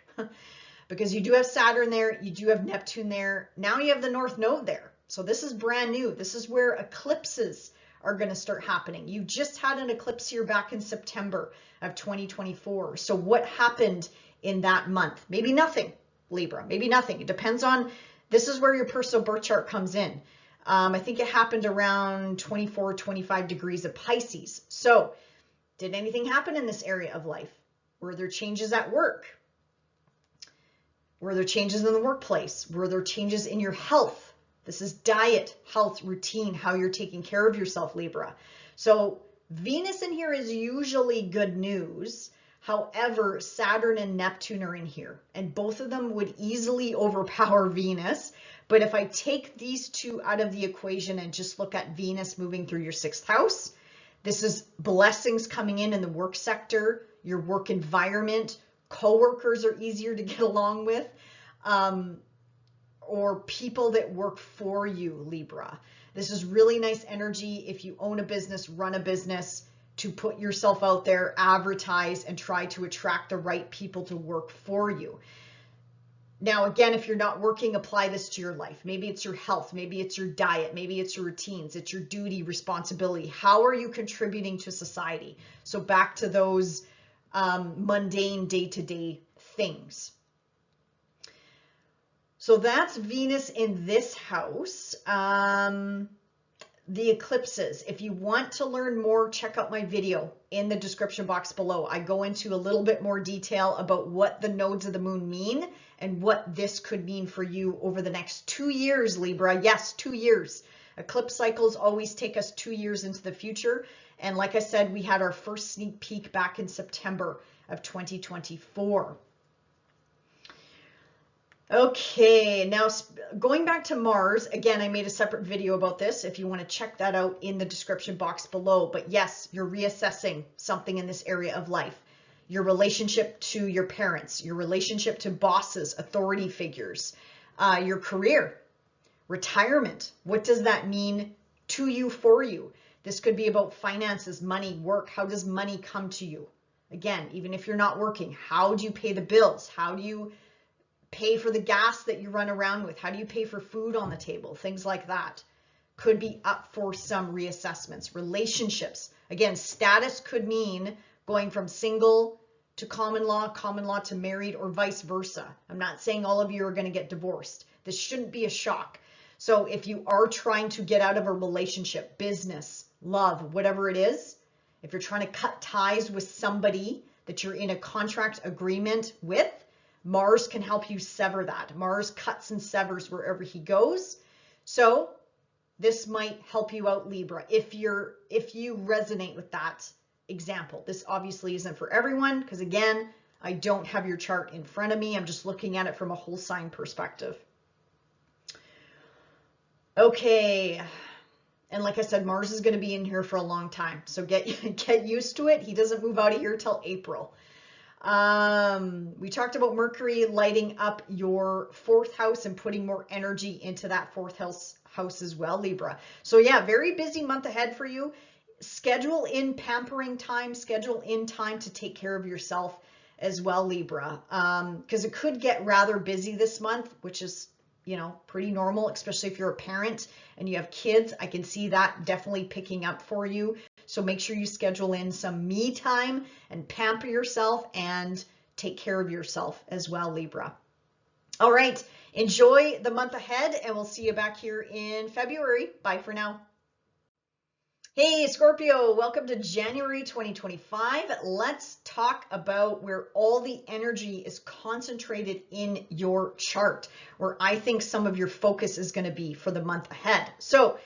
because you do have Saturn there, you do have Neptune there. Now you have the North Node there. So this is brand new. This is where eclipses are going to start happening. You just had an eclipse here back in September of 2024. So what happened in that month? Maybe nothing, Libra, maybe nothing. It depends on, this is where your personal birth chart comes in. I think it happened around 24, 25 degrees of Pisces. So did anything happen in this area of life? Were there changes at work? Were there changes in the workplace? Were there changes in your health? This is diet, health, routine, how you're taking care of yourself, Libra. So Venus in here is usually good news. However, Saturn and Neptune are in here, and both of them would easily overpower Venus. But if I take these two out of the equation and just look at Venus moving through your 6th house, this is blessings coming in the work sector, your work environment. Coworkers are easier to get along with, or people that work for you, Libra. This is really nice energy if you own a business, run a business, to put yourself out there, advertise, and try to attract the right people to work for you. Now, again, if you're not working, apply this to your life. Maybe it's your health, maybe it's your diet, maybe it's your routines, it's your duty, responsibility. How are you contributing to society? So back to those mundane day-to-day things. So that's Venus in this house. The eclipses. If you want to learn more, check out my video in the description box below. I go into a little bit more detail about what the nodes of the moon mean and what this could mean for you over the next 2 years, Libra. Yes, 2 years. Eclipse cycles always take us 2 years into the future. And like I said, we had our first sneak peek back in September of 2024. Okay, now going back to Mars, again, I made a separate video about this if you want to check that out in the description box below. But yes, you're reassessing something in this area of life. Your relationship to your parents, your relationship to bosses, authority figures, your career, retirement. What does that mean to you, for you? This could be about finances, money, work. How does money come to you? Again, even if you're not working, how do you pay the bills? How do you pay for the gas that you run around with? How do you pay for food on the table? Things like that could be up for some reassessments. Relationships, again, status could mean going from single to common law to married, or vice versa. I'm not saying all of you are going to get divorced. This shouldn't be a shock. So if you are trying to get out of a relationship, business, love, whatever it is, if you're trying to cut ties with somebody that you're in a contract agreement with, Mars can help you sever that. Mars cuts and severs wherever he goes. So this might help you out, Libra, if you resonate with that example. This obviously isn't for everyone because, again, I don't have your chart in front of me. I'm just looking at it from a whole sign perspective. Okay. And like I said, Mars is going to be in here for a long time. So get used to it. He doesn't move out of here till April. We talked about Mercury lighting up your fourth house and putting more energy into that fourth house as well, Libra. So yeah, very busy month ahead for you. Schedule in pampering time, schedule in time to take care of yourself as well, Libra, because it could get rather busy this month, which is, you know, pretty normal, especially if you're a parent and you have kids. I can see that definitely picking up for you. So make sure you schedule in some me time and pamper yourself and take care of yourself as well, Libra. All right, enjoy the month ahead and we'll see you back here in February. Bye for now. Hey Scorpio, welcome to January 2025. Let's talk about where all the energy is concentrated in your chart, where I think some of your focus is going to be for the month ahead. So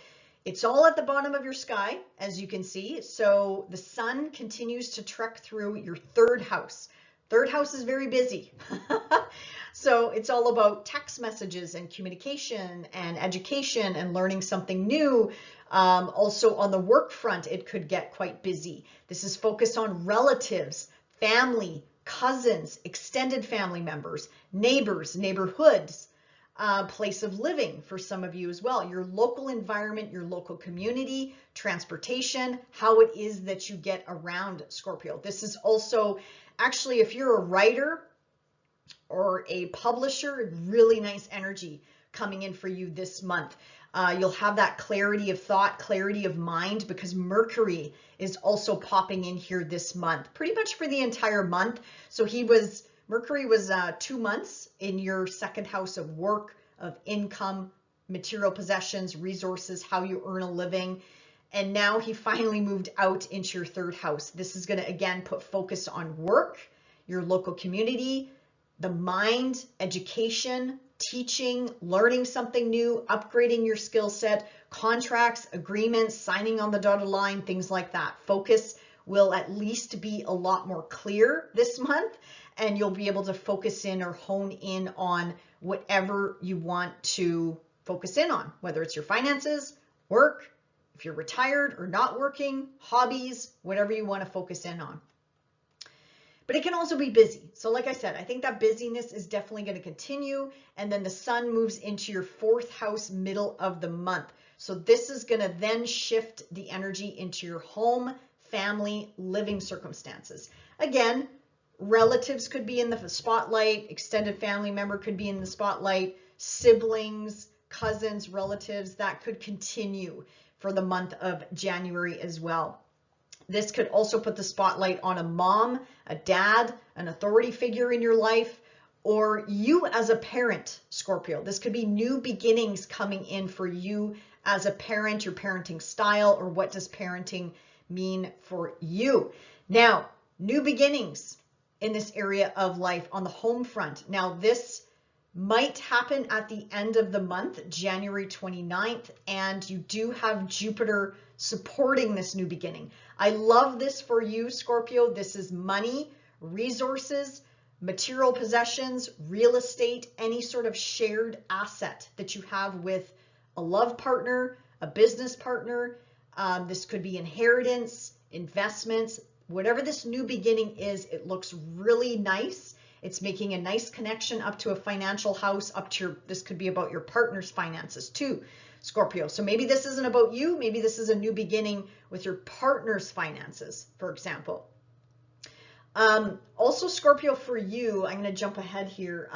it's all at the bottom of your sky, as you can see. So the sun continues to trek through your third house. Third house is very busy. So it's all about text messages and communication and education and learning something new. Also on the work front, it could get quite busy. This is focused on relatives, family, cousins, extended family members, neighbors, neighborhoods, place of living for some of you as well, your local environment, your local community, transportation, how it is that you get around, Scorpio. This is also actually, if you're a writer or a publisher, really nice energy coming in for you this month. You'll have that clarity of thought, clarity of mind, because Mercury is also popping in here this month, pretty much for the entire month. So Mercury was 2 months in your second house of work, of income, material possessions, resources, how you earn a living. And now he finally moved out into your third house. This is going to, again, put focus on work, your local community, the mind, education, teaching, learning something new, upgrading your skill set, contracts, agreements, signing on the dotted line, things like that. Focus will at least be a lot more clear this month, and you'll be able to focus in or hone in on whatever you want to focus in on, whether it's your finances, work, if you're retired or not working, hobbies, whatever you want to focus in on. But it can also be busy. So like I said, I think that busyness is definitely going to continue. And then the sun moves into your fourth house middle of the month. So this is going to then shift the energy into your home, family, living circumstances. Again, relatives could be in the spotlight, extended family member could be in the spotlight, siblings, cousins, relatives, that could continue for the month of January as well. This could also put the spotlight on a mom, a dad, an authority figure in your life, or you as a parent, Scorpio. This could be new beginnings coming in for you as a parent, your parenting style, or what does parenting mean for you. Now, new beginnings in this area of life on the home front. Now, this might happen at the end of the month, January 29th, and you do have Jupiter supporting this new beginning. I love this for you, Scorpio. This is money, resources, material possessions, real estate, any sort of shared asset that you have with a love partner, a business partner. This could be inheritance, investments, whatever this new beginning is. It looks really nice. It's making a nice connection up to a financial house, up to your, this could be about your partner's finances too, Scorpio. So maybe this isn't about you. Maybe this is a new beginning with your partner's finances, for example. Also, Scorpio, for you, I'm going to jump ahead here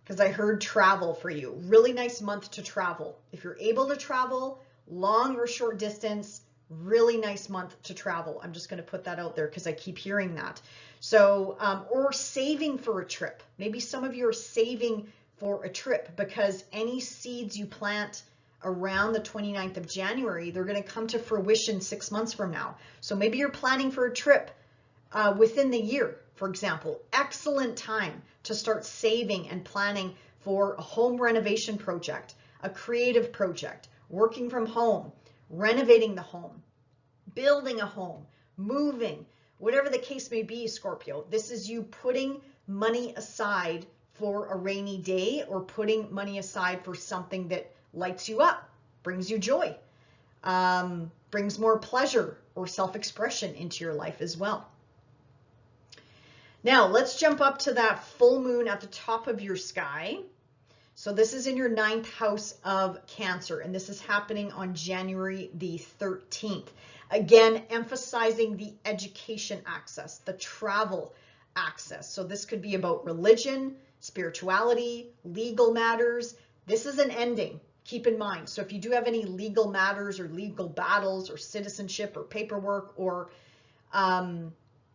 because I heard travel for you. Really nice month to travel. If you're able to travel, long or short distance, really nice month to travel. I'm just going to put that out there because I keep hearing that. So, or saving for a trip. Maybe some of you are saving for a trip because any seeds you plant around the 29th of January, they're going to come to fruition 6 months from now. So maybe you're planning for a trip within the year, for example. Excellent time to start saving and planning for a home renovation project, a creative project, working from home, renovating the home, building a home, moving, whatever the case may be, Scorpio. This is you putting money aside for a rainy day or putting money aside for something that lights you up, brings you joy, brings more pleasure or self-expression into your life as well. Now let's jump up to that full moon at the top of your sky. So this is in your 9th house of Cancer, and this is happening on January the 13th. Again, emphasizing the education access, the travel access. So this could be about religion, spirituality, legal matters. This is an ending, keep in mind. So if you do have any legal matters or legal battles or citizenship or paperwork or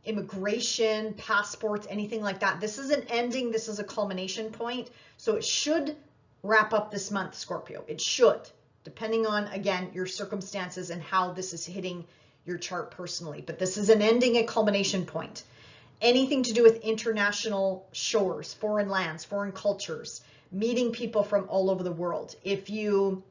immigration, passports, anything like that, this is an ending. This is a culmination point. So it should wrap up this month, Scorpio. It should, depending on, again, your circumstances and how this is hitting your chart personally. But this is an ending, a culmination point. Anything to do with international shores, foreign lands, foreign cultures, meeting people from all over the world. If you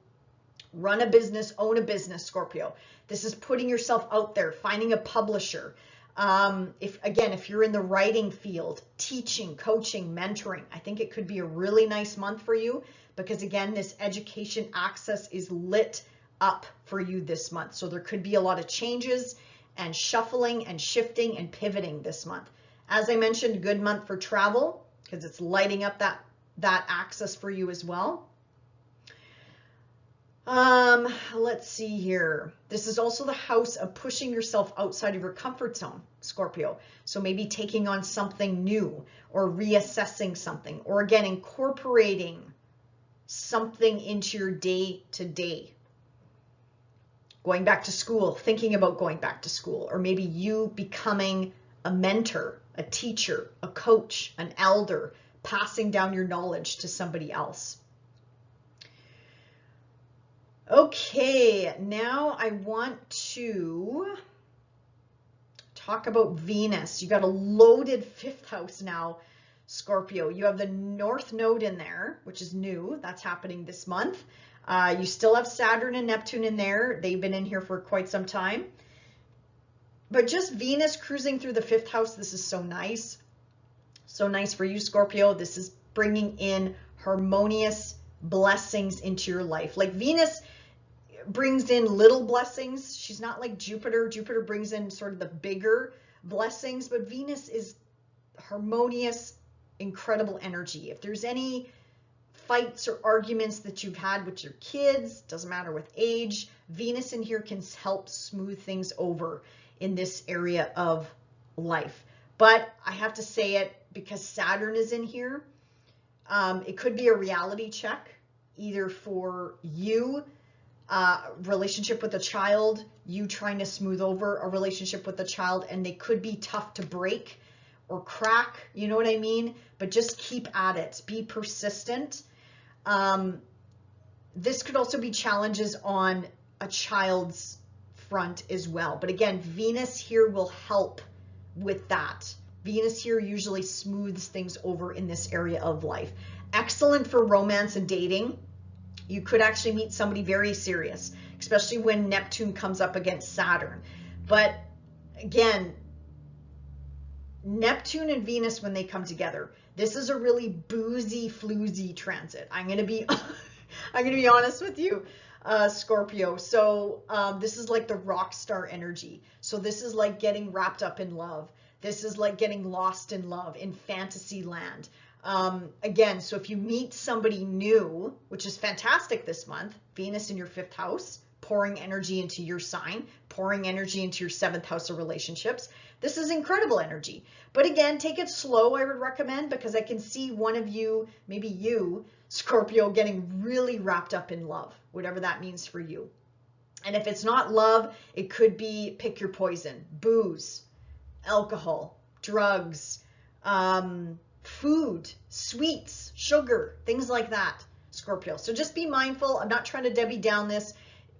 run a business, own a business, Scorpio, this is putting yourself out there, finding a publisher. If you're in the writing field, teaching, coaching, mentoring, I think it could be a really nice month for you because again, this education access is lit up for you this month. So there could be a lot of changes and shuffling and shifting and pivoting this month. As I mentioned, good month for travel because it's lighting up that access for you as well. Let's see here. This is also the house of pushing yourself outside of your comfort zone, Scorpio. So maybe taking on something new or reassessing something, or again, incorporating something into your day to day. Going back to school, thinking about going back to school, or maybe you becoming a mentor, a teacher, a coach, an elder, passing down your knowledge to somebody else. Okay, now I want to talk about Venus. You got a loaded 5th house now, Scorpio. You have the North Node in there, which is new. That's happening this month. You still have Saturn and Neptune in there. They've been in here for quite some time. But just Venus cruising through the 5th house, this is so nice. So nice for you, Scorpio. This is bringing in harmonious blessings into your life. Like Venus brings in little blessings. She's not like Jupiter. Jupiter brings in sort of the bigger blessings, but Venus is harmonious, incredible energy. If there's any fights or arguments that you've had with your kids, doesn't matter with age, Venus in here can help smooth things over in this area of life. But I have to say it because Saturn is in here. It could be a reality check, either for you, relationship with a child, you trying to smooth over a relationship with a child, and they could be tough to break or crack, you know what I mean? But just keep at it, be persistent. This could also be challenges on a child's front as well. But again, Venus here will help with that. Venus here usually smooths things over in this area of life. Excellent for romance and dating. You could actually meet somebody very serious, especially when Neptune comes up against Saturn. But again, Neptune and Venus, when they come together, this is a really boozy, floozy transit. I'm going to be honest with you, Scorpio. So this is like the rock star energy. So this is like getting wrapped up in love. This is like getting lost in love in fantasy land. Again, so if you meet somebody new, which is fantastic this month, Venus in your 5th house, pouring energy into your sign, pouring energy into your 7th house of relationships. This is incredible energy. But again, take it slow, I would recommend, because I can see one of you, maybe you, Scorpio, getting really wrapped up in love, whatever that means for you. And if it's not love, it could be pick your poison, booze, alcohol, drugs, food, sweets, sugar, things like that, Scorpio. So just be mindful. I'm not trying to Debbie down this,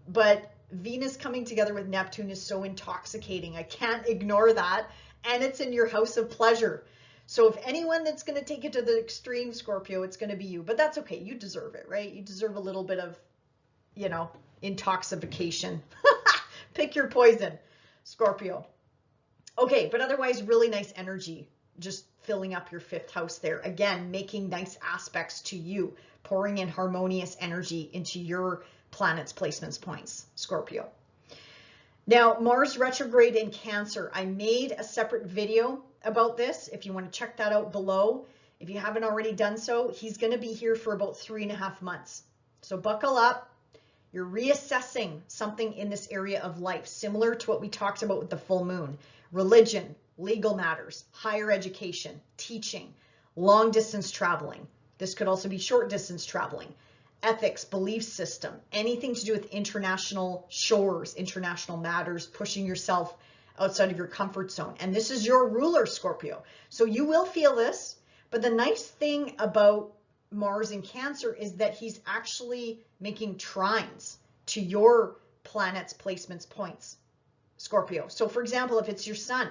but Venus coming together with Neptune is so intoxicating. I can't ignore that. And it's in your house of pleasure. So if anyone that's going to take it to the extreme, Scorpio, it's going to be you. But that's okay. You deserve it, right? You deserve a little bit of, you know, intoxication. Pick your poison, Scorpio. Okay, but otherwise, really nice energy. Just filling up your 5th house there. Again, making nice aspects to you, pouring in harmonious energy into your planets, placements, points, Scorpio. Now, Mars retrograde in Cancer. I made a separate video about this, if you want to check that out below, if you haven't already done so, he's going to be here for about 3.5 months. So buckle up. You're reassessing something in this area of life, similar to what we talked about with the full moon. Religion, legal matters, higher education, teaching, long distance traveling. This could also be short distance traveling. Ethics, belief system, anything to do with international shores, international matters, pushing yourself outside of your comfort zone. And this is your ruler, Scorpio. So you will feel this, but the nice thing about Mars in Cancer is that he's actually making trines to your planet's placements points, Scorpio. So for example, if it's your sun,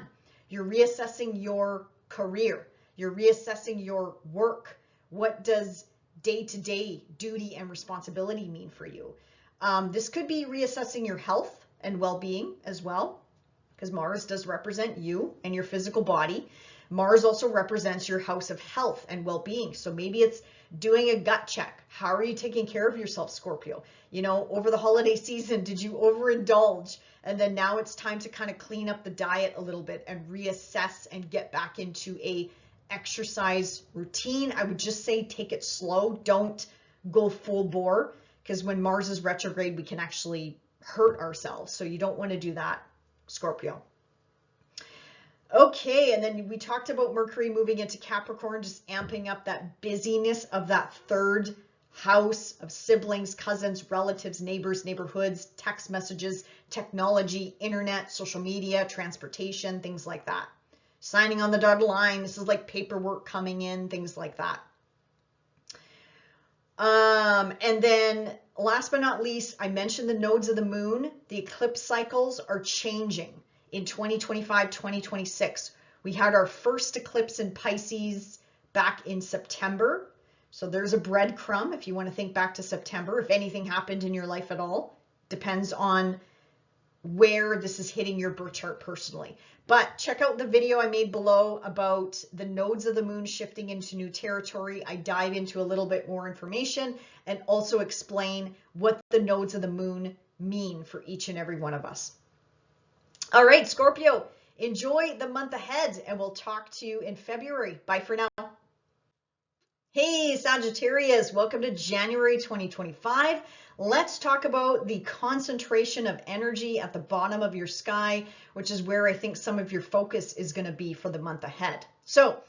you're reassessing your career, you're reassessing your work. What does day-to-day duty and responsibility mean for you? This could be reassessing your health and well-being as well, because Mars does represent you and your physical body. Mars also represents your house of health and well-being. So maybe it's doing a gut check. How are you taking care of yourself, Scorpio? You know, over the holiday season, did you overindulge? And then now it's time to kind of clean up the diet a little bit and reassess and get back into a exercise routine. I would just say take it slow. Don't go full bore, because when Mars is retrograde, we can actually hurt ourselves. So you don't want to do that, Scorpio. Okay, and then we talked about Mercury moving into Capricorn, just amping up that busyness of that third house of siblings, cousins, relatives, neighbors, neighborhoods, text messages, technology, internet, social media, transportation, things like that. Signing on the dotted line, this is like paperwork coming in, things like that. And then last but not least, I mentioned the nodes of the moon. The eclipse cycles are changing in 2025, 2026. We had our first eclipse in Pisces back in September. So there's a breadcrumb if you want to think back to September, if anything happened in your life at all. Depends on where this is hitting your birth chart personally. But check out the video I made below about the nodes of the moon shifting into new territory. I dive into a little bit more information and also explain what the nodes of the moon mean for each and every one of us. All right, Scorpio, enjoy the month ahead, and we'll talk to you in February. Bye for now. Hey, Sagittarius, welcome to January 2025. Let's talk about the concentration of energy at the bottom of your sky, which is where I think some of your focus is going to be for the month ahead. So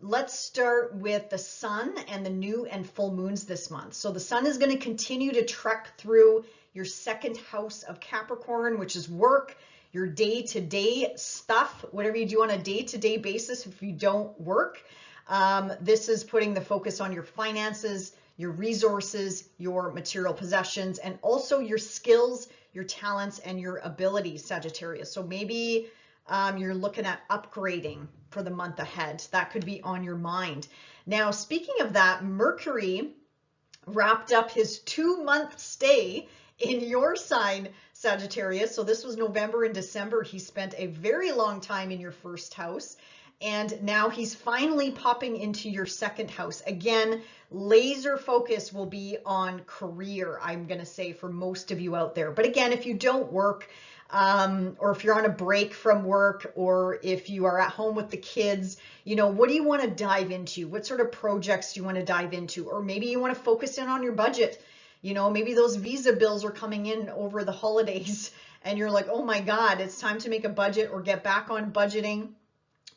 let's start with the sun and the new and full moons this month. So the sun is going to continue to trek through your second house of Capricorn, which is work, your day-to-day stuff, whatever you do on a day-to-day basis if you don't work. This is putting the focus on your finances, your resources, your material possessions, and also your skills, your talents, and your abilities, Sagittarius. So maybe you're looking at upgrading for the month ahead. That could be on your mind. Now, speaking of that, Mercury wrapped up his 2-month stay in your sign, Sagittarius. So this was November and December. He spent a very long time in your first house. And now he's finally popping into your second house. Again, laser focus will be on career, I'm going to say, for most of you out there. But again, if you don't work, or if you're on a break from work, or if you are at home with the kids, you know, what do you want to dive into? What sort of projects do you want to dive into? Or maybe you want to focus in on your budget. You know, maybe those visa bills are coming in over the holidays and you're like, oh my God, it's time to make a budget or get back on budgeting.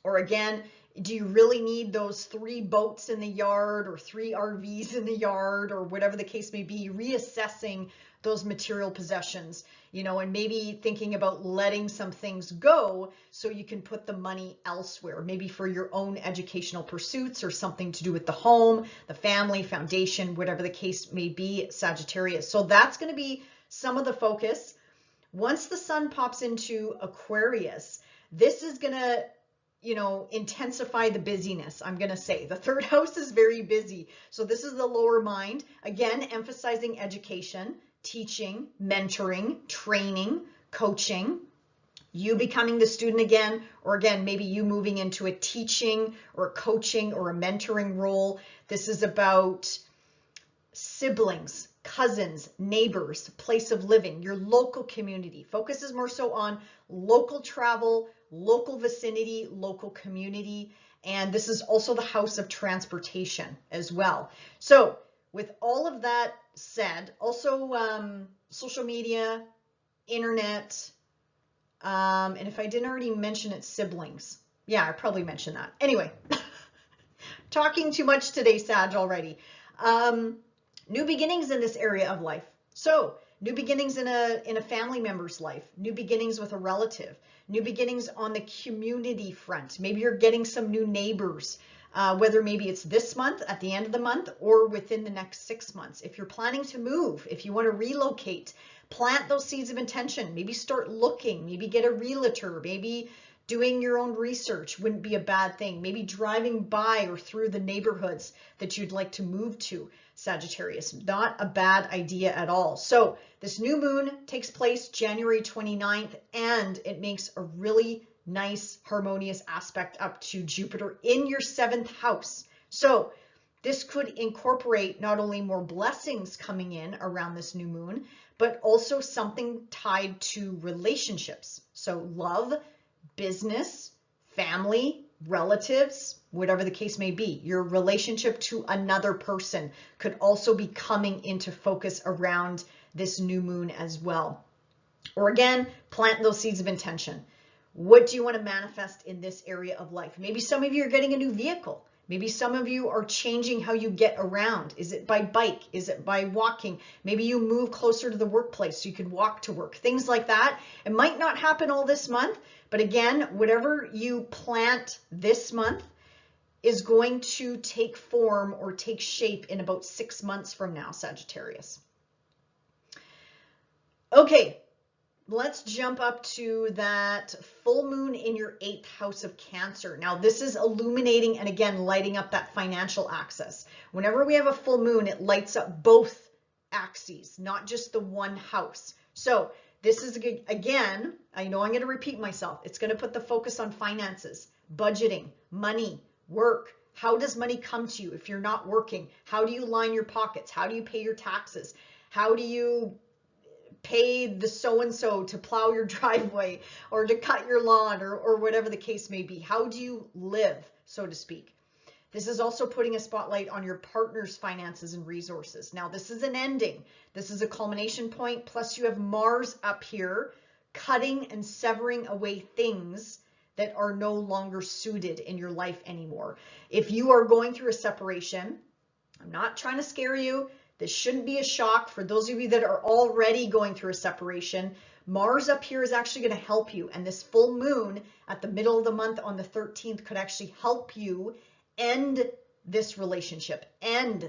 Or again, do you really need those 3 boats in the yard or 3 RVs in the yard or whatever the case may be? Reassessing those material possessions, you know, and maybe thinking about letting some things go so you can put the money elsewhere, maybe for your own educational pursuits or something to do with the home, the family, foundation, whatever the case may be, Sagittarius. So that's going to be some of the focus. Once the sun pops into Aquarius, this is going to, you know, intensify the busyness. I'm going to say the third house is very busy. So this is the lower mind, again, emphasizing education, teaching, mentoring, training, coaching, you becoming the student again, or again, maybe you moving into a teaching or a coaching or a mentoring role. This is about siblings, cousins, neighbors, place of living, your local community. Focus is more so on local travel, local vicinity, local community, and this is also the house of transportation as well. So with all of that said, also social media, internet, and if I didn't already mention it, siblings. Yeah, I probably mentioned that. Anyway, talking too much today, Sag, already. New beginnings in this area of life. So new beginnings in a family member's life, new beginnings with a relative, new beginnings on the community front. Maybe you're getting some new neighbors, whether maybe it's this month, at the end of the month, or within the next 6 months. If you're planning to move, if you want to relocate, plant those seeds of intention. Maybe start looking, maybe get a realtor, maybe doing your own research wouldn't be a bad thing. Maybe driving by or through the neighborhoods that you'd like to move to, Sagittarius. Not a bad idea at all. So this new moon takes place January 29th, and it makes a really nice harmonious aspect up to Jupiter in your 7th house. So this could incorporate not only more blessings coming in around this new moon, but also something tied to relationships. So love, business, family, relatives, whatever the case may be. Your relationship to another person could also be coming into focus around this new moon as well. Or again, plant those seeds of intention. What do you want to manifest in this area of life? Maybe some of you are getting a new vehicle. Maybe some of you are changing how you get around. Is it by bike? Is it by walking? Maybe you move closer to the workplace so you can walk to work. Things like that. It might not happen all this month, but again, whatever you plant this month is going to take form or take shape in about 6 months from now, Sagittarius. Okay. Let's jump up to that full moon in your 8th house of Cancer. Now, this is illuminating and again, lighting up that financial axis. Whenever we have a full moon, it lights up both axes, not just the one house. So this is, again, I know I'm going to repeat myself. It's going to put the focus on finances, budgeting, money, work. How does money come to you if you're not working? How do you line your pockets? How do you pay your taxes? How do you pay the so-and-so to plow your driveway or to cut your lawn or whatever the case may be? How do you live, so to speak? This is also putting a spotlight on your partner's finances and resources. Now, this is an ending. This is a culmination point. Plus, you have Mars up here cutting and severing away things that are no longer suited in your life anymore. If you are going through a separation, I'm not trying to scare you. This shouldn't be a shock for those of you that are already going through a separation. Mars up here is actually going to help you. And this full moon at the middle of the month on the 13th could actually help you end this relationship,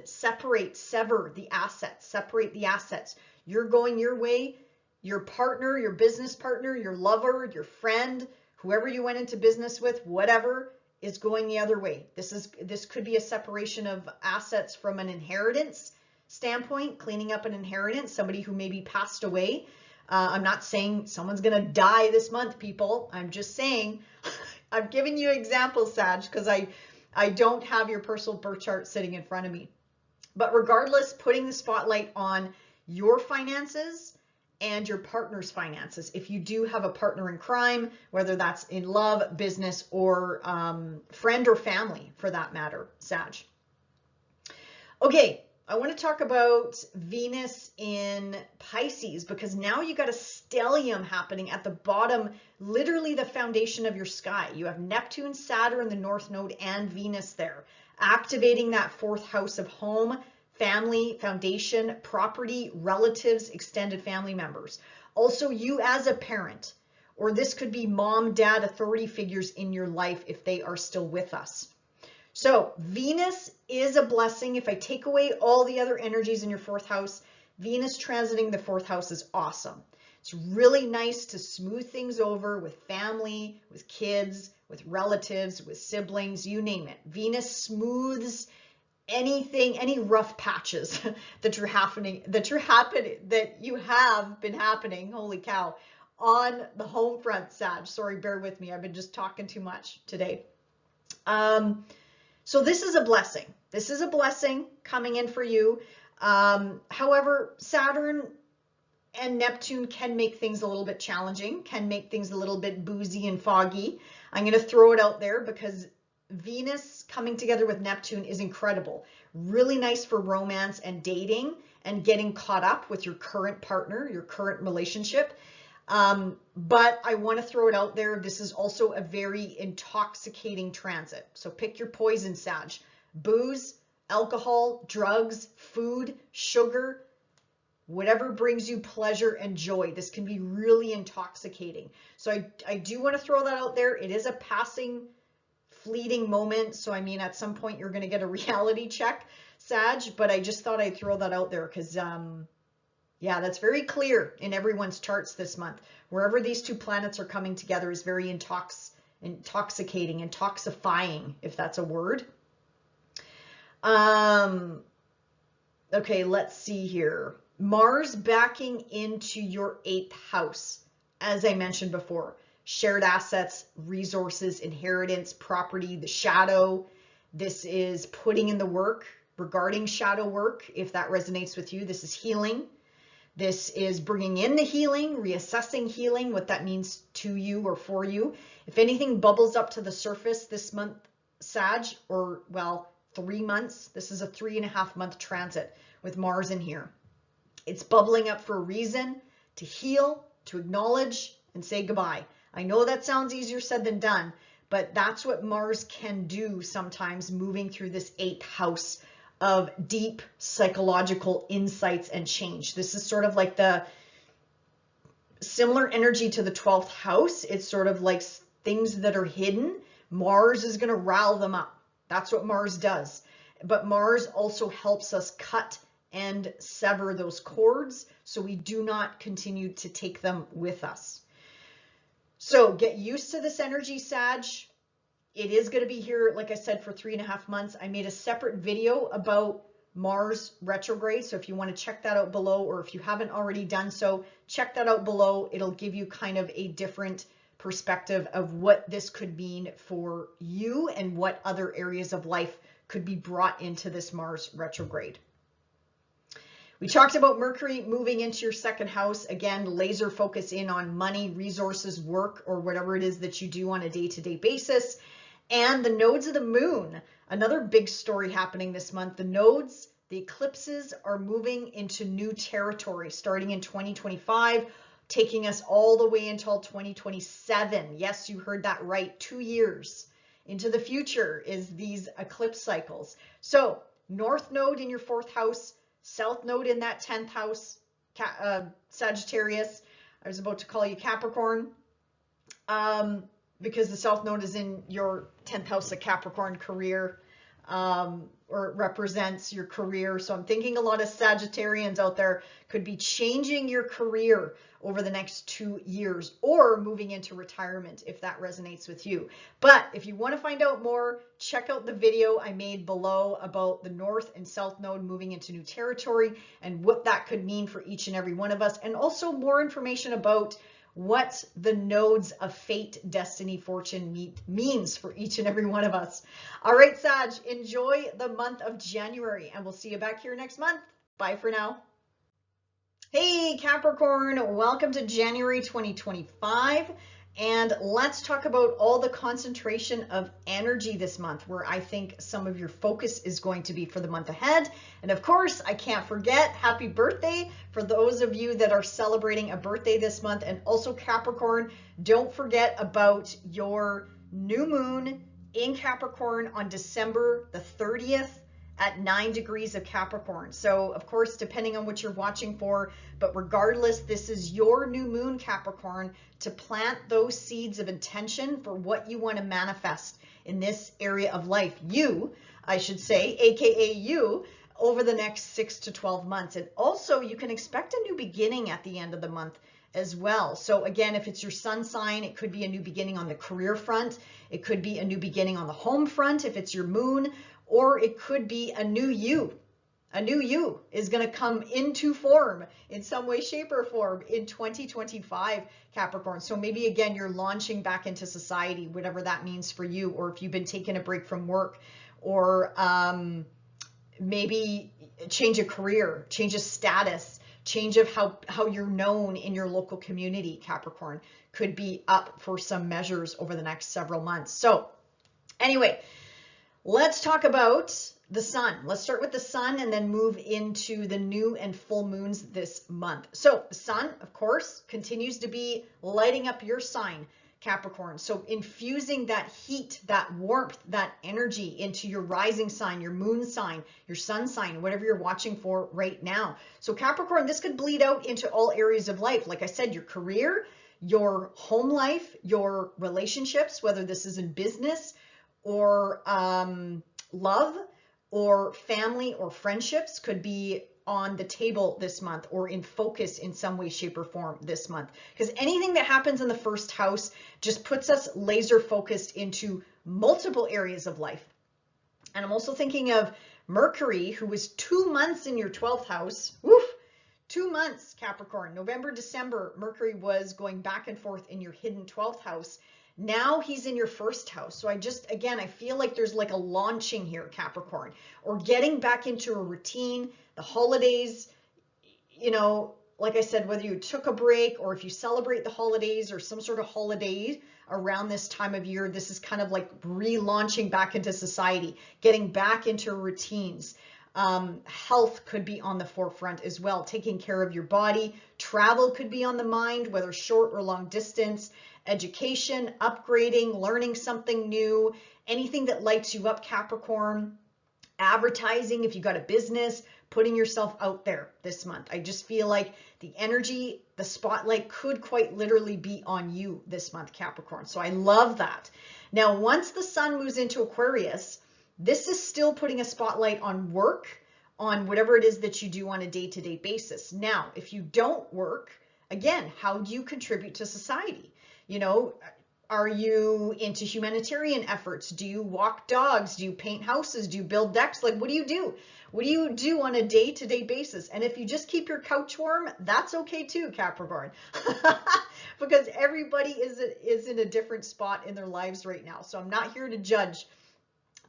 sever the assets, separate the assets. You're going your way, your partner, your business partner, your lover, your friend, whoever you went into business with, whatever, is going the other way. This could be a separation of assets from an inheritance standpoint, cleaning up an inheritance, somebody who maybe passed away. I'm not saying someone's going to die this month, people. I'm just saying, I'm giving you examples, Sag, because I don't have your personal birth chart sitting in front of me. But regardless, putting the spotlight on your finances and your partner's finances. If you do have a partner in crime, whether that's in love, business, or friend or family for that matter, Sag. Okay. I want to talk about Venus in Pisces because now you got a stellium happening at the bottom, literally the foundation of your sky. You have Neptune, Saturn, the North Node, and Venus there, activating that 4th house of home, family, foundation, property, relatives, extended family members. Also, you as a parent, or this could be mom, dad, authority figures in your life if they are still with us. So Venus is a blessing. If I take away all the other energies in your 4th house, Venus transiting the 4th house is awesome. It's really nice to smooth things over with family, with kids, with relatives, with siblings, you name it. Venus smooths anything, any rough patches that you have been happening, holy cow, on the home front, Sag. Sorry, bear with me. I've been just talking too much today. So this is a blessing. This is a blessing coming in for you. However, Saturn And Neptune can make things a little bit challenging, can make things a little bit boozy and foggy. I'm going to throw it out there because Venus coming together with Neptune is incredible. Really nice for romance and dating and getting caught up with your current partner, your current relationship. But I want to throw it out there. This is also a very intoxicating transit. So pick your poison, Sag. Booze, alcohol, drugs, food, sugar, whatever brings you pleasure and joy. This can be really intoxicating. So I do want to throw that out there. It is a passing, fleeting moment. So, I mean, at some point you're going to get a reality check, Sag, but I just thought I'd throw that out there because, yeah, that's very clear in everyone's charts this month. Wherever these two planets are coming together is very intoxicating, intoxifying, if that's a word. Okay, let's see here. Mars backing into your 8th house, as I mentioned before. Shared assets, resources, inheritance, property, the shadow. This is putting in the work regarding shadow work. If that resonates with you, this is healing. This is bringing in the healing, reassessing healing, what that means to you or for you. If anything bubbles up to the surface this month, Sag, or well, 3 months, this is a 3.5 month transit with Mars in here. It's bubbling up for a reason, to heal, to acknowledge, and say goodbye. I know that sounds easier said than done, but that's what Mars can do sometimes, moving through this 8th house of deep psychological insights and change. This is sort of like the similar energy to the 12th house. It's sort of like things that are hidden. Mars is going to rile them up. That's what Mars does. But Mars also helps us cut and sever those cords so we do not continue to take them with us. So get used to this energy, Sag. It is going to be here, like I said, for 3.5 months. I made a separate video about Mars retrograde. So if you want to check that out below, or if you haven't already done so, check that out below. It'll give you kind of a different perspective of what this could mean for you and what other areas of life could be brought into this Mars retrograde. We talked about Mercury moving into your 2nd house. Again, laser focus in on money, resources, work, or whatever it is that you do on a day-to-day basis. And the nodes of the moon, another big story happening this month. The nodes, the eclipses are moving into new territory starting in 2025, taking us all the way until 2027. Yes, you heard that right. 2 years into the future is these eclipse cycles. So North node in your 4th house, South node in that 10th house, Sagittarius. I was about to call you Capricorn because the South node is in your 10th house of Capricorn, career, or it represents your career. So I'm thinking a lot of Sagittarians out there could be changing your career over the next 2 years or moving into retirement if that resonates with you. But if you want to find out more, check out the video I made below about the North and South node moving into new territory and what that could mean for each and every one of us, and also more information about what the nodes of fate, destiny, fortune means for each and every one of us. All right, Sag, enjoy the month of January, and we'll see you back here next month. Bye for now. Hey, Capricorn, welcome to January 2025. And let's talk about all the concentration of energy this month, where I think some of your focus is going to be for the month ahead. And of course, I can't forget, happy birthday for those of you that are celebrating a birthday this month. And also Capricorn, don't forget about your new moon in Capricorn on December the 30th at 9 degrees of Capricorn. So of course, depending on what you're watching for, but regardless, this is your new moon, Capricorn, to plant those seeds of intention for what you want to manifest in this area of life. You, I should say, AKA you, over the next 6 to 12 months. And also you can expect a new beginning at the end of the month as well. So again, if it's your sun sign, it could be a new beginning on the career front. It could be a new beginning on the home front if it's your moon, or it could be a new you. A new you is going to come into form in some way, shape, or form in 2025, Capricorn. So maybe, again, you're launching back into society, whatever that means for you, or if you've been taking a break from work, or maybe change a career, change a status, Change of how you're known in your local community, Capricorn, could be up for some measures over the next several months. So anyway, let's talk about the sun. Let's start with the sun and then move into the new and full moons this month. So the sun, of course, continues to be lighting up your sign, Capricorn. So infusing that heat, that warmth, that energy into your rising sign, your moon sign, your sun sign, whatever you're watching for right now. So Capricorn, this could bleed out into all areas of life. Like I said, your career, your home life, your relationships, whether this is in business or love or family or friendships, could be on the table this month or in focus in some way, shape, or form this month. Because anything that happens in the first house just puts us laser focused into multiple areas of life. And I'm also thinking of Mercury, who was 2 months in your 12th house. Woof! 2 months, Capricorn. November, December, Mercury was going back and forth in your hidden 12th house. Now he's in your first house. So I feel like there's like a launching here, Capricorn, or getting back into a routine. The holidays, like I said, whether you took a break or if you celebrate the holidays or some sort of holiday around this time of year, this is kind of like relaunching back into society, getting back into routines. Health could be on the forefront as well, taking care of your body. Travel could be on the mind, whether short or long distance. Education, upgrading, learning something new, anything that lights you up, Capricorn. Advertising, if you got a business, putting yourself out there this month. I just feel like the energy, the spotlight could quite literally be on you this month, Capricorn. So I love that. Now, once the sun moves into Aquarius, this is still putting a spotlight on work, on whatever it is that you do on a day-to-day basis. Now, if you don't work, again, how do you contribute to society? Are you into humanitarian efforts? Do you walk dogs? Do you paint houses? Do you build decks? Like, what do you do? What do you do on a day-to-day basis? And if you just keep your couch warm, that's okay too, Capricorn. Because everybody is in a different spot in their lives right now. So I'm not here to judge,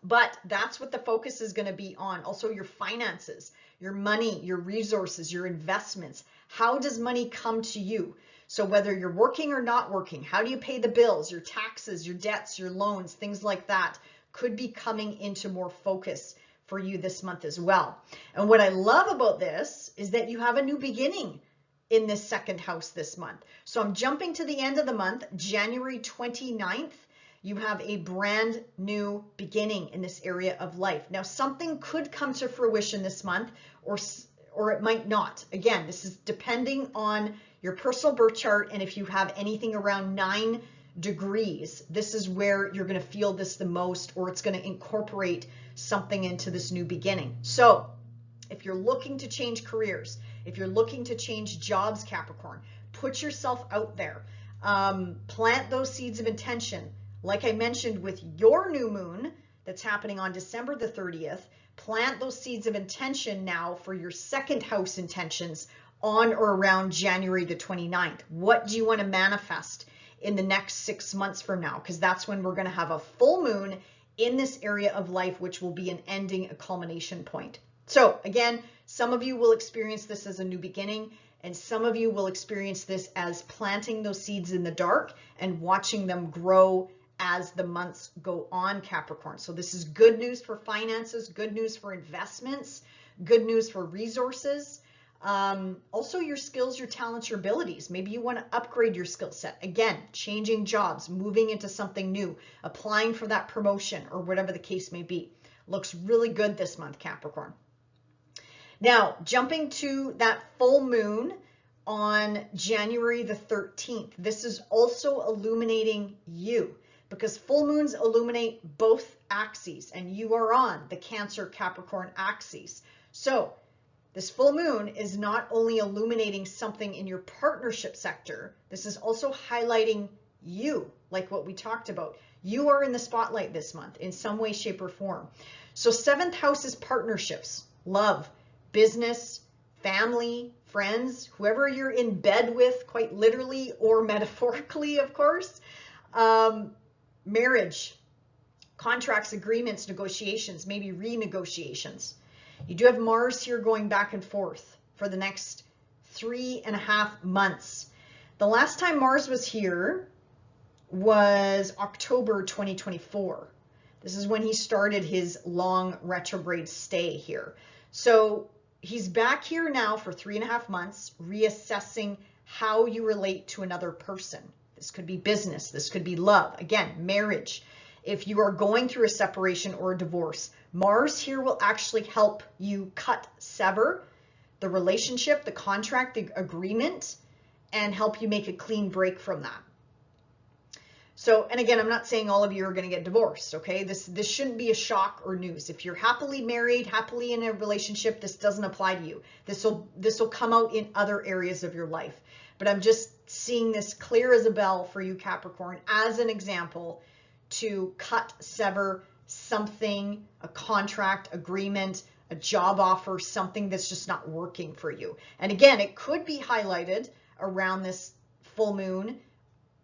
but that's what the focus is going to be on. Also your finances, your money, your resources, your investments. How does money come to you? So whether you're working or not working, how do you pay the bills, your taxes, your debts, your loans, things like that could be coming into more focus for you this month as well. And what I love about this is that you have a new beginning in this second house this month. So I'm jumping to the end of the month, January 29th. You have a brand new beginning in this area of life. Now, something could come to fruition this month or it might not. Again, this is depending on your personal birth chart, and if you have anything around 9 degrees, this is where you're going to feel this the most, or it's going to incorporate something into this new beginning. So if you're looking to change careers, if you're looking to change jobs, Capricorn, put yourself out there. Plant those seeds of intention. Like I mentioned with your new moon that's happening on December the 30th, plant those seeds of intention now for your second house intentions on or around January the 29th. What do you want to manifest in the next 6 months from now? Because that's when we're going to have a full moon in this area of life, which will be an ending, a culmination point. So again, some of you will experience this as a new beginning, and some of you will experience this as planting those seeds in the dark and watching them grow as the months go on, Capricorn. So this is good news for finances, good news for investments, good news for resources. Also your skills, your talents, your abilities. Maybe you want to upgrade your skill set. Again, changing jobs, moving into something new, applying for that promotion or whatever the case may be. Looks really good this month, Capricorn. Now, jumping to that full moon on January the 13th. This is also illuminating you, because full moons illuminate both axes, and you are on the Cancer Capricorn axis. So this full moon is not only illuminating something in your partnership sector, this is also highlighting you, like what we talked about. You are in the spotlight this month in some way, shape, or form. So 7th house is partnerships, love, business, family, friends, whoever you're in bed with, quite literally or metaphorically, of course. Marriage, contracts, agreements, negotiations, maybe renegotiations. You do have Mars here going back and forth for the next 3.5 months. The last time Mars was here was October 2024. This is when he started his long retrograde stay here. So he's back here now for 3.5 months, reassessing how you relate to another person. This could be business. This could be love. Again, marriage. If you are going through a separation or a divorce, Mars here will actually help you sever the relationship, the contract, the agreement, and help you make a clean break from that. So, and again, I'm not saying all of you are going to get divorced, okay? This shouldn't be a shock or news. If you're happily married, happily in a relationship, this doesn't apply to you. This will come out in other areas of your life. But I'm just seeing this clear as a bell for you, Capricorn, as an example to sever something, a contract, agreement, a job offer, something that's just not working for you. And again, it could be highlighted around this full moon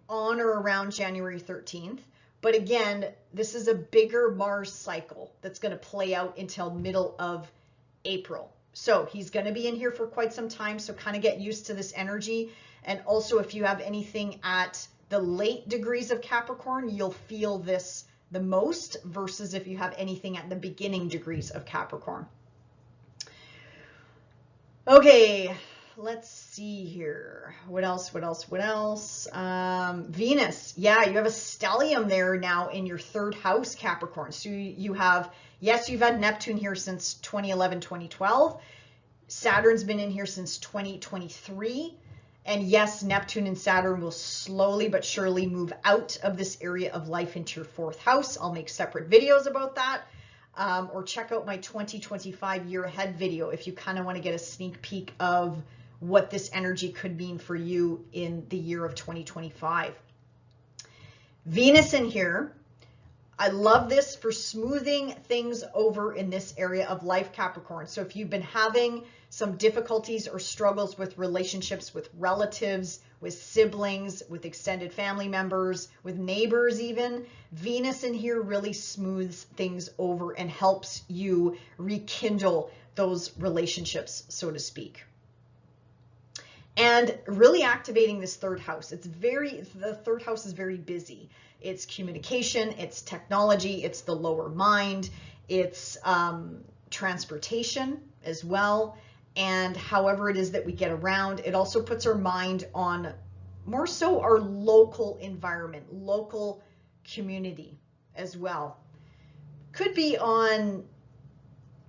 on or around January 13th. But again, this is a bigger Mars cycle that's going to play out until middle of April. So he's going to be in here for quite some time. So kind of get used to this energy. And also if you have anything at the late degrees of Capricorn, you'll feel this the most versus if you have anything at the beginning degrees of Capricorn. Okay, let's see here. What else? Venus. Yeah, you have a stellium there now in your 3rd house, Capricorn. So you have, yes, you've had Neptune here since 2011, 2012. Saturn's been in here since 2023. And yes, Neptune and Saturn will slowly but surely move out of this area of life into your 4th house. I'll make separate videos about that. Or check out my 2025 year ahead video if you kind of want to get a sneak peek of what this energy could mean for you in the year of 2025. Venus in here. I love this for smoothing things over in this area of life, Capricorn. So if you've been having some difficulties or struggles with relationships with relatives, with siblings, with extended family members, with neighbors even, Venus in here really smooths things over and helps you rekindle those relationships, so to speak. And really activating this 3rd house. The 3rd house is very busy. It's communication, it's technology, it's the lower mind, it's transportation as well. And however it is that we get around, it also puts our mind on more so our local environment, local community as well. Could be on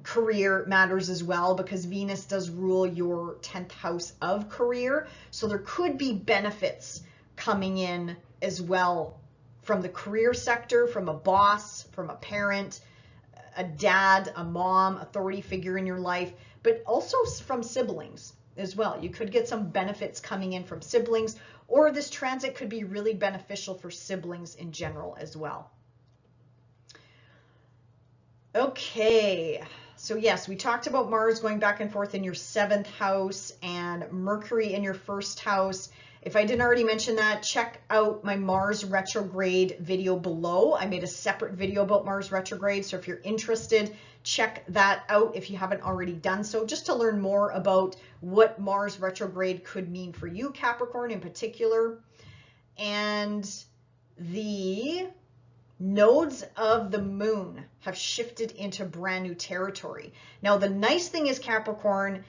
career matters as well, because Venus does rule your 10th house of career. So there could be benefits coming in as well from the career sector, from a boss, from a parent, a dad, a mom, authority figure in your life, but also from siblings as well. You could get some benefits coming in from siblings, or this transit could be really beneficial for siblings in general as well. Okay, so yes, we talked about Mars going back and forth in your 7th house and Mercury in your 1st house. If I didn't already mention that, check out my Mars retrograde video below. I made a separate video about Mars retrograde. So if you're interested, check that out if you haven't already done so, just to learn more about what Mars retrograde could mean for you, Capricorn in particular. And the nodes of the moon have shifted into brand new territory. Now, the nice thing is, Capricorn,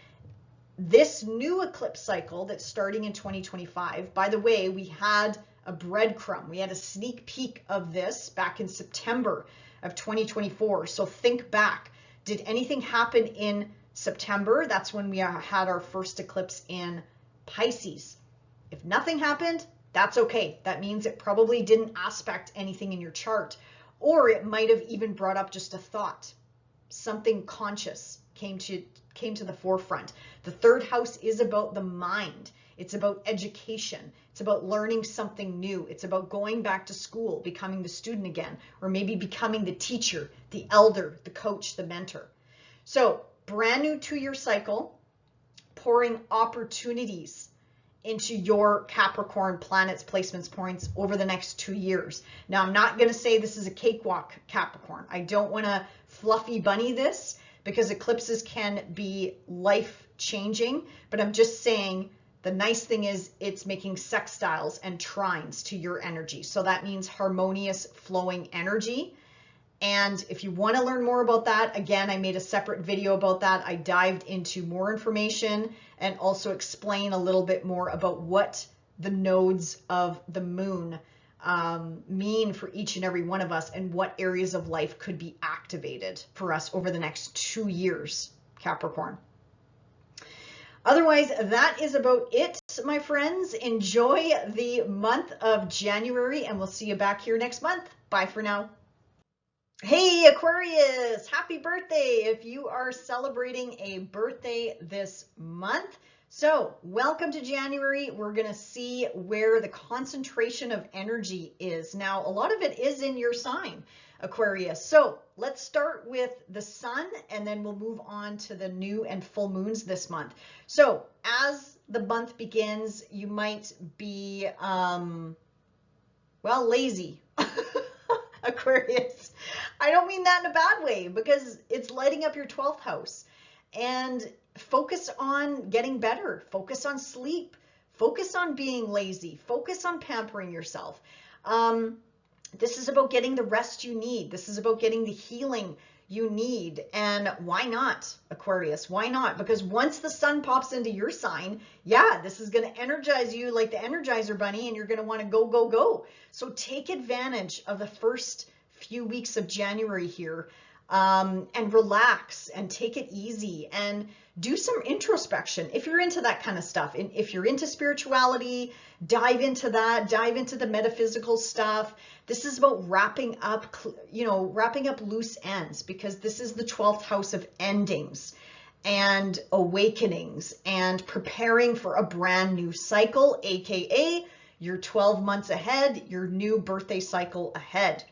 this new eclipse cycle that's starting in 2025, by the way, we had a breadcrumb. We had a sneak peek of this back in September of 2024. So think back. Did anything happen in September? That's when we had our first eclipse in Pisces. If nothing happened, that's okay. That means it probably didn't aspect anything in your chart, or it might have even brought up just a thought. Something conscious came to the forefront. The 3rd house is about the mind. It's about education. It's about learning something new. It's about going back to school, becoming the student again, or maybe becoming the teacher, the elder, the coach, the mentor. So brand new 2-year cycle, pouring opportunities into your Capricorn planets, placements, points over the next 2 years. Now, I'm not going to say this is a cakewalk, Capricorn. I don't want to fluffy bunny this. because eclipses can be life changing, but I'm just saying the nice thing is it's making sextiles and trines to your energy. So that means harmonious flowing energy. And if you want to learn more about that, again, I made a separate video about that. I dived into more information and also explain a little bit more about what the nodes of the moon mean for each and every one of us and what areas of life could be activated for us over the next 2 years, Capricorn. Otherwise, that is about it, my friends. Enjoy the month of January, and we'll see you back here next month. Bye for now. Hey Aquarius, happy birthday if you are celebrating a birthday this month. So welcome to January. We're going to see where the concentration of energy is. Now, a lot of it is in your sign, Aquarius. So let's start with the sun, and then we'll move on to the new and full moons this month. So as the month begins, you might be, well, lazy. Aquarius. I don't mean that in a bad way, because it's lighting up your 12th house. And focus on getting better. Focus on sleep. Focus on being lazy. Focus on pampering yourself. This is about getting the rest you need. This is about getting the healing you need. And why not, Aquarius? Why not? Because once the sun pops into your sign, yeah, this is going to energize you like the Energizer Bunny, and you're going to want to go, go, go. So take advantage of the first few weeks of January here, and relax and take it easy and do some introspection if you're into that kind of stuff. And if you're into spirituality, dive into that, dive into the metaphysical stuff. This is about wrapping up, wrapping up loose ends, because this is the 12th house of endings and awakenings and preparing for a brand new cycle, aka your 12 months ahead, your new birthday cycle ahead.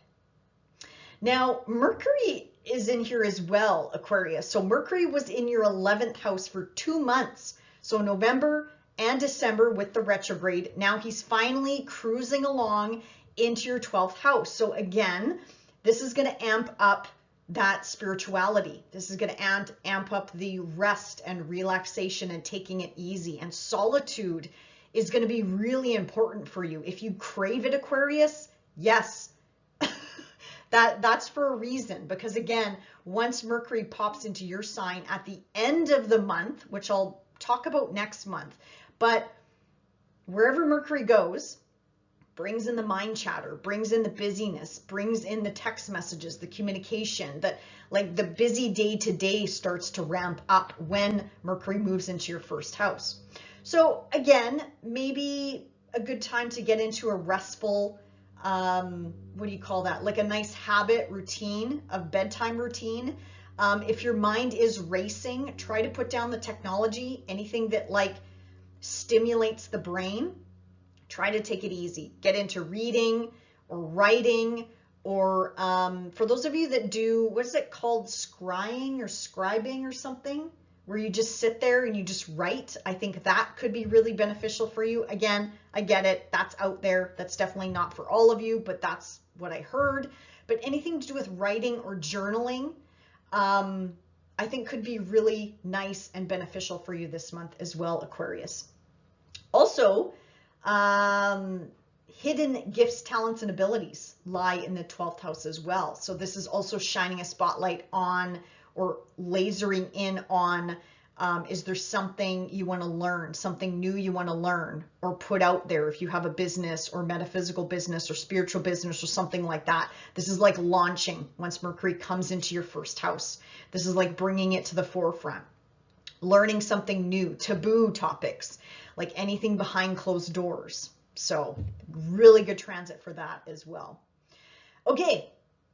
Now, Mercury is in here as well, Aquarius. So Mercury was in your 11th house for 2 months. So November and December with the retrograde. Now he's finally cruising along into your 12th house. So again, this is going to amp up that spirituality. This is going to amp up the rest and relaxation and taking it easy. And solitude is going to be really important for you. If you crave it, Aquarius, yes, that's for a reason, because again, once Mercury pops into your sign at the end of the month, which I'll talk about next month, but wherever Mercury goes, brings in the mind chatter, brings in the busyness, brings in the text messages, the communication, that like the busy day to day starts to ramp up when Mercury moves into your first house. So again, maybe a good time to get into a restful, what do you call that? Like a nice habit routine of bedtime routine. If your mind is racing, try to put down the technology, anything that like stimulates the brain. Try to take it easy. Get into reading or writing, or for those of you that do, what is it called? Scrying or scribing or something, where you just sit there and you just write. I think that could be really beneficial for you. Again, I get it. That's out there. That's definitely not for all of you, but that's what I heard. But anything to do with writing or journaling, I think could be really nice and beneficial for you this month as well, Aquarius. Also, hidden gifts, talents, and abilities lie in the 12th house as well. So this is also shining a spotlight on, or lasering in on, is there something you want to learn, something new you want to learn or put out there? If you have a business or metaphysical business or spiritual business or something like that, this is like launching once Mercury comes into your first house. This is like bringing it to the forefront, learning something new, taboo topics, like anything behind closed doors. So really good transit for that as well. Okay,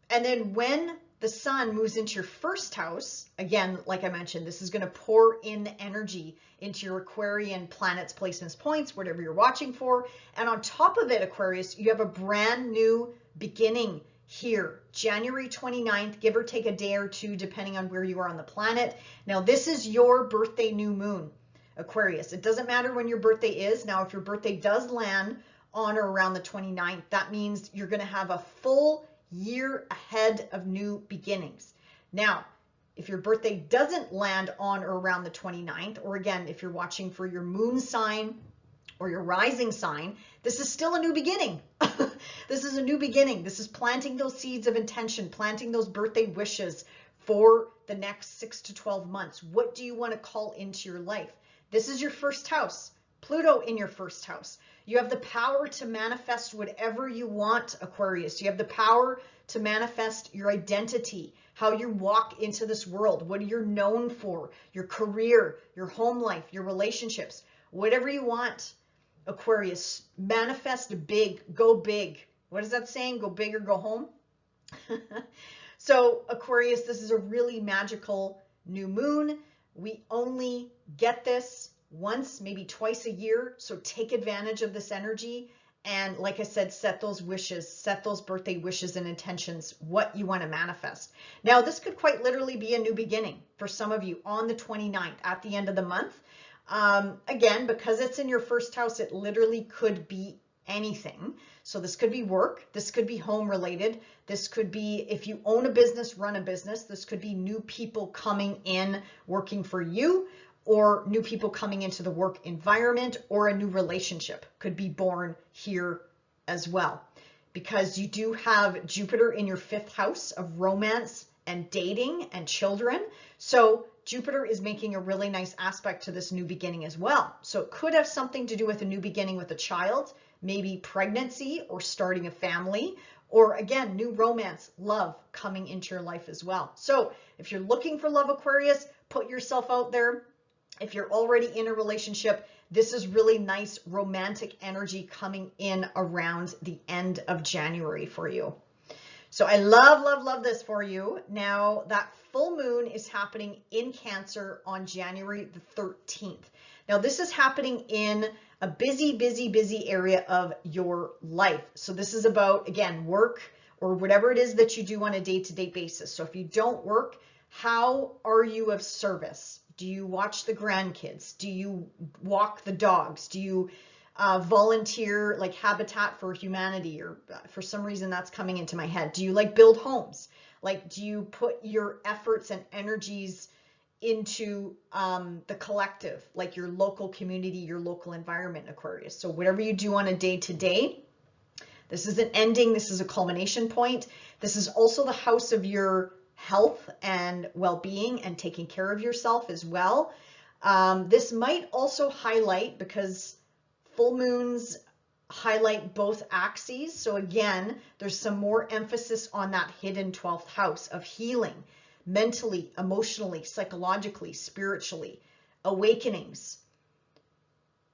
and then when the sun moves into your first house, again, like I mentioned, this is going to pour in energy into your Aquarian planets, placements, points, whatever you're watching for. And on top of it, Aquarius, you have a brand new beginning here, January 29th, give or take a day or two, depending on where you are on the planet. Now, this is your birthday new moon, Aquarius. It doesn't matter when your birthday is. Now, if your birthday does land on or around the 29th, that means you're going to have a full year ahead of new beginnings. Now, if your birthday doesn't land on or around the 29th, or again, if you're watching for your moon sign or your rising sign, this is still a new beginning. This is a new beginning. This is planting those seeds of intention, planting those birthday wishes for the next 6 to 12 months. What do you want to call into your life? This is your first house. Pluto in your first house. You have the power to manifest whatever you want, Aquarius. You have the power to manifest your identity, how you walk into this world, what you're known for, your career, your home life, your relationships, whatever you want, Aquarius. Manifest big, go big. What is that saying? Go big or go home? So Aquarius, this is a really magical new moon. We only get this once, maybe twice a year. So take advantage of this energy. And like I said, set those wishes, set those birthday wishes and intentions, what you want to manifest. Now, this could quite literally be a new beginning for some of you on the 29th at the end of the month. Again, because it's in your first house, it literally could be anything. So this could be work. This could be home related. This could be if you own a business, run a business. This could be new people coming in working for you, or new people coming into the work environment, or a new relationship could be born here as well. Because you do have Jupiter in your 5th house of romance and dating and children. So Jupiter is making a really nice aspect to this new beginning as well. So it could have something to do with a new beginning with a child, maybe pregnancy or starting a family, or again, new romance, love coming into your life as well. So if you're looking for love, Aquarius, put yourself out there. If you're already in a relationship, this is really nice romantic energy coming in around the end of January for you. So I love, love, love this for you. Now that full moon is happening in Cancer on January the 13th. Now this is happening in a busy, busy, busy area of your life. So this is about, again, work or whatever it is that you do on a day-to-day basis. So if you don't work, how are you of service? Do you watch the grandkids? Do you walk the dogs? Do you volunteer like Habitat for Humanity, or for some reason that's coming into my head? Do you like build homes? Like, do you put your efforts and energies into the collective, like your local community, your local environment, Aquarius? So whatever you do on a day-to-day, this is an ending. This is a culmination point. This is also the house of your health and well-being and taking care of yourself as well. This might also highlight, because full moons highlight both axes. So again, there's some more emphasis on that hidden 12th house of healing, mentally, emotionally, psychologically, spiritually, awakenings,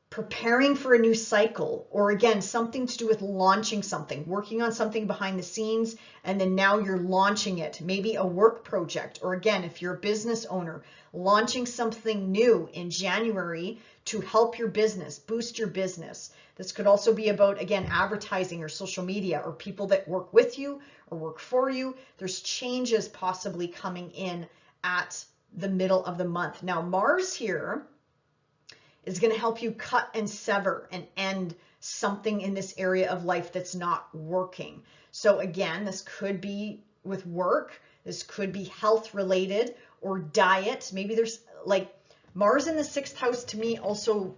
preparing for a new cycle, or again, something to do with launching something, working on something behind the scenes, and then now you're launching it. Maybe a work project, or again, if you're a business owner, launching something new in January to help your business, boost your business. This could also be about, again, advertising or social media, or people that work with you or work for you. There's changes possibly coming in at the middle of the month. Now, Mars here is going to help you cut and sever and end something in this area of life that's not working. So again, this could be with work. This could be health related or diet. Maybe there's like Mars in the 6th house to me also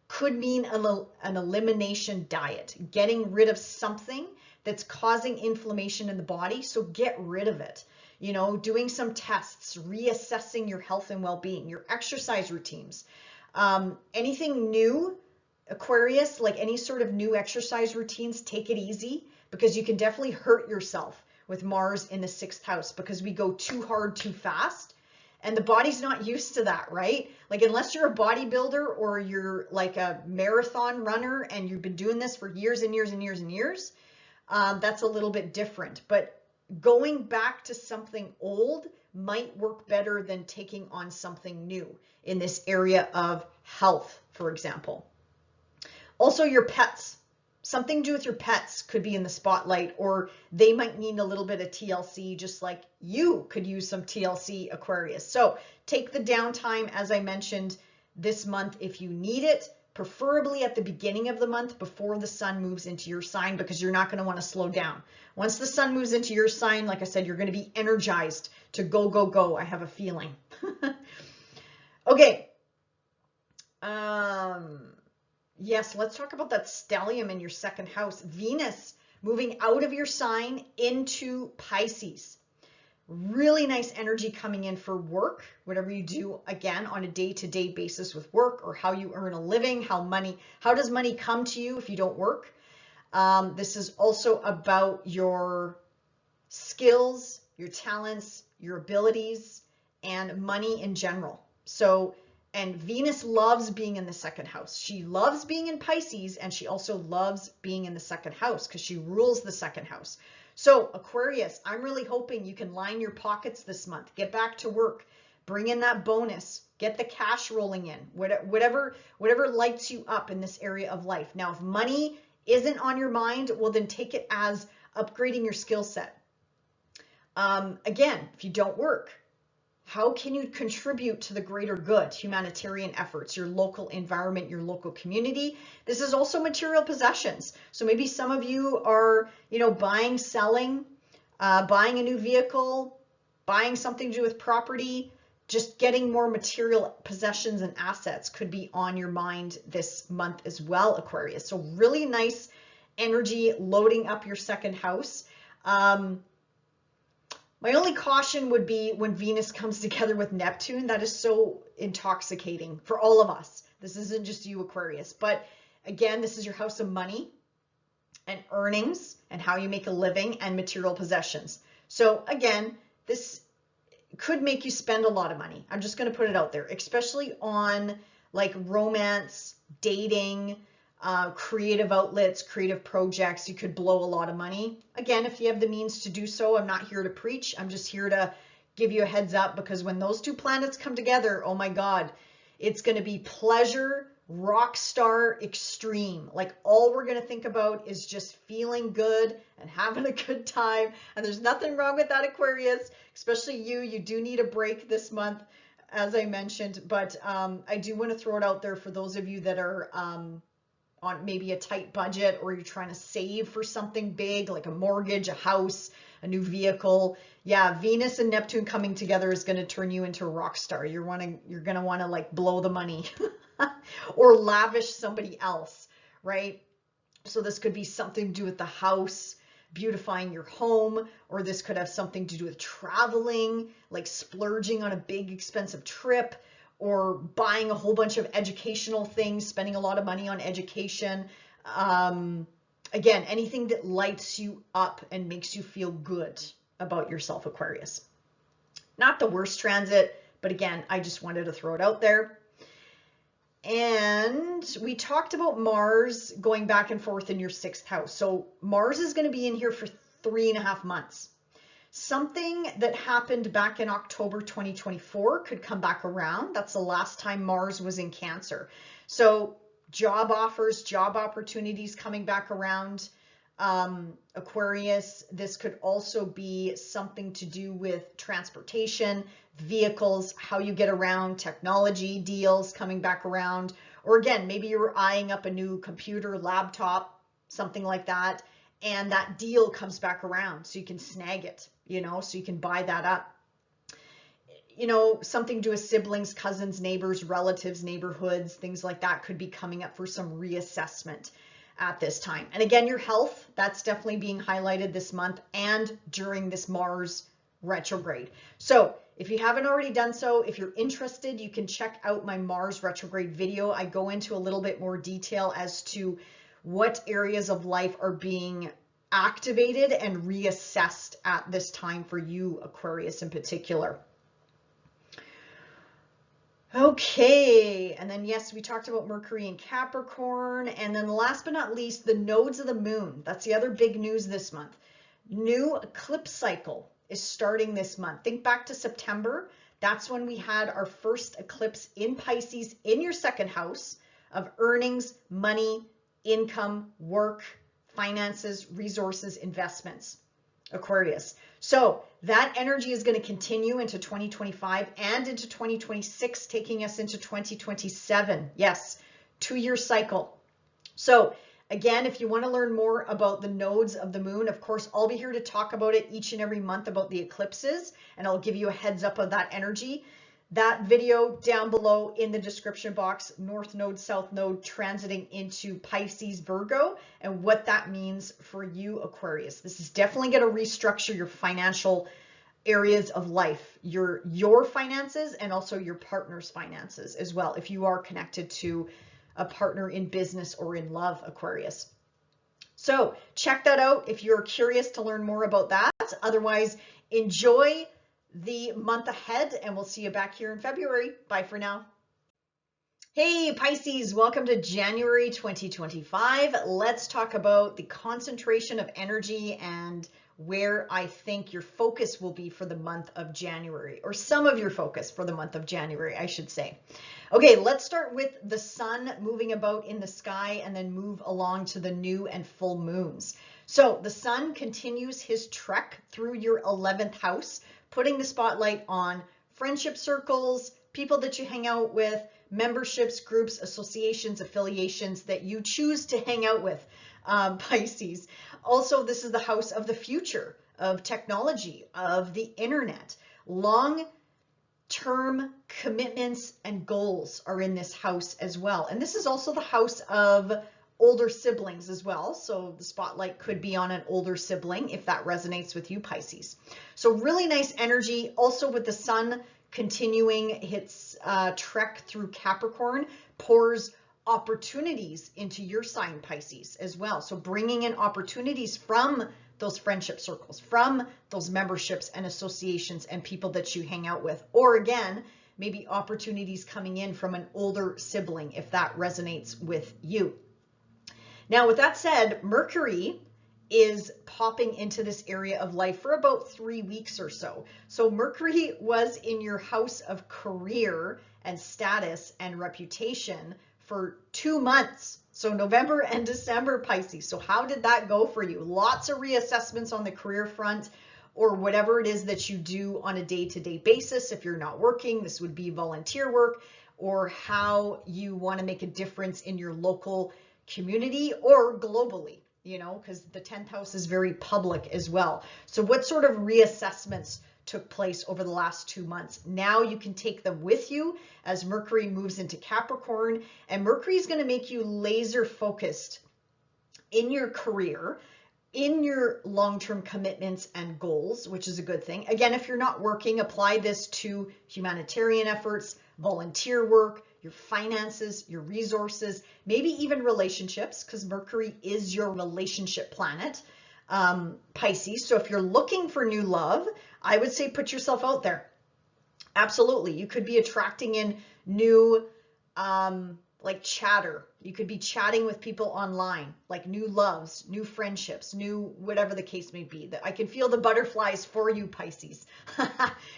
could mean an elimination diet, getting rid of something that's causing inflammation in the body. So get rid of it. You know, doing some tests, reassessing your health and well-being, your exercise routines, anything new, Aquarius, like any sort of new exercise routines, take it easy, because you can definitely hurt yourself with Mars in the 6th house, because we go too hard, too fast, and the body's not used to that, right? Like, unless you're a bodybuilder or you're like a marathon runner and you've been doing this for years and years and years and years, that's a little bit different. But going back to something old might work better than taking on something new in this area of health, for example. Also, your pets. Something to do with your pets could be in the spotlight, or they might need a little bit of TLC, just like you could use some TLC, Aquarius. So take the downtime, as I mentioned, this month if you need it. preferably at the beginning of the month before the sun moves into your sign, because you're not going to want to slow down. Once the sun moves into your sign, like I said, you're going to be energized to go, go, go. I have a feeling. Okay. Yes, let's talk about that stellium in your second house. Venus moving out of your sign into Pisces. Really nice energy coming in for work, whatever you do, again, on a day-to-day basis with work, or how you earn a living, how does money come to you if you don't work? This is also about your skills, your talents, your abilities, and money in general. So, and Venus loves being in the second house. She loves being in Pisces, and she also loves being in the second house because she rules the second house. So Aquarius, I'm really hoping you can line your pockets this month. Get back to work. Bring in that bonus. Get the cash rolling in. Whatever lights you up in this area of life. Now, if money isn't on your mind, well, then take it as upgrading your skill set. Again, if you don't work, how can you contribute to the greater good, humanitarian efforts, your local environment, your local community? This is also material possessions. So maybe some of you are, buying, selling, buying a new vehicle, buying something to do with property, just getting more material possessions and assets could be on your mind this month as well, Aquarius. So really nice energy loading up your second house. My only caution would be when Venus comes together with Neptune. That is so intoxicating for all of us. This isn't just you, Aquarius. But again, this is your house of money and earnings and how you make a living and material possessions. So again, this could make you spend a lot of money. I'm just going to put it out there, especially on like romance, dating, creative outlets, creative projects. You could blow a lot of money. Again, if you have the means to do so, I'm not here to preach. I'm just here to give you a heads up, because when those two planets come together, oh my God, it's going to be pleasure, rock star, extreme. Like all we're going to think about is just feeling good and having a good time. And there's nothing wrong with that, Aquarius, especially you do need a break this month, as I mentioned. But I do want to throw it out there for those of you that are on maybe a tight budget, or you're trying to save for something big like a mortgage, a house, a new vehicle. Yeah, Venus and Neptune coming together is going to turn you into a rock star. You're going to want to like blow the money or lavish somebody else, right? So this could be something to do with the house, beautifying your home, or this could have something to do with traveling, like splurging on a big expensive trip, or buying a whole bunch of educational things, spending a lot of money on education. Again, anything that lights you up and makes you feel good about yourself, Aquarius. Not the worst transit, but again, I just wanted to throw it out there. And we talked about Mars going back and forth in your sixth house. So Mars is going to be in here for 3.5 months. Something that happened back in October 2024 could come back around. That's the last time Mars was in Cancer. So job offers, job opportunities coming back around, Aquarius. This could also be something to do with transportation, vehicles, how you get around, technology deals coming back around. Or again, maybe you're eyeing up a new computer, laptop, something like that, and that deal comes back around so you can snag it, so you can buy that up. Something to do with siblings, cousins, neighbors, relatives, neighborhoods, things like that could be coming up for some reassessment at this time. And again, your health, that's definitely being highlighted this month and during this Mars retrograde. So if you haven't already done so, if you're interested, you can check out my Mars retrograde video. I go into a little bit more detail as to what areas of life are being activated and reassessed at this time for you, Aquarius, in particular. Okay, and then yes, we talked about Mercury and Capricorn, and then last but not least, the nodes of the moon. That's the other big news this month. New eclipse cycle is starting this month. Think back to September. That's when we had our first eclipse in Pisces in your second house of earnings, money, income, work, finances, resources, investments, Aquarius. So that energy is going to continue into 2025 and into 2026, taking us into 2027. Yes, 2-year cycle. So again, if you want to learn more about the nodes of the moon, of course, I'll be here to talk about it each and every month about the eclipses, and I'll give you a heads up of that energy. That video down below in the description box, North Node, South Node transiting into Pisces, Virgo, and what that means for you, Aquarius. This is definitely going to restructure your financial areas of life, your finances and also your partner's finances as well, if you are connected to a partner in business or in love, Aquarius. So check that out if you're curious to learn more about that. Otherwise, enjoy the month ahead, and we'll see you back here in February. Bye for now. Hey Pisces, welcome to January 2025. Let's talk about the concentration of energy and where I think your focus will be for the month of January, or some of your focus for the month of January, I should say. Okay, let's start with the sun moving about in the sky and then move along to the new and full moons. So the sun continues his trek through your 11th house, putting the spotlight on friendship circles, people that you hang out with, memberships, groups, associations, affiliations that you choose to hang out with, Pisces. Also, this is the house of the future, of technology, of the internet. Long-term commitments and goals are in this house as well. And this is also the house of older siblings as well. So the spotlight could be on an older sibling if that resonates with you, Pisces. So really nice energy. Also with the sun continuing its trek through Capricorn, pours opportunities into your sign, Pisces, as well. So bringing in opportunities from those friendship circles, from those memberships and associations and people that you hang out with. Or again, maybe opportunities coming in from an older sibling if that resonates with you. Now, with that said, Mercury is popping into this area of life for about 3 weeks or so. So Mercury was in your house of career and status and reputation for 2 months. So November and December, Pisces. So how did that go for you? Lots of reassessments on the career front, or whatever it is that you do on a day-to-day basis. If you're not working, this would be volunteer work, or how you want to make a difference in your local community or globally, you know, because the 10th house is very public as well. So what sort of reassessments took place over the last 2 months? Now you can take them with you as Mercury moves into Capricorn, and Mercury is going to make you laser focused in your career, in your long-term commitments and goals, which is a good thing. Again, if you're not working, apply this to humanitarian efforts, volunteer work, your finances, your resources, maybe even relationships, because Mercury is your relationship planet, Pisces. So if you're looking for new love, I would say put yourself out there. Absolutely. You could be attracting in new, like chatter. You could be chatting with people online, like new loves, new friendships, new whatever the case may be. I can feel the butterflies for you, Pisces,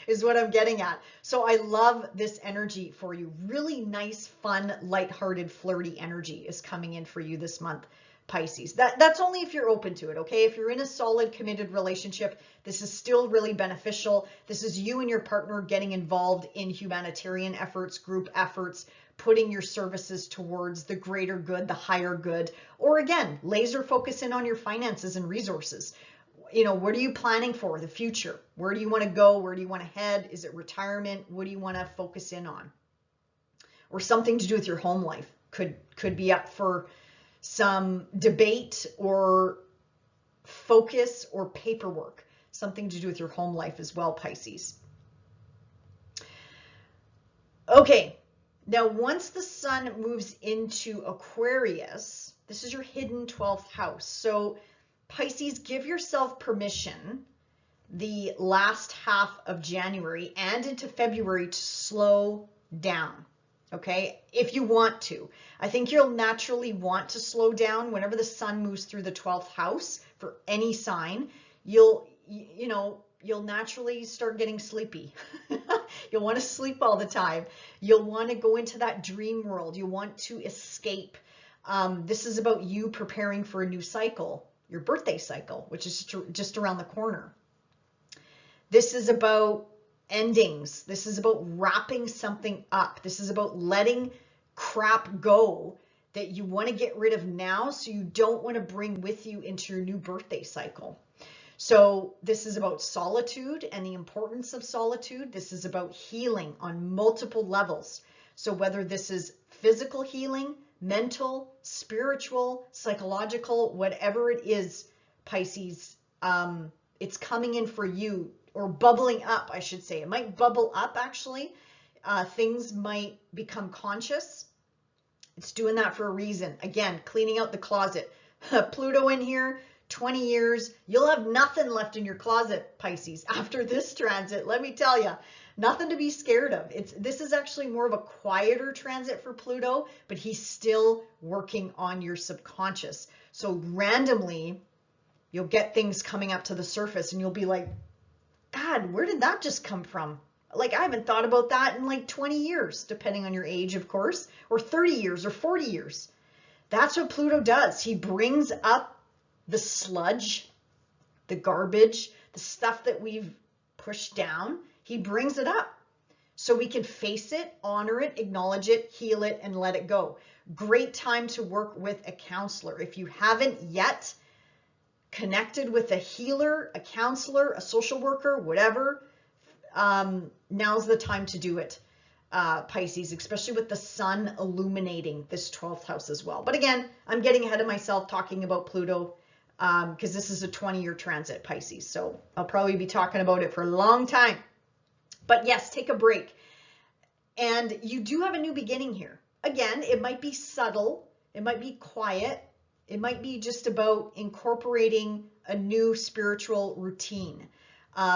is what I'm getting at. So I love this energy for you. Really nice, fun, lighthearted, flirty energy is coming in for you this month, Pisces. That's only if you're open to it, okay? If you're in a solid, committed relationship, this is still really beneficial. This is you and your partner getting involved in humanitarian efforts, group efforts, putting your services towards the greater good, the higher good, or again, laser focus in on your finances and resources. You know, what are you planning for the future? Where do you want to go? Where do you want to head? Is it retirement? What do you want to focus in on? Or something to do with your home life could be up for some debate or focus or paperwork, something to do with your home life as well, Pisces. Okay. Now, once the sun moves into Aquarius, this is your hidden 12th house. So Pisces, give yourself permission the last half of January and into February to slow down, okay? If you want to. I think you'll naturally want to slow down whenever the sun moves through the 12th house for any sign. You'll naturally start getting sleepy. You'll want to sleep all the time. You'll want to go into that dream world. You want to escape. This is about you preparing for a new cycle, your birthday cycle, which is just around the corner. This is about endings. This is about wrapping something up. This is about letting crap go that you want to get rid of now, so you don't want to bring with you into your new birthday cycle. So this is about solitude and the importance of solitude. This is about healing on multiple levels. So whether this is physical healing, mental, spiritual, psychological, whatever it is, Pisces, it's coming in for you, or bubbling up, I should say. It might bubble up, actually. Things might become conscious. It's doing that for a reason. Again, cleaning out the closet. Pluto in here, 20 years. You'll have nothing left in your closet, Pisces, after this transit. Let me tell you, nothing to be scared of. This is actually more of a quieter transit for Pluto, but he's still working on your subconscious. So randomly, you'll get things coming up to the surface and you'll be like, God, where did that just come from? Like, I haven't thought about that in like 20 years, depending on your age, of course, or 30 years or 40 years. That's what Pluto does. He brings up the sludge, the garbage, the stuff that we've pushed down. He brings it up so we can face it, honor it, acknowledge it, heal it, and let it go. Great time to work with a counselor. If you haven't yet connected with a healer, a counselor, a social worker, whatever, now's the time to do it, Pisces, especially with the sun illuminating this 12th house as well. But again, I'm getting ahead of myself talking about Pluto because this is a 20-year transit, Pisces. So I'll probably be talking about it for a long time. But yes, take a break. And you do have a new beginning here. Again, it might be subtle. It might be quiet. It might be just about incorporating a new spiritual routine.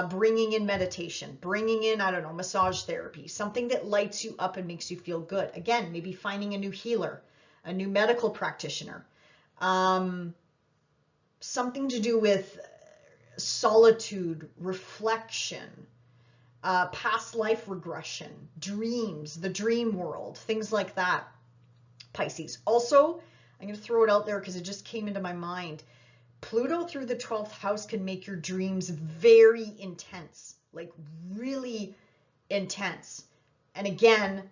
Bringing in meditation, bringing in, I don't know, massage therapy, something that lights you up and makes you feel good. Again, maybe finding a new healer, a new medical practitioner, something to do with solitude, reflection, past life regression, dreams, the dream world, things like that, Pisces. Also, I'm going to throw it out there because it just came into my mind. Pluto through the 12th house can make your dreams very intense, like really intense. And again,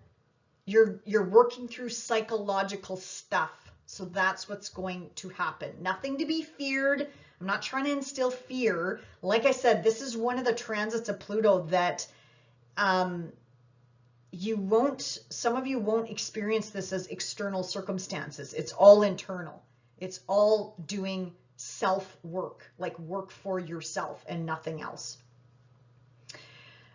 you're working through psychological stuff. So that's what's going to happen. Nothing to be feared. I'm not trying to instill fear. Like I said, this is one of the transits of Pluto that some of you won't experience this as external circumstances. It's all internal. It's all doing self-work, like work for yourself and nothing else.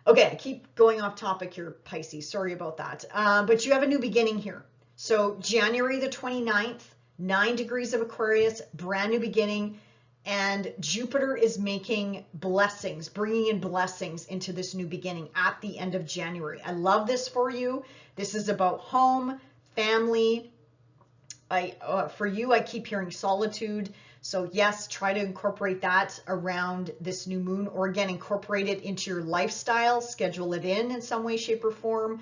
Okay, I keep going off topic here, Pisces. Sorry about that. But you have a new beginning here. So January the 29th, 9 degrees of Aquarius, brand new beginning. And Jupiter is making blessings, bringing in blessings into this new beginning at the end of January. I love this for you. This is about home, family. For you, I keep hearing solitude. So yes, try to incorporate that around this new moon, or again, incorporate it into your lifestyle, schedule it in some way, shape, or form.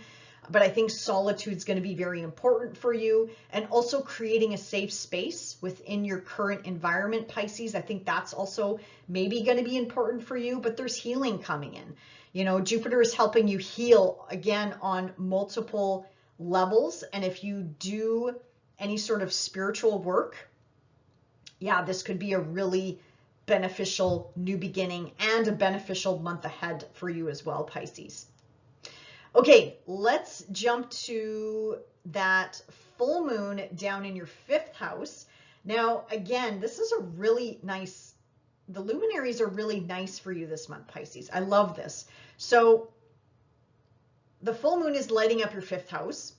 But I think solitude is going to be very important for you, and also creating a safe space within your current environment, Pisces. I think that's also maybe going to be important for you, but there's healing coming in. You know, Jupiter is helping you heal again on multiple levels. And if you do any sort of spiritual work, yeah, this could be a really beneficial new beginning and a beneficial month ahead for you as well, Pisces. Okay, let's jump to that full moon down in your 5th house. Now, again, this is a really nice, the luminaries are really nice for you this month, Pisces. I love this. So the full moon is lighting up your 5th house,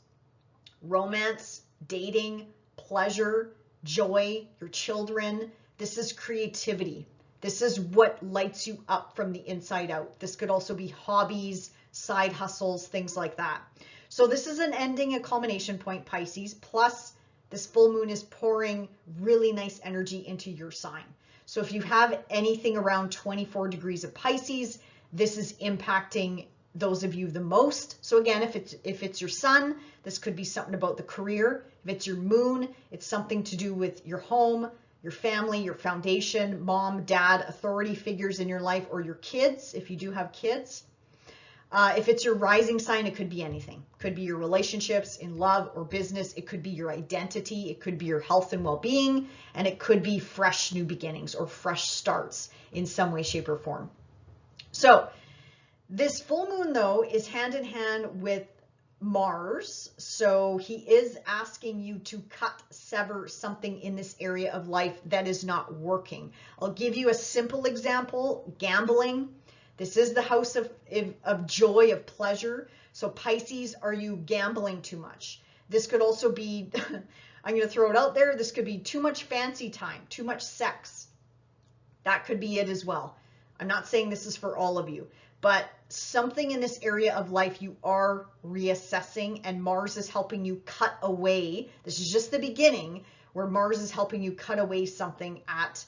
romance, dating, pleasure, joy, your children. This is creativity. This is what lights you up from the inside out. This could also be hobbies, side hustles, things like that. So this is an ending, a culmination point, Pisces, plus this full moon is pouring really nice energy into your sign. So if you have anything around 24 degrees of Pisces, this is impacting those of you the most. So again, if it's your sun, this could be something about the career. If it's your moon, it's something to do with your home, your family, your foundation, mom, dad, authority figures in your life, or your kids, if you do have kids. If it's your rising sign, it could be anything. It could be your relationships, in love or business. It could be your identity. It could be your health and well-being. And it could be fresh new beginnings or fresh starts in some way, shape, or form. So this full moon, though, is hand in hand with Mars. So he is asking you to cut, sever something in this area of life that is not working. I'll give you a simple example: gambling. This is the house of joy, of pleasure. So Pisces, are you gambling too much? This could also be, I'm going to throw it out there, this could be too much fancy time, too much sex. That could be it as well. I'm not saying this is for all of you, but something in this area of life you are reassessing, and Mars is helping you cut away. This is just the beginning, where Mars is helping you cut away something at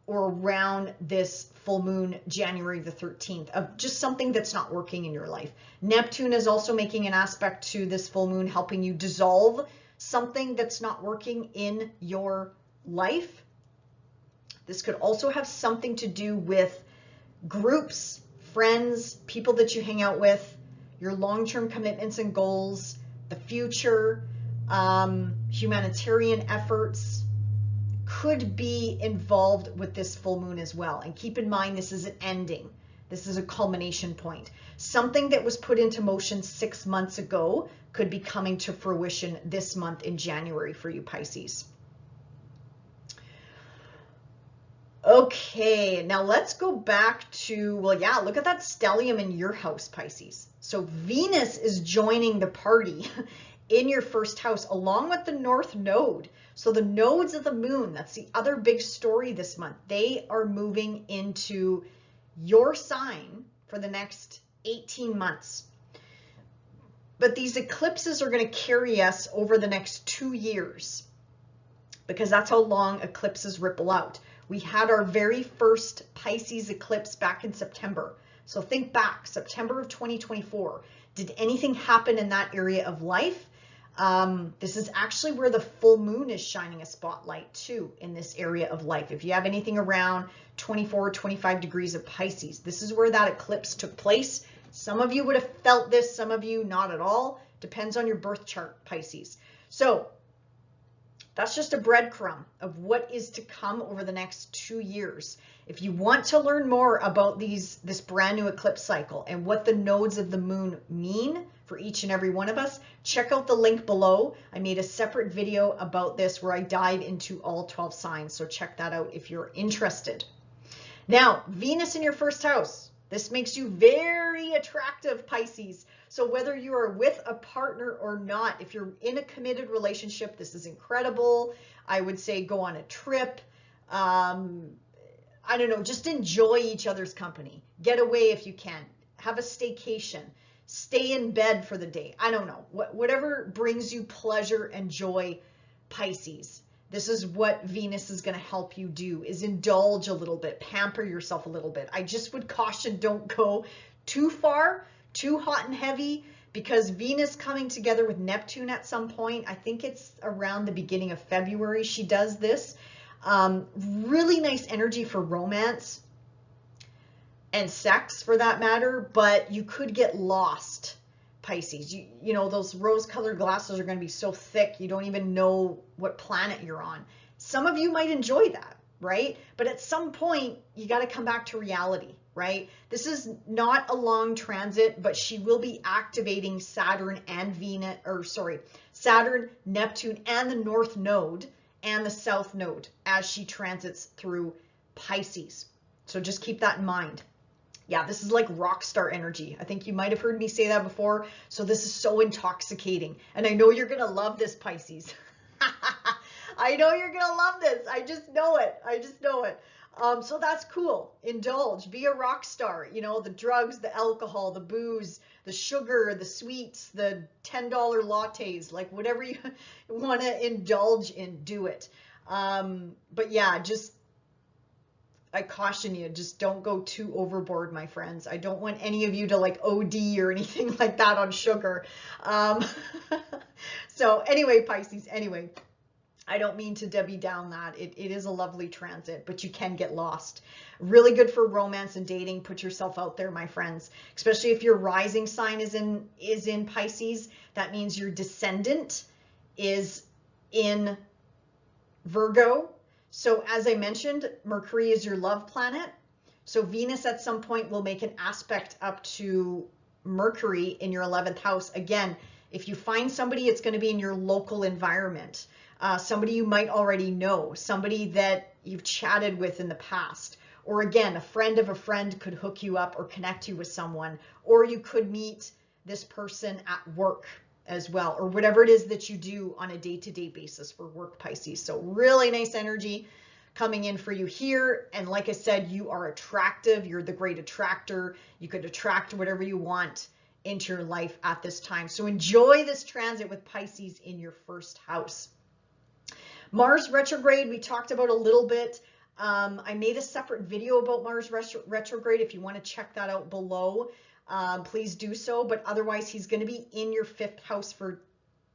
or around this full moon, January the 13th, of just something that's not working in your life. Neptune is also making an aspect to this full moon, helping you dissolve something that's not working in your life. This could also have something to do with groups, friends, people that you hang out with, your long-term commitments and goals, the future, humanitarian efforts could be involved with this full moon as well. And keep in mind, this is an ending. This is a culmination point. Something that was put into motion 6 months ago could be coming to fruition this month in January for you, Pisces. Okay, now let's go back to, well, yeah, look at that stellium in your house, Pisces. So Venus is joining the party in your first house, along with the North Node. So the nodes of the moon, that's the other big story this month. They are moving into your sign for the next 18 months. But these eclipses are going to carry us over the next 2 years, because that's how long eclipses ripple out. We had our very first Pisces eclipse back in September. So think back, September of 2024. Did anything happen in that area of life? This is actually where the full moon is shining a spotlight too, in this area of life. If you have anything around 24 or 25 degrees of Pisces, this is where that eclipse took place. Some of you would have felt this, some of you not at all. Depends on your birth chart, Pisces. So that's just a breadcrumb of what is to come over the next 2 years. If you want to learn more about this brand new eclipse cycle and what the nodes of the moon mean for each and every one of us, check out the link below. I made a separate video about this where I dive into all 12 signs. So check that out if you're interested. Now, Venus in your first house. This makes you very attractive, Pisces. So whether you are with a partner or not, if you're in a committed relationship, this is incredible. I would say go on a trip. I don't know, just enjoy each other's company. Get away if you can. Have a staycation. Stay in bed for the day. I don't know. Whatever brings you pleasure and joy, Pisces. This is what Venus is going to help you do, is indulge a little bit, pamper yourself a little bit. I just would caution, don't go too far, too hot and heavy, because Venus coming together with Neptune at some point, I think it's around the beginning of February she does this. Really nice energy for romance and sex for that matter, but you could get lost, Pisces. You know, those rose-colored glasses are going to be so thick you don't even know what planet you're on. Some of you might enjoy that, right? But at some point, you got to come back to reality, right? This is not a long transit, but she will be activating Saturn and Venus, or sorry, Saturn, Neptune, and the North Node and the South Node as she transits through Pisces. So just keep that in mind. Yeah, this is like rock star energy. I think you might have heard me say that before. So this is so intoxicating. And I know you're going to love this, Pisces. I know you're going to love this. I just know it. I just know it. So that's cool. Indulge. Be a rock star. You know, the drugs, the alcohol, the booze, the sugar, the sweets, the $10 lattes, like whatever you want to indulge in, do it. But yeah, just I caution you, just don't go too overboard, my friends. I don't want any of you to like OD or anything like that on sugar. So anyway, Pisces, anyway. I don't mean to Debbie down that. It is a lovely transit, but you can get lost. Really good for romance and dating. Put yourself out there, my friends. Especially if your rising sign is in Pisces. That means your descendant is in Virgo. So as I mentioned, Mercury is your love planet. So Venus at some point will make an aspect up to Mercury in your 11th house. Again, if you find somebody, it's going to be in your local environment. Somebody you might already know, somebody that you've chatted with in the past, or again, a friend of a friend could hook you up or connect you with someone, or you could meet this person at work as well, or whatever it is that you do on a day-to-day basis for work, Pisces. So really nice energy coming in for you here. And like I said, you are attractive. You're the great attractor. You could attract whatever you want into your life at this time. So enjoy this transit with Pisces in your first house. Mars retrograde, we talked about a little bit. I made a separate video about Mars retrograde. If you want to check that out below, please do so. But otherwise, he's going to be in your 5th house for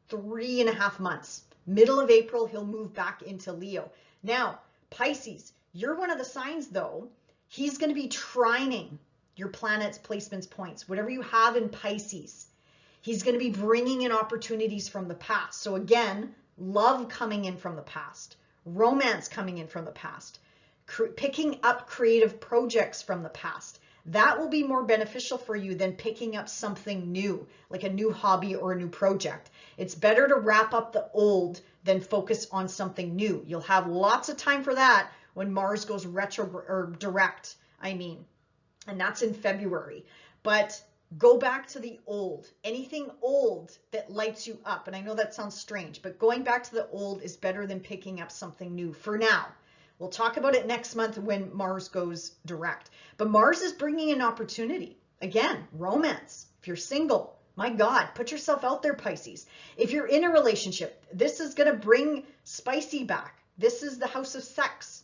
3.5 months. Middle of April, he'll move back into Leo. Now, Pisces, you're one of the signs, though. He's going to be trining your planets, placements, points, whatever you have in Pisces. He's going to be bringing in opportunities from the past. So again, love coming in from the past, romance coming in from the past, picking up creative projects from the past. That will be more beneficial for you than picking up something new, like a new hobby or a new project. It's better to wrap up the old than focus on something new. You'll have lots of time for that when Mars goes retro or direct, and that's in February. But go back to the old, anything old that lights you up. And I know that sounds strange, but going back to the old is better than picking up something new for now. We'll talk about it next month when Mars goes direct. But Mars is bringing an opportunity. Again, romance. If you're single, my God, put yourself out there, Pisces. If you're in a relationship, this is going to bring spicy back. This is the house of sex.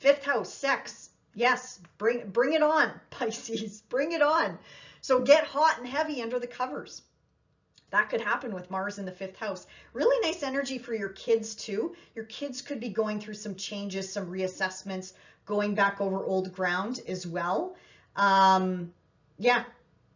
5th house, sex. Yes, bring it on, Pisces. Bring it on. So get hot and heavy under the covers. That could happen with Mars in the 5th house. Really nice energy for your kids too. Your kids could be going through some changes, some reassessments, going back over old ground as well. Yeah,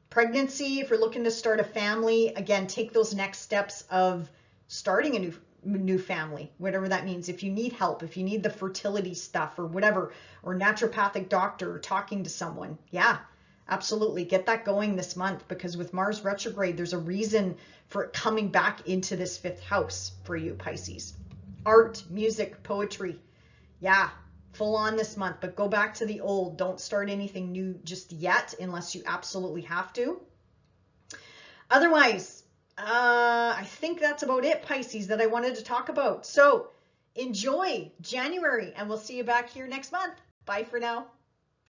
pregnancy, if you're looking to start a family, again, take those next steps of starting a new family, whatever that means. If you need help, if you need the fertility stuff or whatever, or naturopathic doctor or talking to someone, yeah. Absolutely. Get that going this month, because with Mars retrograde, there's a reason for it coming back into this 5th house for you, Pisces. Art, music, poetry. Yeah, full on this month, but go back to the old. Don't start anything new just yet unless you absolutely have to. Otherwise, I think that's about it, Pisces, that I wanted to talk about. So enjoy January, and we'll see you back here next month. Bye for now.